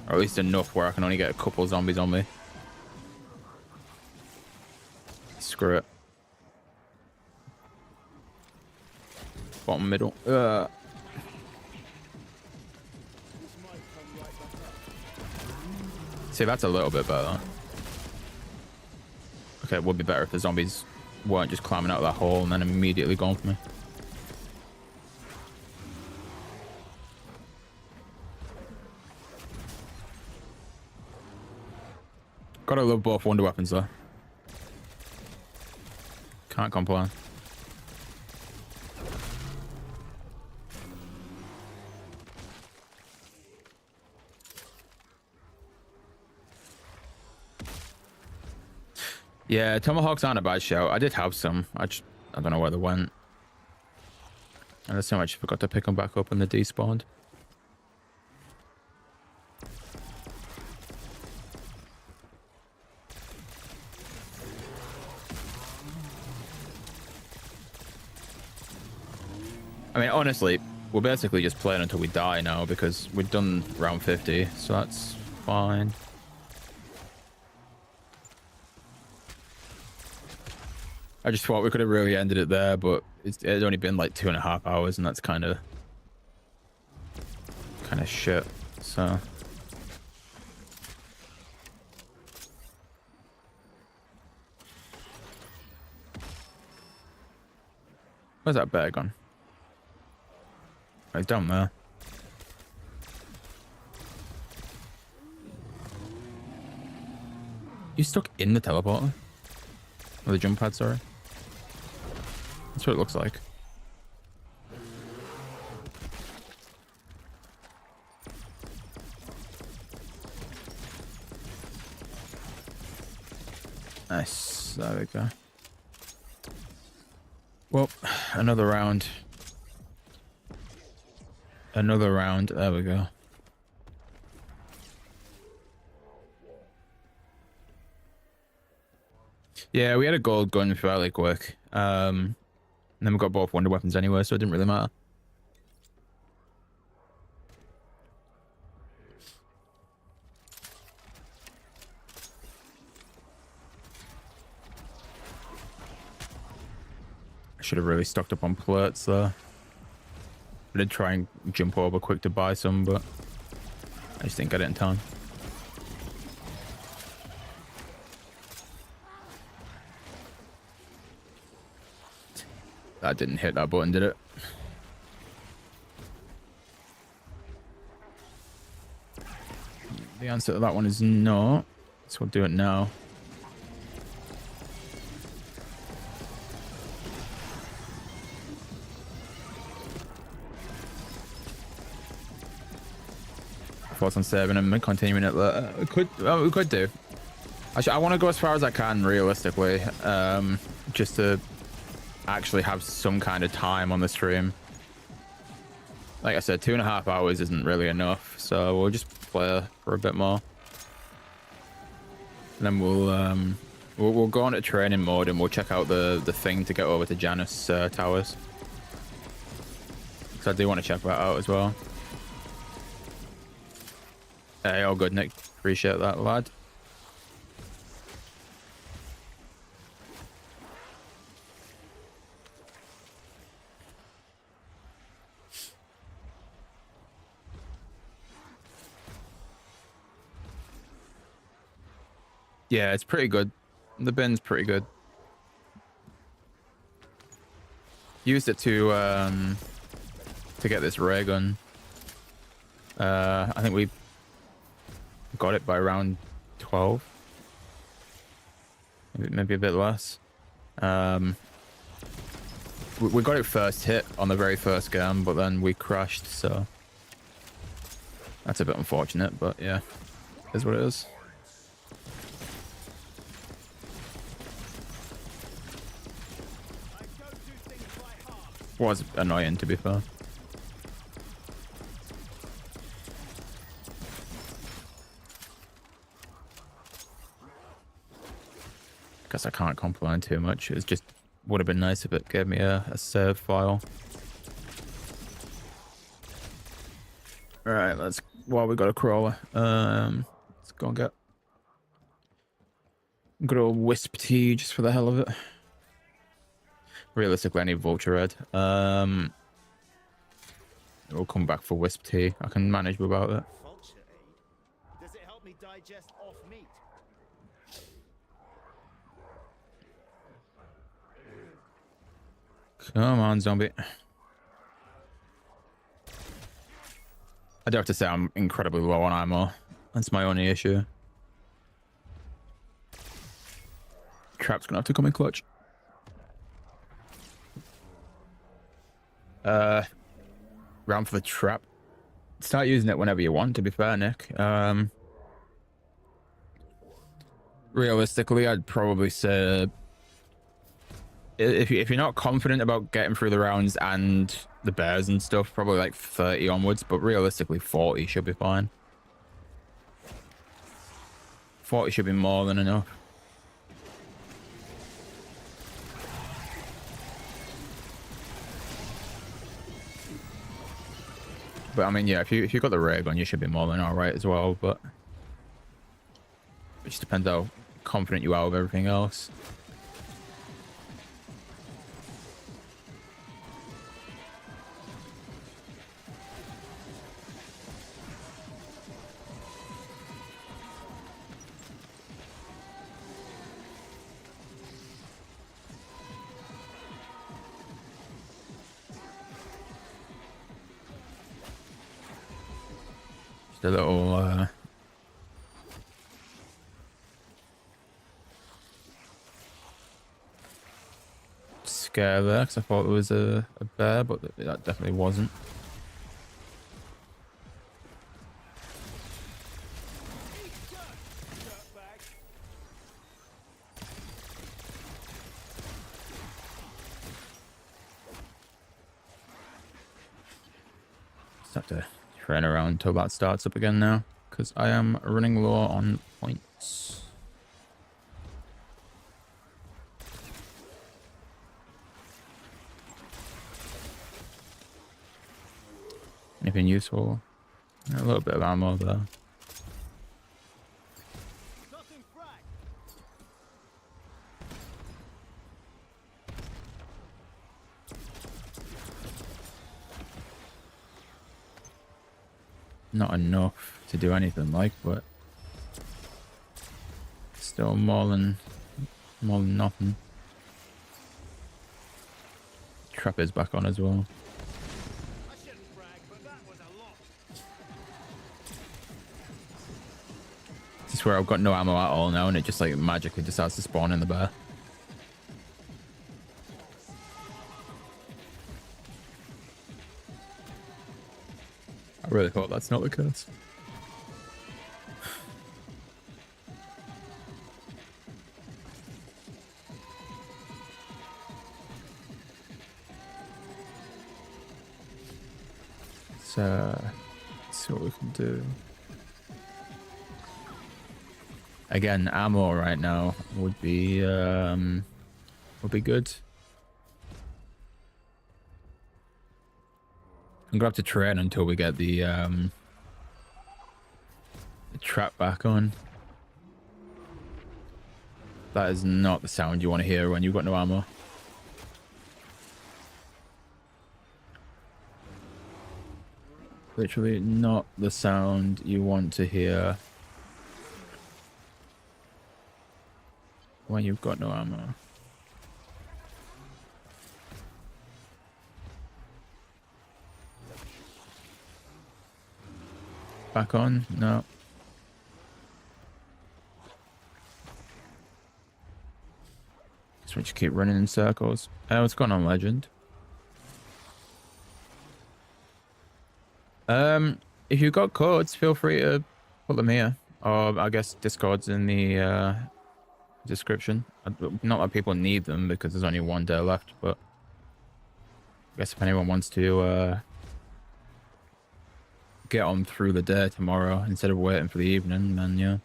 Or at least enough where I can only get a couple zombies on me. Screw it. Bottom middle. See, that's a little bit better. Okay, it would be better if the zombies weren't just climbing out of that hole and then immediately going for me. Gotta love both wonder weapons though. Can't complain. Yeah, tomahawks aren't a bad shout. I did have some. I don't know where they went. And there's so much I forgot to pick them back up when they despawned. I mean, honestly, we're basically just playing until we die now because we've done round 50, so that's fine. I just thought we could have really ended it there, but it's only been like 2.5 hours, and that's kind of shit. So where's that bear gone? Oh, he's down there. You stuck in the teleporter? Or the jump pad, sorry. That's what it looks like. Nice. There we go. Well, another round. Another round. There we go. Yeah, we had a gold gun fairly quick. And then we got both wonder weapons anyway, so it didn't really matter. I should have really stocked up on plates there. I did try and jump over quick to buy some, but I just didn't get it in time. That didn't hit that button, did it? The answer to that one is no. So we'll do it now. Thoughts on saving and continuing it. We could do. Actually, I want to go as far as I can realistically, just to actually have some kind of time on the stream. Like I said, 2.5 hours isn't really enough, so we'll just play for a bit more. And then we'll go on to training mode and we'll check out the thing to get over to Janus Towers. So I do want to check that out as well. Hey, all good, Nick. Appreciate that, lad. Yeah, it's pretty good. The bin's pretty good. Used it to get this ray gun. I think we got it by around 12. Maybe a bit less. We got it first hit on the very first game, but then we crashed, so that's a bit unfortunate, but yeah. Is what it is. Was annoying, to be fair. Guess I can't complain too much. It just would have been nice if it gave me a save file. All right, let's. Well, we got a crawler. Let's go and get good old wisp tea just for the hell of it. Realistically, I need vulture head. We'll come back for wisp tea. I can manage without it.
Vulture aid? Does it help me digest off meat?
Come on, zombie. I do have to say I'm incredibly low on ammo. That's my only issue. Trap's gonna have to come in clutch. Round for the trap. Start using it whenever you want, to be fair, Nick. Realistically, I'd probably say if you're not confident about getting through the rounds and the bears and stuff, probably like 30 onwards, but realistically 40 should be fine. 40 should be more than enough. But I mean, yeah, if you got the ray gun, you should be more than all right as well. But it just depends how confident you are with everything else. A little scare there because I thought it was a bear, but that definitely wasn't. Just have to train around until that starts up again now, because I am running low on points. Anything useful? A little bit of ammo there. Not enough to do anything like, but still more than nothing. Trap is back on as well.
I shouldn't brag, but that was a lot.
This is where I've got no ammo at all now, and it just like magically decides to spawn in the bear. I really hope that's not the case. So, let's see what we can do. Again, ammo right now would be good. I'm gonna have to train until we get the trap back on. That is not the sound you want to hear when you've got no ammo. Literally not the sound you want to hear when you've got no ammo. Back on? No. Just want you to keep running in circles. Oh, it's gone on legend. If you've got codes, feel free to put them here. I guess Discord's in the description. Not that people need them because there's only one day left, but I guess if anyone wants to get on through the day tomorrow instead of waiting for the evening, then yeah.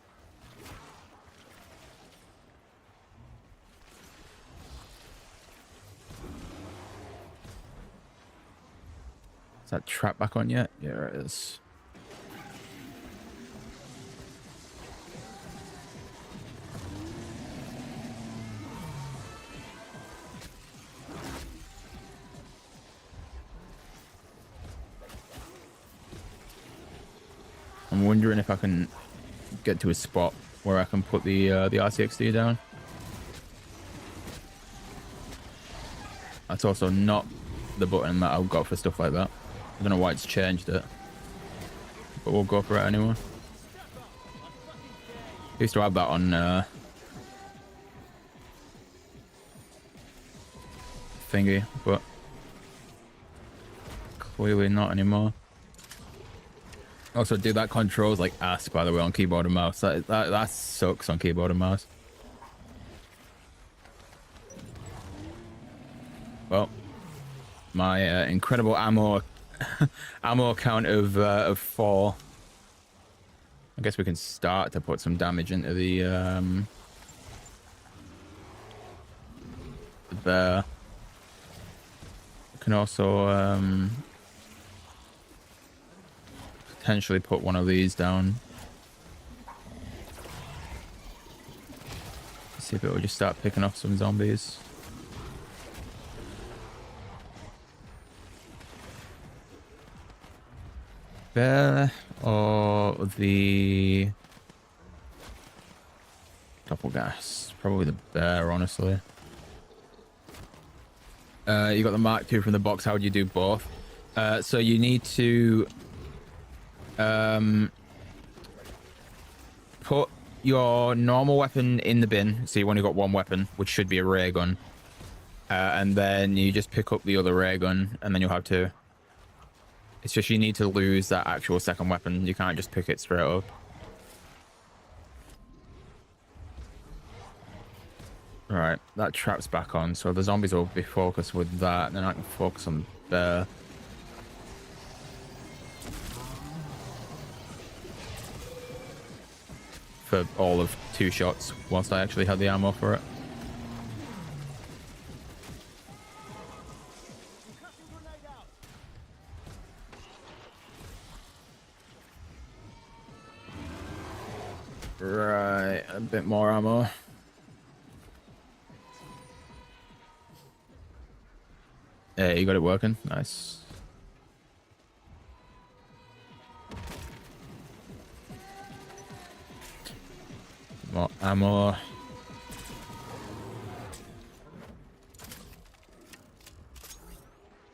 Is that trap back on yet? Yeah, it is. I'm wondering if I can get to a spot where I can put the RCXD down. That's also not the button that I've got for stuff like that. I don't know why it's changed it, but we'll go for it anyway. I used to have that on thingy, but clearly not anymore. Also, dude, that controls like ass, by the way, on keyboard and mouse. That sucks on keyboard and mouse. Well, my incredible ammo count of 4. I guess we can start to put some damage into the there. We can also potentially put one of these down. See if it will just start picking off some zombies. Bear or the double gas? Probably the bear, honestly. You got the Mark II from the box. How would you do both? So you need to put your normal weapon in the bin. So you only got one weapon, which should be a ray gun. And then you just pick up the other ray gun, and then you'll have 2. It's just you need to lose that actual second weapon. You can't just pick it straight up. Right, that trap's back on, so the zombies will be focused with that, and then I can focus on there. For all of 2 shots, whilst I actually had the ammo for it. Right, a bit more ammo. Yeah, you got it working. Nice. More ammo.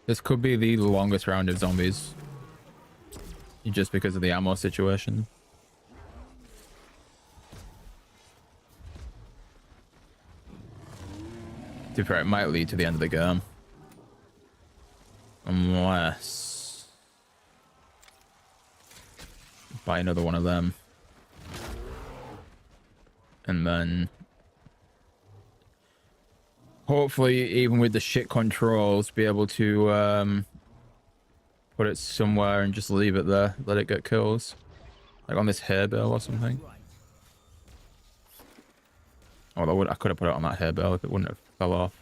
This could be the longest round of zombies. Just because of the ammo situation. To be fair, it might lead to the end of the game. Unless... buy another one of them. And then... hopefully, even with the shit controls, be able to put it somewhere and just leave it there. Let it get kills. Like on this hay bale or something. Oh, I could have put it on that hay bale if it wouldn't have fell off.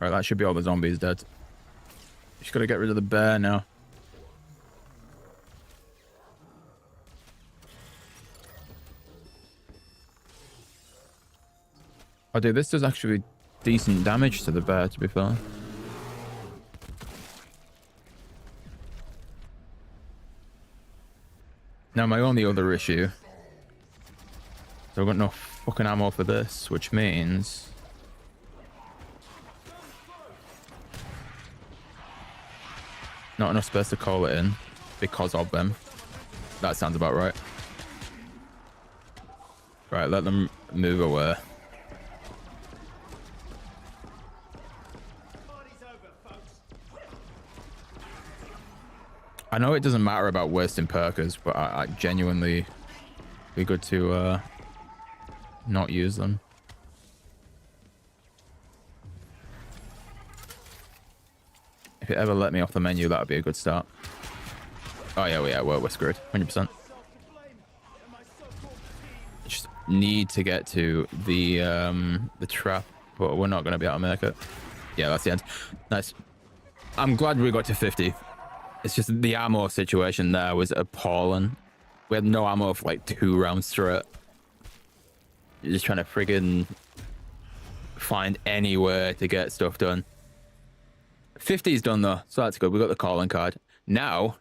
Right, that should be all the zombies dead. Just gotta get rid of the bear now. Oh, dude, this does actually decent damage to the bear, to be fair. Now, my only other issue... so I've got no fucking ammo for this, which means... not enough space to call it in because of them. That sounds about right. Right, let them move away. I know it doesn't matter about wasting perkers, but I genuinely be good to not use them. If it ever let me off the menu, that would be a good start. Oh yeah, we're screwed, 100%. Just need to get to the trap, but we're not going to be able to make it. Yeah, that's the end. Nice. I'm glad we got to 50. It's just the ammo situation there was appalling. We had no ammo for like 2 rounds through it. You're just trying to friggin' find anywhere to get stuff done. 50 is done though, so that's good. We got the calling card. Now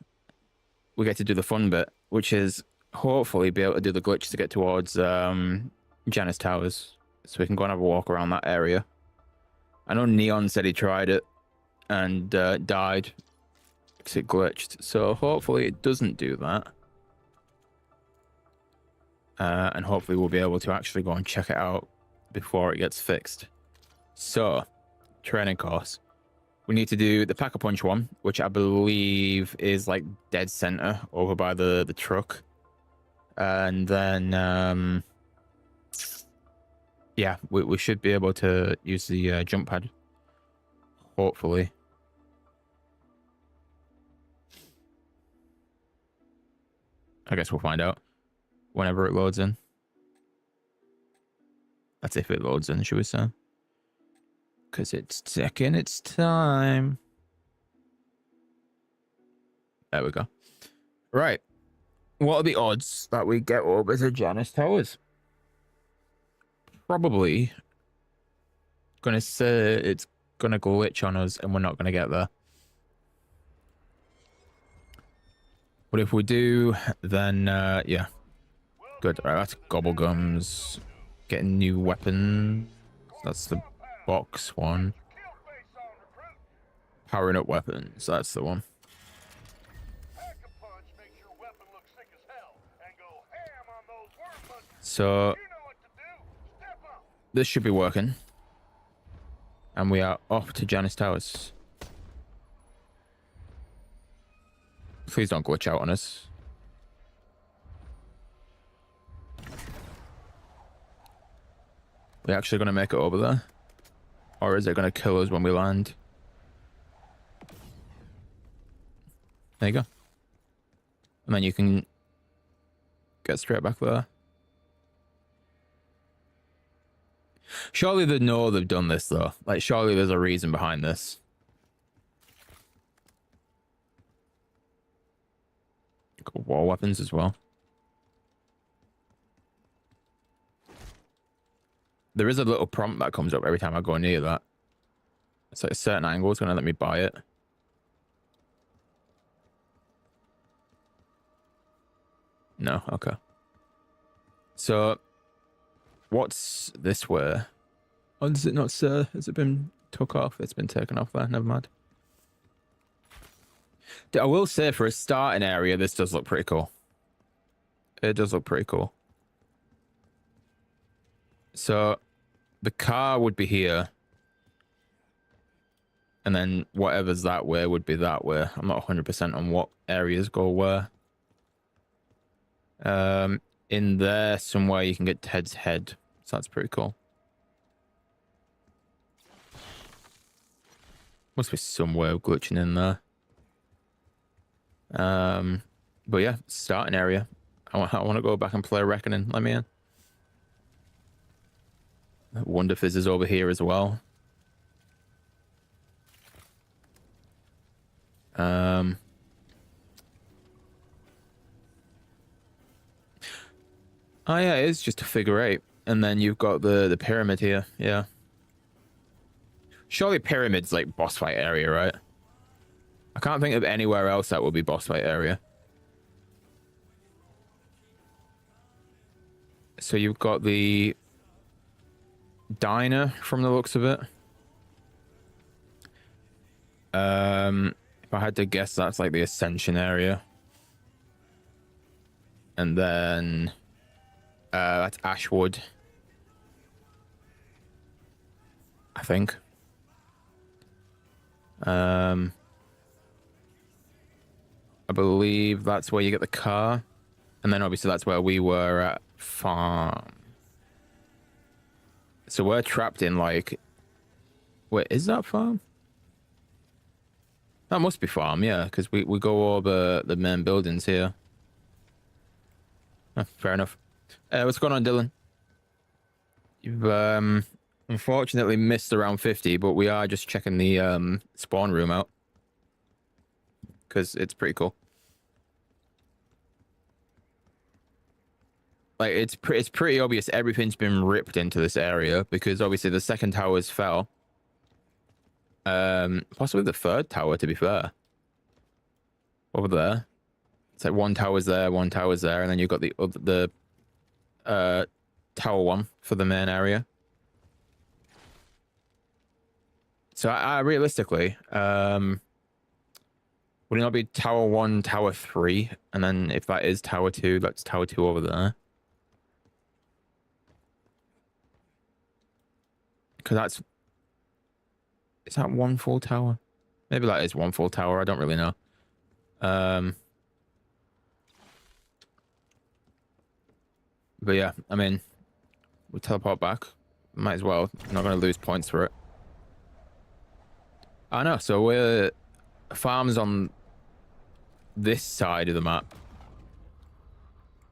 we get to do the fun bit, which is hopefully be able to do the glitch to get towards Janice Towers, so we can go and have a walk around that area. I know Neon said he tried it and died because it glitched, so hopefully it doesn't do that. And hopefully we'll be able to actually go and check it out before it gets fixed. So, training course. We need to do the Pack-a-Punch one, which I believe is like dead center over by the truck. And then, yeah, we should be able to use the jump pad, hopefully. I guess we'll find out whenever it loads in. That's if it loads in, should we say? Because it's taking its time. There we go. Right. What are the odds that we get over to Janice Towers? Probably gonna say it's gonna glitch on us and we're not gonna get there. But if we do, then yeah. Good. All right, that's Gobblegums. Getting new weapons. That's the box one. Powering up weapons. That's the one. So this should be working. And we are off to Janice Towers. Please don't glitch out on us. We actually going to make it over there? Or is it going to kill us when we land? There you go. And then you can get straight back there. Surely they know they've done this, though. Like, surely there's a reason behind this. Got war weapons as well. There is a little prompt that comes up every time I go near that. It's like a certain angle is going to let me buy it. No, okay. So, what's this way? Oh, does it not say? Has it been took off? It's been taken off there. Never mind. I will say, for a starting area, this does look pretty cool. It does look pretty cool. So, the car would be here. And then whatever's that way would be that way. I'm not 100% on what areas go where. In there somewhere you can get Ted's head. So that's pretty cool. Must be somewhere glitching in there. But yeah, starting area. I want to go back and play Reckoning. Let me in. Wonder Fizz is over here as well. Oh yeah, it is just a figure 8. And then you've got the pyramid here. Yeah. Surely pyramid's like boss fight area, right? I can't think of anywhere else that would be boss fight area. So you've got the diner from the looks of it. If I had to guess, that's like the Ascension area. And then that's Ashwood, I think. I believe that's where you get the car. And then obviously that's where we were at farm. So we're trapped in like... Wait, is that farm? That must be farm, yeah, because we go over the main buildings here. Oh, fair enough. What's going on, Dylan? You've unfortunately missed around 50, but we are just checking the spawn room out. Because it's pretty cool. Like, it's pretty obvious everything's been ripped into this area, because obviously the second towers fell. Possibly the third tower, to be fair. Over there. It's like one tower's there, one tower's there, and then you've got the tower one for the main area. So I realistically, would it not be tower 1, tower 3, and then if that is tower 2, that's tower 2 over there. Because that's... Is that one full tower? Maybe that is one full tower. I don't really know. But yeah, I mean, we teleport back. Might as well. I'm not going to lose points for it. I know. So we're... Farm's on this side of the map.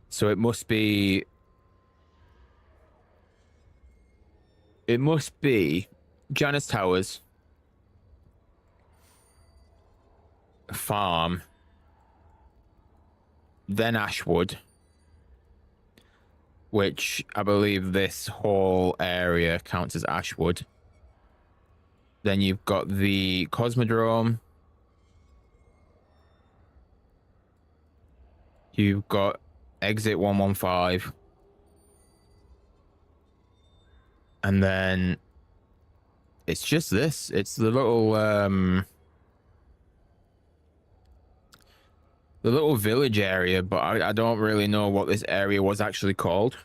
So it must be... It must be Janus Towers, farm, then Ashwood, which I believe this whole area counts as Ashwood. Then you've got the Cosmodrome. You've got exit 115. And then it's just this. It's the little village area, but I don't really know what this area was actually called.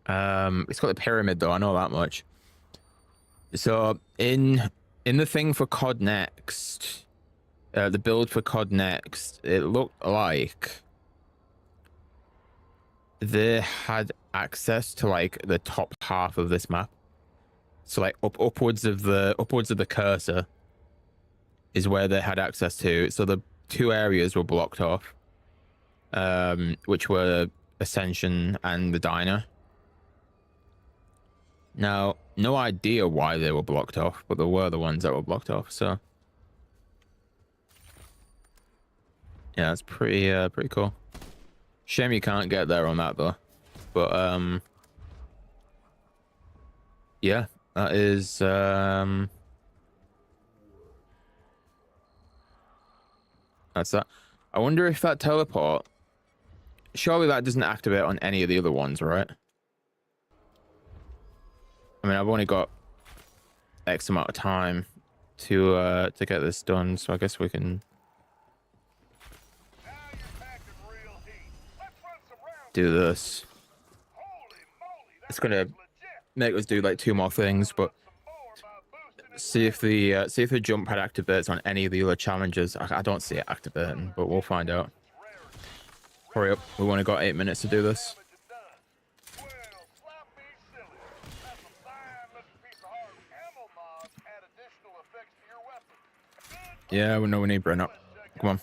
It's got the pyramid though, I know that much. So in the thing for COD Next, the build for COD Next, it looked like they had access to like the top half of this map. So like upwards of the cursor is where they had access to. So the 2 areas were blocked off, which were Ascension and the diner. Now, no idea why they were blocked off, but they were the ones that were blocked off. So yeah, it's pretty cool. Shame you can't get there on that though. But yeah, that is that's that. I wonder if that teleport, surely that doesn't activate on any of the other ones, right? I mean, I've only got X amount of time to get this done, so I guess we can do this. It's gonna make us do like 2 more things, but see if the jump pad activates on any of the other challenges. I don't see it activating, but we'll find out. Hurry up, we've only got 8 minutes to do this. Yeah, we know we need brain up. Come on.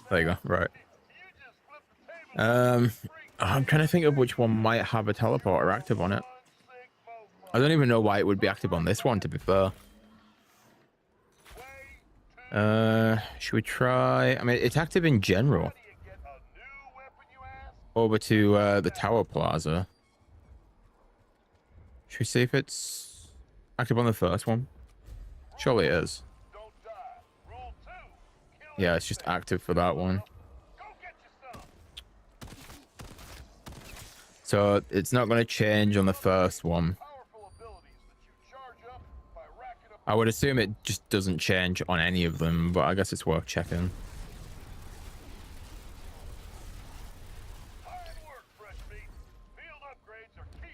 There you go. Right. I'm trying to think of which one might have a teleporter active on it. I don't even know why it would be active on this one, to be fair. Should we try? I mean, it's active in general. Over to the Tower Plaza. Should we see if it's active on the first one? Surely it is. Yeah, it's just active for that one. So it's not going to change on the first one. I would assume it just doesn't change on any of them, but I guess it's worth checking.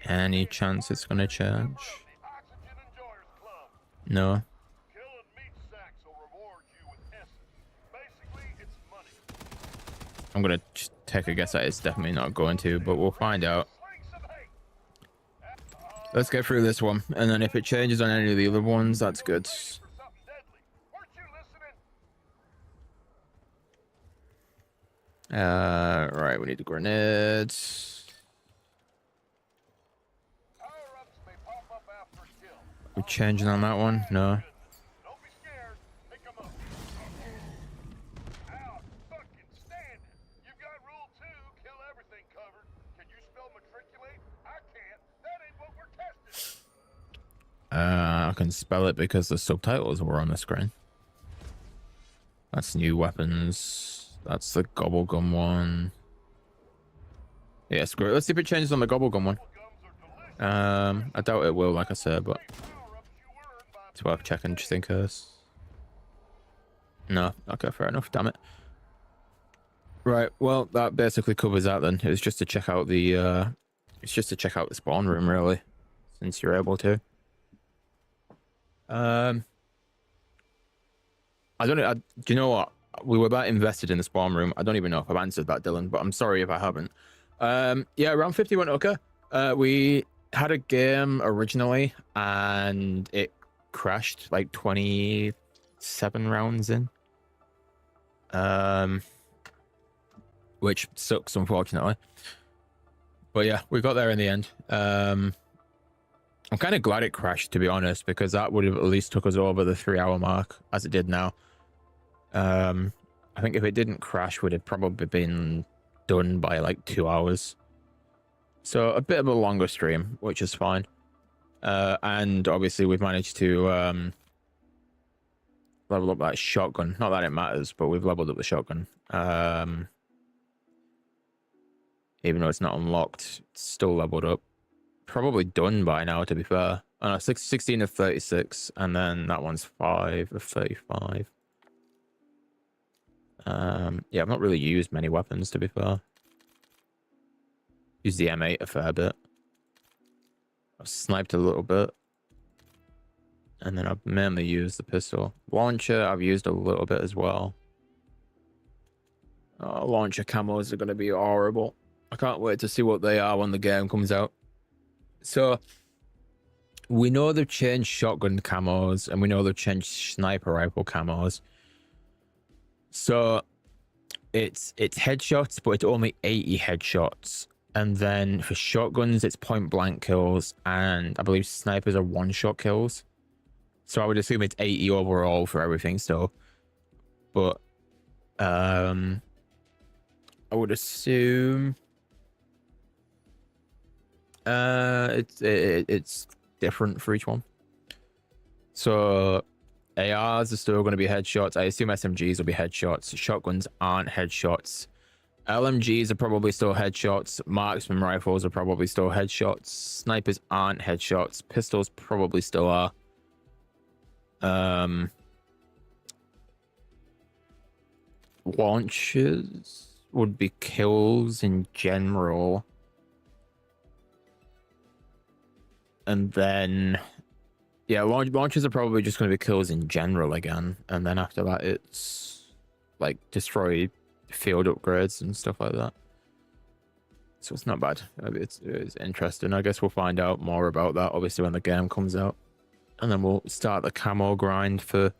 Any chance it's going to change? No. I'm gonna just take a guess that it's definitely not going to, but we'll find out. Let's get through this one, and then if it changes on any of the other ones, that's good. Right, we need the grenades. We're changing on that one? No. I can spell it because the subtitles were on the screen. That's new weapons. That's the gobblegum one. Yeah, screw it. Let's see if it changes on the gobblegum one. I doubt it will, like I said, but it's worth checking just in case. No, okay, fair enough. Damn it. Right, well, that basically covers that then. It was just to check out the it's just to check out the spawn room, really, since you're able to. I don't know. Do you know what? We were that invested in the spawn room. I don't even know if I've answered that, Dylan, but I'm sorry if I haven't. Yeah, round 50 went okay. We had a game originally and it crashed like 27 rounds in. Which sucks, unfortunately. But yeah, we got there in the end. I'm kind of glad it crashed, to be honest, because that would have at least took us over the 3-hour mark, as it did now. I think if it didn't crash, we'd have probably been done by like 2 hours. So a bit of a longer stream, which is fine. And obviously we've managed to level up that shotgun. Not that it matters, but we've leveled up the shotgun. Even though it's not unlocked, it's still leveled up. Probably done by now, to be fair. Oh, no, 16 of 36, and then that one's 5 of 35. Yeah, I've not really used many weapons, to be fair. Used the M8 a fair bit. I've sniped a little bit. And then I've mainly used the pistol. Launcher, I've used a little bit as well. Oh, launcher camos are going to be horrible. I can't wait to see what they are when the game comes out. So, we know they've changed shotgun camos, and we know they've changed sniper rifle camos. So, it's headshots, but it's only 80 headshots. And then for shotguns, it's point blank kills, and I believe snipers are one-shot kills. So I would assume it's 80 overall for everything still. But I would assume it's different for each one. So ARs are still going to be headshots. I assume SMGs will be headshots. Shotguns aren't headshots. LMGs are probably still headshots. Marksman rifles are probably still headshots. Snipers aren't headshots. Pistols probably still are. Launches would be kills in general. And then, yeah, launches are probably just going to be kills in general again. And then after that, it's like destroy field upgrades and stuff like that. So it's not bad. It's interesting. I guess we'll find out more about that, obviously, when the game comes out. And then we'll start the camo grind for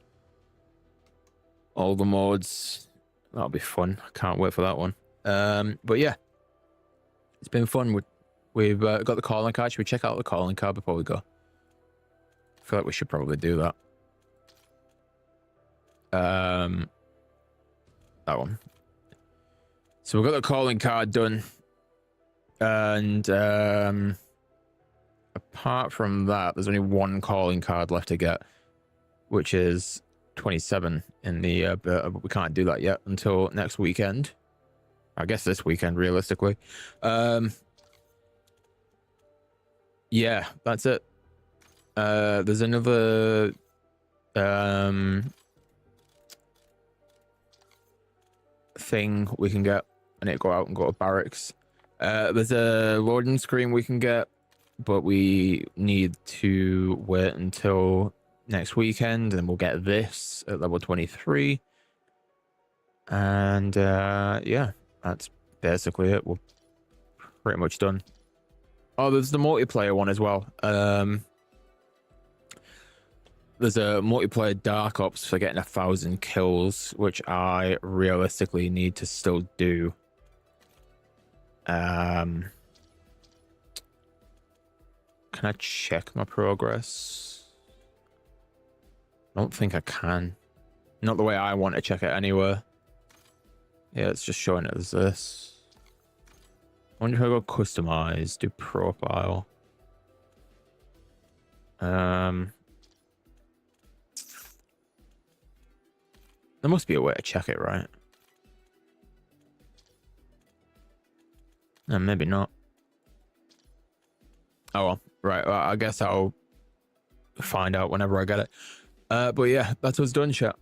all the mods. That'll be fun. I can't wait for that one. But yeah, it's been fun. We've got the calling card. Should we check out the calling card before we go? I feel like we should probably do that. That one. So we've got the calling card done. And apart from that, there's only one calling card left to get, which is 27 in the but we can't do that yet until next weekend. I guess this weekend, realistically. Yeah, that's it. There's another thing we can get. I need to go out and go to barracks. There's a loading screen we can get, but we need to wait until next weekend, and we'll get this at level 23. And yeah, that's basically it. We're pretty much done. Oh, there's the multiplayer one as well. There's a multiplayer Dark Ops for getting 1,000 kills, which I realistically need to still do. Can I check my progress? I don't think I can. Not the way I want to check it anywhere. Yeah, it's just showing it as this. I wonder if I go customize, do profile. There must be a way to check it, right? No, maybe not. Oh well, right. Well, I guess I'll find out whenever I get it. But yeah, that's us done, chat.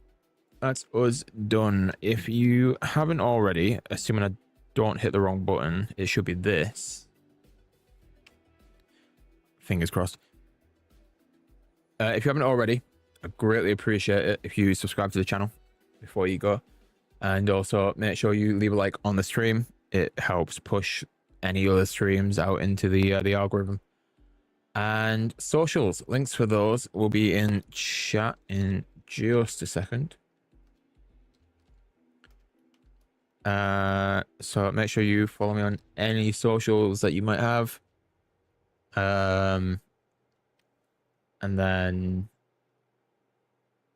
That's us done. If you haven't already, assuming I don't hit the wrong button, it should be this. Fingers crossed. If you haven't already, I greatly appreciate it if you subscribe to the channel before you go. And also make sure you leave a like on the stream. It helps push any other streams out into the algorithm. And socials, links for those will be in chat in just a second. So make sure you follow me on any socials that you might have. And then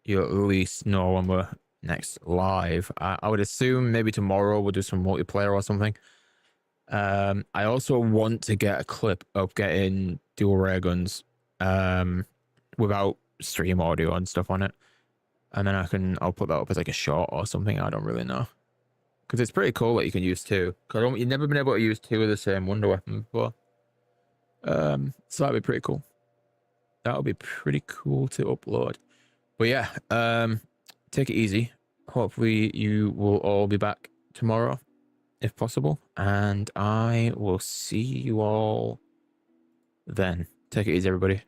you'll at least know when we're next live. I would assume maybe tomorrow we'll do some multiplayer or something. I also want to get a clip of getting dual ray guns without stream audio and stuff on it, and then I'll put that up as like a short or something. I don't really know, because it's pretty cool that you can use two, because you've never been able to use two of the same wonder weapon before. So that'd be pretty cool. That would be pretty cool to upload. But yeah, take it easy. Hopefully you will all be back tomorrow if possible, and I will see you all then. Take it easy, everybody.